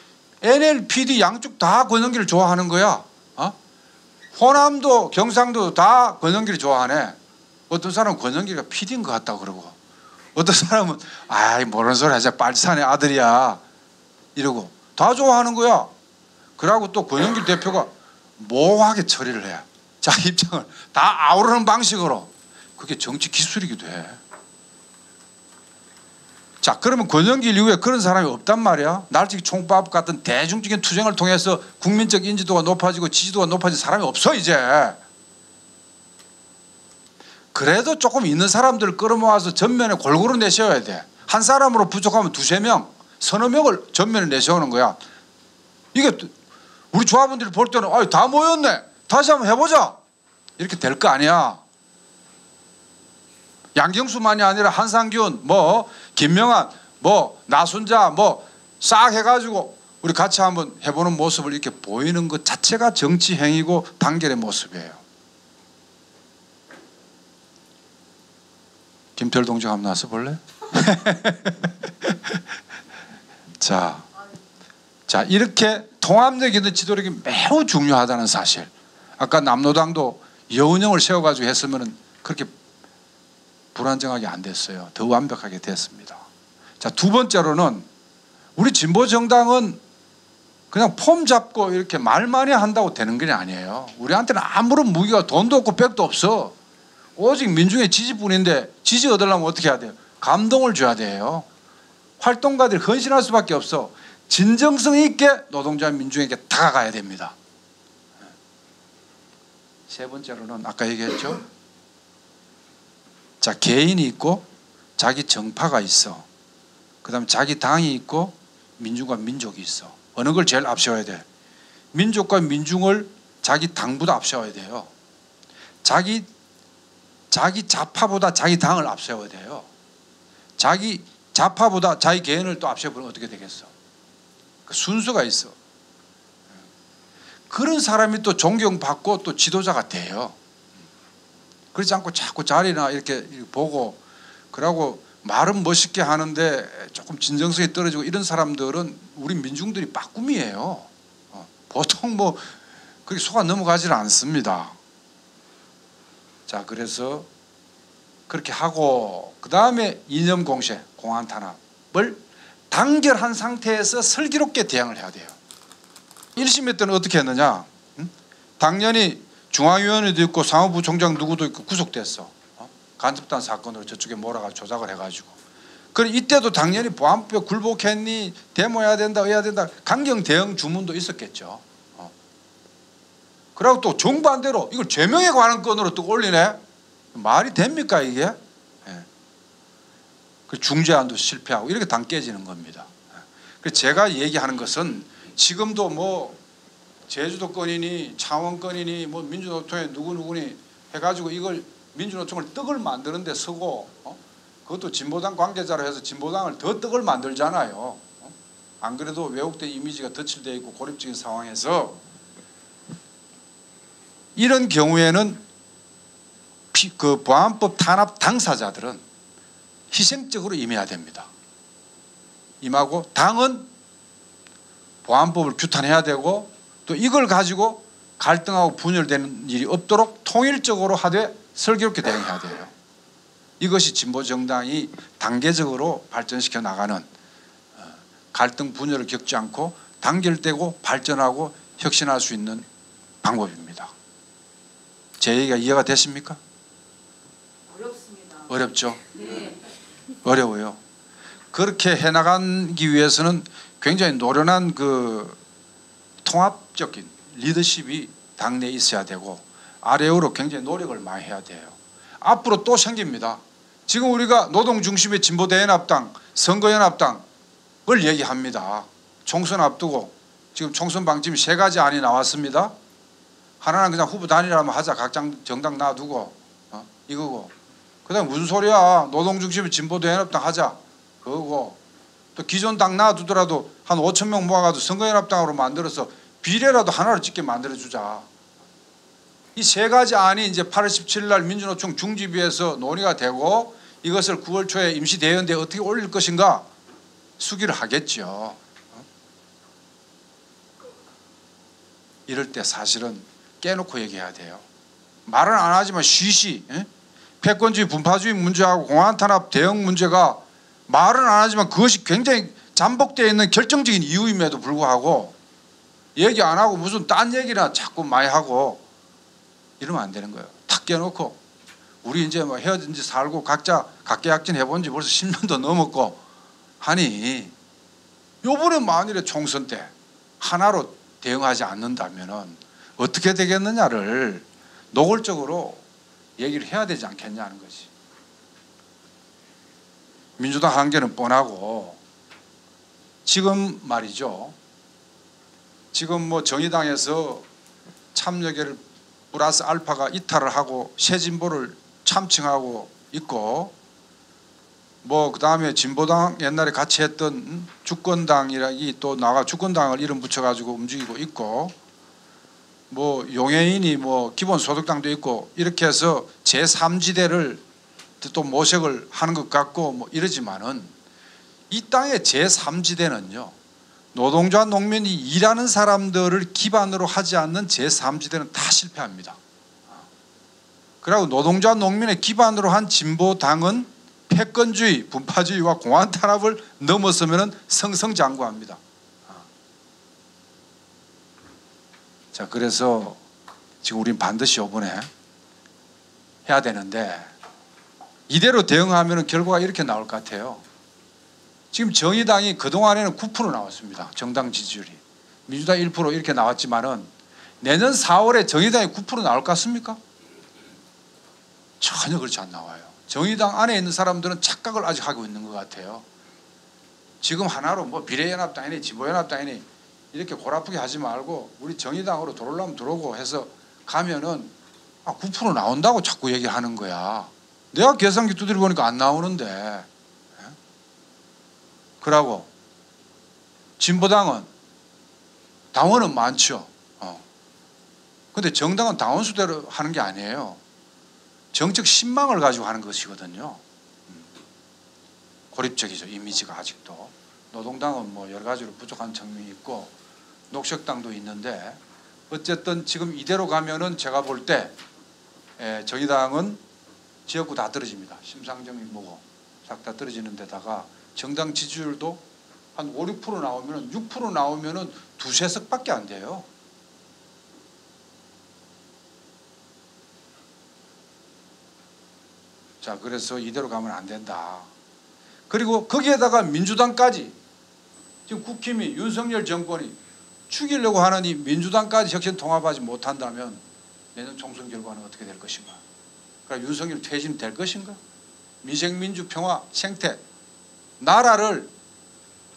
NLPD 양쪽 다 권영기를 좋아하는 거야. 호남도 경상도 다 권영기를 좋아하네. 어떤 사람은 권영기가 PD인 것 같다고 그러고, 어떤 사람은 아이 모르는 소리 하자, 빨치산의 아들이야 이러고 다 좋아하는 거야. 그러고 또 권영길 대표가 모호하게 처리를 해. 자기 입장을 다 아우르는 방식으로. 그게 정치 기술이기도 해. 자, 그러면 권영길 이후에 그런 사람이 없단 말이야. 날치기 총밥 같은 대중적인 투쟁을 통해서 국민적 인지도가 높아지고 지지도가 높아진 사람이 없어 이제. 그래도 조금 있는 사람들을 끌어모아서 전면에 골고루 내세워야 돼. 한 사람으로 부족하면 두세 명, 서너 명을 전면에 내세우는 거야. 이게 우리 조합원들이 볼 때는 다 모였네, 다시 한번 해보자, 이렇게 될 거 아니야. 양경수만이 아니라 한상균, 김명한, 나순자, 싹 해가지고 우리 같이 한번 해보는 모습을 이렇게 보이는 것 자체가 정치 행위고 단결의 모습이에요. 김태열 동지 한번 나서 볼래? 자, 이렇게 통합력 있는 지도력이 매우 중요하다는 사실. 아까 남로당도 여운형을 세워가지고 했으면 그렇게 불안정하게 안 됐어요. 더 완벽하게 됐습니다. 자, 두 번째로는 우리 진보정당은 그냥 폼 잡고 이렇게 말 많이 한다고 되는 게 아니에요. 우리한테는 아무런 무기가 돈도 없고 백도 없어. 오직 민중의 지지뿐인데, 지지 얻으려면 어떻게 해야 돼요? 감동을 줘야 돼요. 활동가들이 헌신할 수밖에 없어. 진정성 있게 노동자 민중에게 다가가야 됩니다. 세 번째로는 아까 얘기했죠. 자, 개인이 있고 자기 정파가 있어. 그 다음에 자기 당이 있고 민중과 민족이 있어. 어느 걸 제일 앞세워야 돼? 민족과 민중을 자기 당보다 앞세워야 돼요. 자기 좌파보다 자기 당을 앞세워야 돼요. 자기 좌파보다 자기 개인을 또 앞세우면 어떻게 되겠어? 그 순서가 있어. 그런 사람이 또 존경받고 또 지도자가 돼요. 그렇지 않고 자꾸 자리나 이렇게 보고, 그러고 말은 멋있게 하는데 조금 진정성이 떨어지고, 이런 사람들은 우리 민중들이 빠꿈이에요. 보통 그렇게 속아 넘어가지는 않습니다. 자, 그래서 그렇게 하고, 그 다음에 이념 공세, 공안 탄압을 단결한 상태에서 슬기롭게 대응을 해야 돼요. 1심회 때는 어떻게 했느냐? 당연히 중앙위원회도 있고 상무부 총장 누구도 있고 구속됐어. 간첩단 사건으로 저쪽에 몰아가 조작을 해가지고. 그럼 이때도 당연히 보안법 굴복했니, 데모해야 된다, 해야 된다, 강경 대응 주문도 있었겠죠. 그리고 또 정반대로 이걸 죄명에 관한 건으로 또 올리네. 말이 됩니까 이게? 그 중재안도 실패하고 이렇게 당 깨지는 겁니다. 그래서 제가 얘기하는 것은 지금도 제주도 건이니 창원 건이니 민주노총에 누구니 해가지고 이걸 민주노총을 떡을 만드는 데 쓰고, 그것도 진보당 관계자로 해서 진보당을 더 떡을 만들잖아요. 안 그래도 왜곡된 이미지가 덧칠되어 있고 고립적인 상황에서, 이런 경우에는 그 보안법 탄압 당사자들은 희생적으로 임해야 됩니다. 임하고 당은 보안법을 규탄해야 되고, 또 이걸 가지고 갈등하고 분열되는 일이 없도록 통일적으로 하되 슬기롭게 대응해야 돼요. 이것이 진보정당이 단계적으로 발전시켜 나가는, 갈등 분열을 겪지 않고 단결되고 발전하고 혁신할 수 있는 방법입니다. 제 얘기가 이해가 되십니까? 어렵습니다. 어렵죠? 네. 어려워요. 그렇게 해나가기 위해서는 굉장히 노련한 그 통합적인 리더십이 당내에 있어야 되고, 아래로 굉장히 노력을 많이 해야 돼요. 앞으로 또 생깁니다. 지금 우리가 노동중심의 진보대연합당, 선거연합당을 얘기합니다. 총선 앞두고 지금 총선 방침이 3가지 안이 나왔습니다. 하나는 그냥 후보 단일화만 하자, 각 정당 놔두고, 이거고. 그 다음에 무슨 소리야, 노동중심의 진보대연합당 하자, 그거고. 또 기존 당 놔두더라도 한 5천 명 모아가지고 선거연합당으로 만들어서 비례라도 하나로 찍게 만들어주자. 이 3가지 안이 이제 8월 17일 날 민주노총 중지부에서 논의가 되고, 이것을 9월 초에 임시대의원대에 어떻게 올릴 것인가 수기를 하겠죠. 이럴 때 사실은 깨놓고 얘기해야 돼요. 말은 안 하지만 쉬쉬 패권주의 분파주의 문제하고 공안탄압 대응 문제가 말은 안 하지만 그것이 굉장히 잠복되어 있는 결정적인 이유임에도 불구하고 얘기 안 하고 무슨 딴 얘기나 자꾸 많이 하고 이러면 안 되는 거예요. 탁 깨놓고 우리 이제 뭐 헤어진 지 살고 각자 각계약진 해본 지 벌써 10년도 넘었고 하니 요번에 만일에 총선 때 하나로 대응하지 않는다면 어떻게 되겠느냐를 노골적으로 얘기를 해야 되지 않겠냐는 것이. 민주당 한계는 뻔하고 지금 말이죠. 지금 뭐 정의당에서 참여계를 플러스 알파가 이탈을 하고 새진보를 참칭하고 있고 뭐 그다음에 진보당 옛날에 같이 했던 주권당이라기 또 나가 주권당을 이름 붙여가지고 움직이고 있고 뭐 용해인이 뭐 기본소득당도 있고 이렇게 해서 제3지대를 또 모색을 하는 것 같고 뭐 이러지만은 이 땅의 제3지대는요 노동자 농민이 일하는 사람들을 기반으로 하지 않는 제3지대는 다 실패합니다. 그리고 노동자 농민의 기반으로 한 진보당은 패권주의 분파주의와 공안탄압을 넘어서면 승승장구합니다. 자, 그래서 지금 우린 반드시 이번에 해야 되는데 이대로 대응하면 결과가 이렇게 나올 것 같아요. 지금 정의당이 그동안에는 9% 나왔습니다. 정당 지지율이. 민주당 1% 이렇게 나왔지만은 내년 4월에 정의당이 9% 나올 것 같습니까? 전혀 그렇지 않 나와요. 정의당 안에 있는 사람들은 착각을 아직 하고 있는 것 같아요. 지금 하나로 뭐 비례연합당이니 진보연합당이니 이렇게 골아프게 하지 말고 우리 정의당으로 들어오려면 들어오고 해서 가면은 9% 나온다고 자꾸 얘기하는 거야. 내가 계산기 두드려 보니까 안 나오는데. 그러고 진보당은 당원은 많죠. 근데 정당은 당원 수대로 하는 게 아니에요. 정책 신망을 가지고 하는 것이거든요. 고립적이죠. 이미지가 아직도. 노동당은 뭐 여러 가지로 부족한 측면이 있고 녹색당도 있는데 어쨌든 지금 이대로 가면은 제가 볼 때 정의당은 지역구 다 떨어집니다. 심상정이 뭐고 싹 다 떨어지는 데다가 정당 지지율도 한 5, 6% 나오면은 6% 나오면은 두세 석밖에 안 돼요. 자, 그래서 이대로 가면 안 된다. 그리고 거기에다가 민주당까지 지금 국힘이 윤석열 정권이 죽이려고 하는 이 민주당까지 혁신 통합하지 못한다면 내년 총선 결과는 어떻게 될 것인가? 그러니까 윤석열 퇴진될 것인가? 미생민주 평화 생태 나라를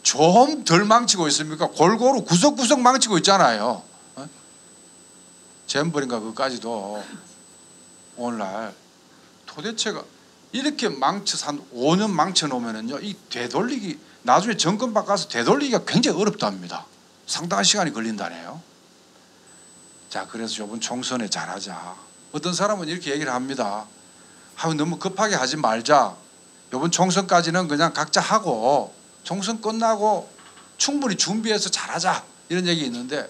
좀 덜 망치고 있습니까? 골고루 구석구석 망치고 있잖아요. 잼버린가 그까지도 오늘날 도대체가 이렇게 망쳐서 한 5년 망쳐놓으면요 이 되돌리기 나중에 정권 바꿔서 되돌리기가 굉장히 어렵답니다. 상당한 시간이 걸린다네요. 자, 그래서 이번 총선에 잘하자. 어떤 사람은 이렇게 얘기를 합니다. 너무 급하게 하지 말자. 이번 총선까지는 그냥 각자 하고 총선 끝나고 충분히 준비해서 잘하자 이런 얘기 있는데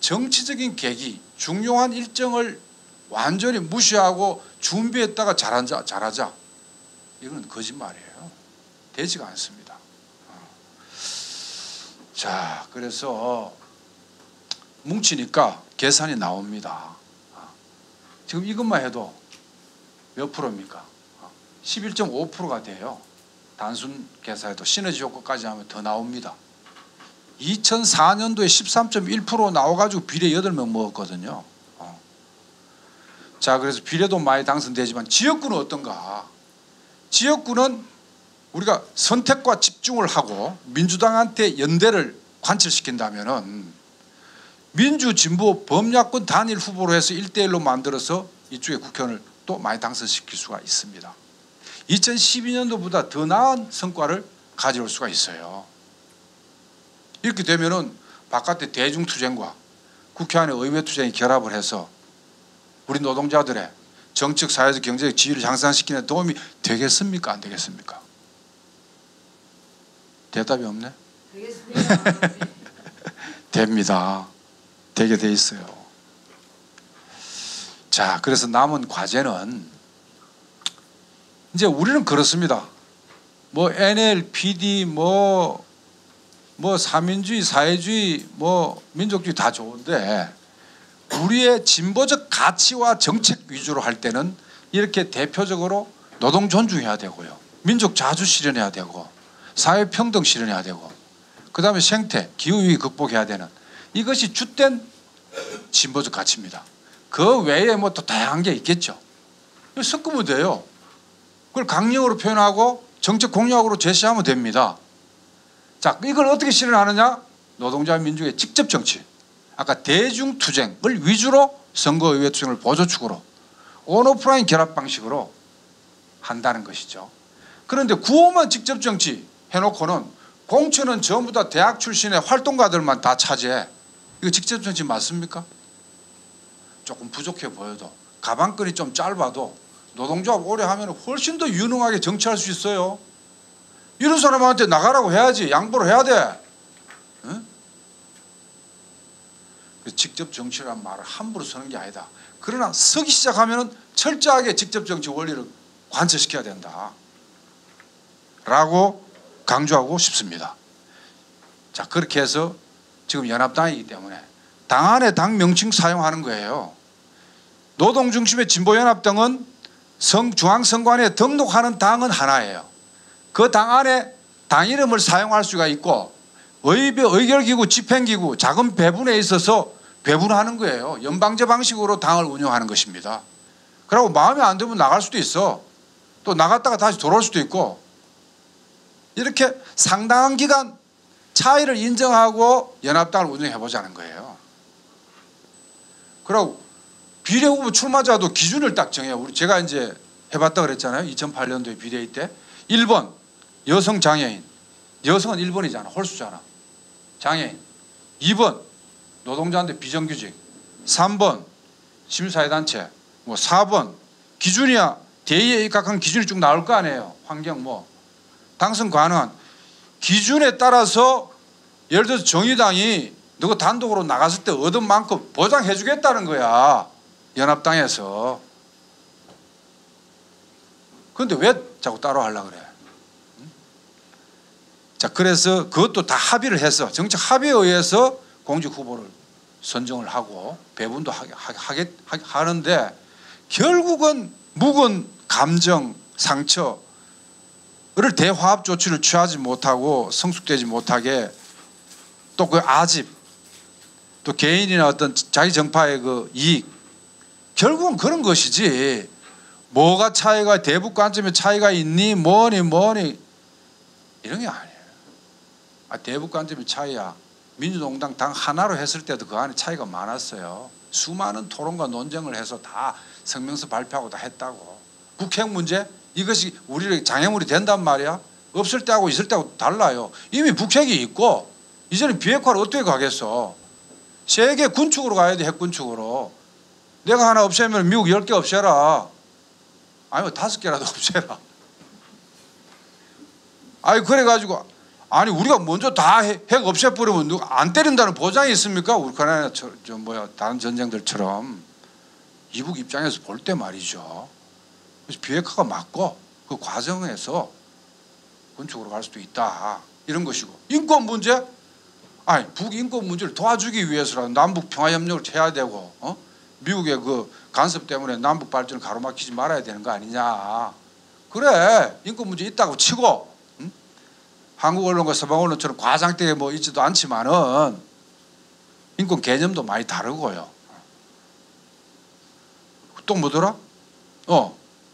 정치적인 계기 중요한 일정을 완전히 무시하고 준비했다가 잘하자 이건 거짓말이에요. 되지가 않습니다. 자, 그래서 뭉치니까 계산이 나옵니다. 지금 이것만 해도 몇 프로입니까? 11.5%가 돼요. 단순 계산해도 시너지 효과까지 하면 더 나옵니다. 2004년도에 13.1% 나와가지고 비례 8명 먹었거든요. 자, 그래서 비례도 많이 당선되지만 지역구는 어떤가? 지역구는 우리가 선택과 집중을 하고 민주당한테 연대를 관철시킨다면은 민주 진보 범야권 단일 후보로 해서 1대1로 만들어서 이쪽에 국회의원을 또 많이 당선시킬 수가 있습니다. 2012년도보다 더 나은 성과를 가져올 수가 있어요. 이렇게 되면은 바깥의 대중투쟁과 국회 안의 의회투쟁이 결합을 해서 우리 노동자들의 정책, 사회적, 경제적 지위를 향상시키는 데 도움이 되겠습니까? 안 되겠습니까? 대답이 없네. 되겠습니다. 됩니다. 되게 돼 있어요. 자, 그래서 남은 과제는 이제 우리는 그렇습니다. 뭐 NLPD 뭐 사민주의, 사회주의, 뭐 민족주의 다 좋은데 우리의 진보적 가치와 정책 위주로 할 때는 이렇게 대표적으로 노동 존중해야 되고요. 민족 자주 실현해야 되고 사회 평등 실현해야 되고 그다음에 생태, 기후위기 극복해야 되는 이것이 주된 진보적 가치입니다. 그 외에 뭐 또 다양한 게 있겠죠. 섞으면 돼요. 그걸 강령으로 표현하고 정책 공약으로 제시하면 됩니다. 자, 이걸 어떻게 실현하느냐? 노동자 민족의 직접 정치. 아까 대중투쟁을 위주로 선거의회 투쟁을 보조축으로 온오프라인 결합 방식으로 한다는 것이죠. 그런데 구호만 직접 정치 해놓고는 공천은 전부 다 대학 출신의 활동가들만 다 차지해. 이거 직접 정치 맞습니까? 조금 부족해 보여도 가방끈이 좀 짧아도 노동조합 오래 하면 훨씬 더 유능하게 정치할 수 있어요. 이런 사람한테 나가라고 해야지. 양보를 해야 돼. 응? 직접 정치란 말을 함부로 쓰는 게 아니다. 그러나 서기 시작하면 철저하게 직접 정치 원리를 관철시켜야 된다 라고 강조하고 싶습니다. 자, 그렇게 해서 지금 연합당이기 때문에 당 안에 당 명칭 사용하는 거예요. 노동중심의 진보연합당은 중앙선관위에 등록하는 당은 하나예요. 그 당 안에 당 이름을 사용할 수가 있고 의결기구, 집행기구, 자금 배분에 있어서 배분하는 거예요. 연방제 방식으로 당을 운영하는 것입니다. 그리고 마음에 안 들면 나갈 수도 있어. 또 나갔다가 다시 돌아올 수도 있고 이렇게 상당한 기간 차이를 인정하고 연합당을 운영해보자는 거예요. 그리고 비례후보 출마자도 기준을 딱 정해요. 제가 이제 해봤다 그랬잖아요. 2008년도에 비례회 때 1번 여성 장애인. 여성은 1번이잖아. 홀수잖아. 장애인. 2번 노동자한테 비정규직. 3번 시민사회단체. 뭐 4번 기준이야. 대의에 입각한 기준이 쭉 나올 거 아니에요. 환경 뭐 당선 가능한 기준에 따라서 예를 들어서 정의당이 너가 단독으로 나갔을 때 얻은 만큼 보장해 주겠다는 거야. 연합당에서. 그런데 왜 자꾸 따로 하려고 그래? 자, 그래서 그것도 다 합의를 해서 정책 합의에 의해서 공직 후보를 선정을 하고 배분도 하는데 결국은 묵은 감정, 상처를 대화합 조치를 취하지 못하고 성숙되지 못하게 또 그 아집 또 개인이나 어떤 자기 정파의 그 이익 결국은 그런 것이지 뭐가 차이가 대북 관점에 차이가 있니 뭐니 이런 게 아니에요. 대북 관점의 차이야. 민주노동당 당 하나로 했을 때도 그 안에 차이가 많았어요. 수많은 토론과 논쟁을 해서 다 성명서 발표하고 다 했다고. 북핵 문제 이것이 우리의 장애물이 된단 말이야. 없을 때하고 있을 때하고 달라요. 이미 북핵이 있고 이제는 비핵화를 어떻게 가겠어. 세계 군축으로 가야 돼. 핵군축으로. 내가 하나 없애면 미국 10개 없애라. 아니면 5개라도 없애라. 아니 그래가지고 아니 우리가 먼저 다 핵 없애버리면 누가 안 때린다는 보장이 있습니까? 우크라이나 다른 전쟁들처럼. 이북 입장에서 볼 때 말이죠. 그래서 비핵화가 맞고 그 과정에서 군축으로 갈 수도 있다. 이런 것이고 인권 문제? 아니 북인권 문제를 도와주기 위해서라도 남북 평화협력을 해야 되고 미국의 그 간섭 때문에 남북 발전을 가로막히지 말아야 되는 거 아니냐. 그래 인권 문제 있다고 치고 한국 언론과 서방 언론처럼 과장되게 뭐 있지도 않지만은 인권 개념도 많이 다르고요. 또 뭐더라?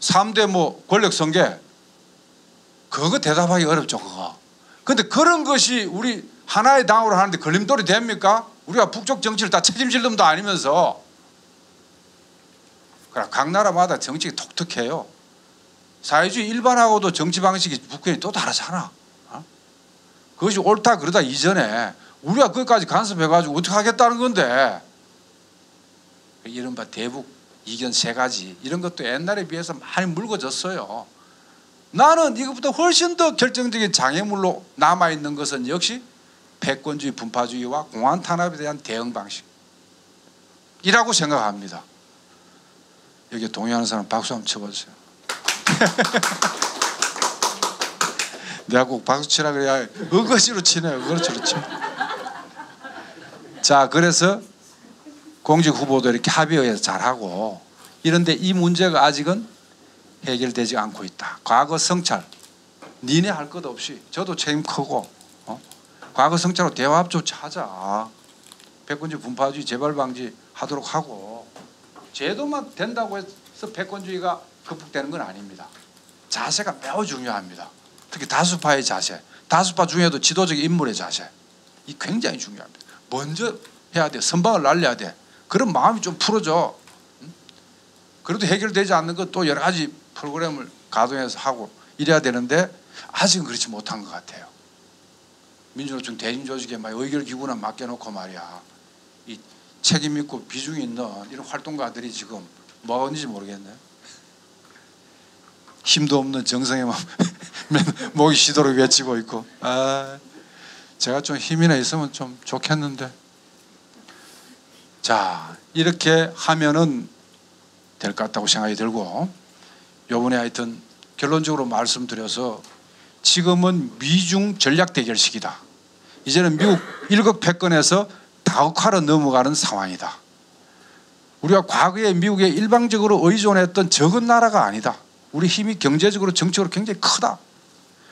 3대 뭐 권력 성계 그거 대답하기 어렵죠. 그거. 근데 그런 것이 우리 하나의 당으로 하는데 걸림돌이 됩니까? 우리가 북쪽 정치를 다 책임질 놈도 아니면서. 그러나 각 나라마다 정치가 독특해요. 사회주의 일반하고도 정치 방식이 북한이 또 다르잖아. 그것이 옳다 그러다 이전에 우리가 거기까지 간섭해가지고 어떻게 하겠다는 건데. 이른바 대북 이견 3가지 이런 것도 옛날에 비해서 많이 묽어졌어요. 나는 이것보다 훨씬 더 결정적인 장애물로 남아있는 것은 역시 패권주의 분파주의와 공안 탄압에 대한 대응 방식. 이라고 생각합니다. 여기 동의하는 사람 박수 한번 쳐보세요. 내가 꼭 박수 치라 그래야 어거지로 치네요. 어거지로 치. 자, 그래서 공직 후보도 이렇게 합의해서 잘하고 이런데 이 문제가 아직은 해결되지 않고 있다. 과거 성찰, 니네 할 것 없이 저도 책임 크고 과거 성찰로 대화합 조치 하자. 패권주의 분파주의 재발 방지 하도록 하고 제도만 된다고 해서 패권주의가 극복되는 건 아닙니다. 자세가 매우 중요합니다. 특히 다수파의 자세, 다수파 중에도 지도적 인물의 자세, 이 굉장히 중요합니다. 먼저 해야 돼. 선방을 날려야 돼. 그런 마음이 좀 풀어져. 그래도 해결되지 않는 것 또 여러 가지 프로그램을 가동해서 하고 이래야 되는데 아직은 그렇지 못한 것 같아요. 민주노총 대진조직에 막 의결기구나 맡겨놓고 말이야. 이 책임 있고 비중 있는 이런 활동가들이 지금 뭐가 있는지 모르겠네. 힘도 없는 정성에만 목이 쉬도록 외치고 있고. 제가 좀 힘이나 있으면 좀 좋겠는데. 자, 이렇게 하면은 될 것 같다고 생각이 들고, 요번에 하여튼 결론적으로 말씀드려서 지금은 미중 전략 대결 시기다. 이제는 미국 일극 패권에서 다극화로 넘어가는 상황이다. 우리가 과거에 미국에 일방적으로 의존했던 적은 나라가 아니다. 우리 힘이 경제적으로 정치적으로 굉장히 크다.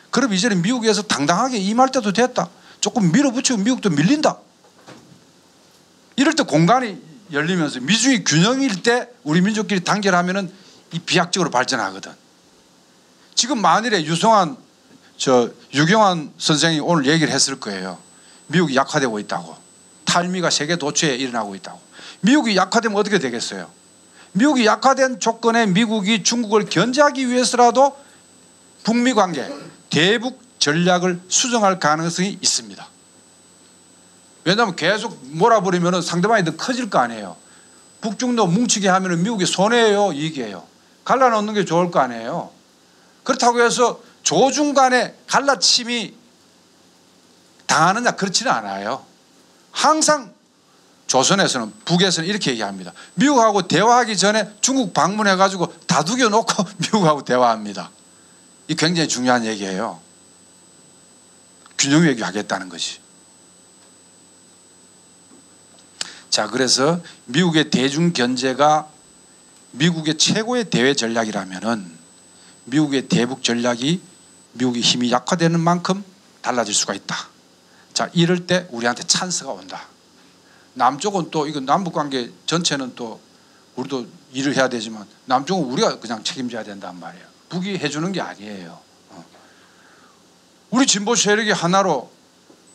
그럼 이제는 미국에서 당당하게 임할 때도 됐다. 조금 밀어붙이고 미국도 밀린다. 이럴 때 공간이 열리면서 미중이 균형일 때 우리 민족끼리 단결하면은 이 비약적으로 발전하거든. 지금 만일에 유경환 선생이 오늘 얘기를 했을 거예요. 미국이 약화되고 있다고. 탈미가 세계 도처에 일어나고 있다고. 미국이 약화되면 어떻게 되겠어요? 미국이 약화된 조건에 미국이 중국을 견제하기 위해서라도 북미 관계, 대북 전략을 수정할 가능성이 있습니다. 왜냐하면 계속 몰아버리면 상대방이 더 커질 거 아니에요. 북중도 뭉치게 하면 미국이 손해예요, 이익이에요. 갈라놓는 게 좋을 거 아니에요. 그렇다고 해서 조중 간에 갈라침이 당하느냐, 그렇지는 않아요. 항상 조선에서는, 북에서는 이렇게 얘기합니다. 미국하고 대화하기 전에 중국 방문해가지고 다독여 놓고 미국하고 대화합니다. 이 굉장히 중요한 얘기예요. 균형 외교하겠다는 것이. 자, 그래서 미국의 대중 견제가 미국의 최고의 대외 전략이라면은 미국의 대북 전략이 미국의 힘이 약화되는 만큼 달라질 수가 있다. 자, 이럴 때 우리한테 찬스가 온다. 남쪽은 또 이거 남북 관계 전체는 또 우리도 일을 해야 되지만 남쪽은 우리가 그냥 책임져야 된단 말이에요. 북이 해주는 게 아니에요. 우리 진보 세력이 하나로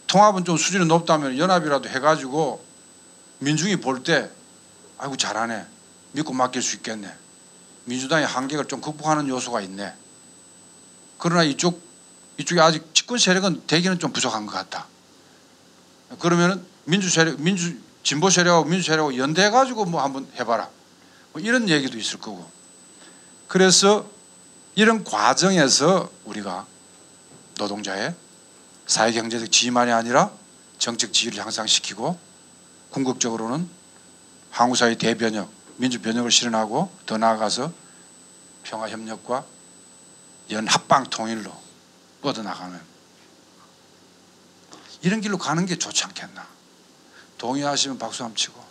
통합은 좀 수준이 높다면 연합이라도 해가지고 민중이 볼 때 아이고 잘하네, 믿고 맡길 수 있겠네, 민주당의 한계를 좀 극복하는 요소가 있네. 그러나 이쪽에 아직 집권 세력은 대기는 좀 부족한 것 같다. 그러면은 진보 세력하고 민주 세력하고 연대해가지고 뭐 한번 해봐라, 뭐 이런 얘기도 있을 거고. 그래서 이런 과정에서 우리가 노동자의 사회경제적 지위만이 아니라 정책 지위를 향상시키고 궁극적으로는 한국사회 대변혁, 민주변혁을 실현하고 더 나아가서 평화협력과 연합방 통일로 뻗어나가는 이런 길로 가는 게 좋지 않겠나. 동의하시면 박수 한번 치고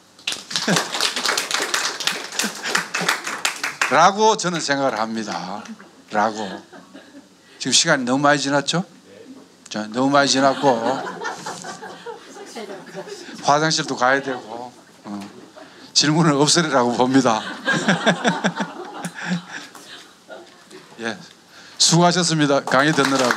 라고 저는 생각을 합니다. 라고. 지금 시간이 너무 많이 지났죠? 너무 많이 지났고 화장실도 가야 되고 질문을 없애리라고 봅니다. 예, 수고하셨습니다. 강의 듣느라고.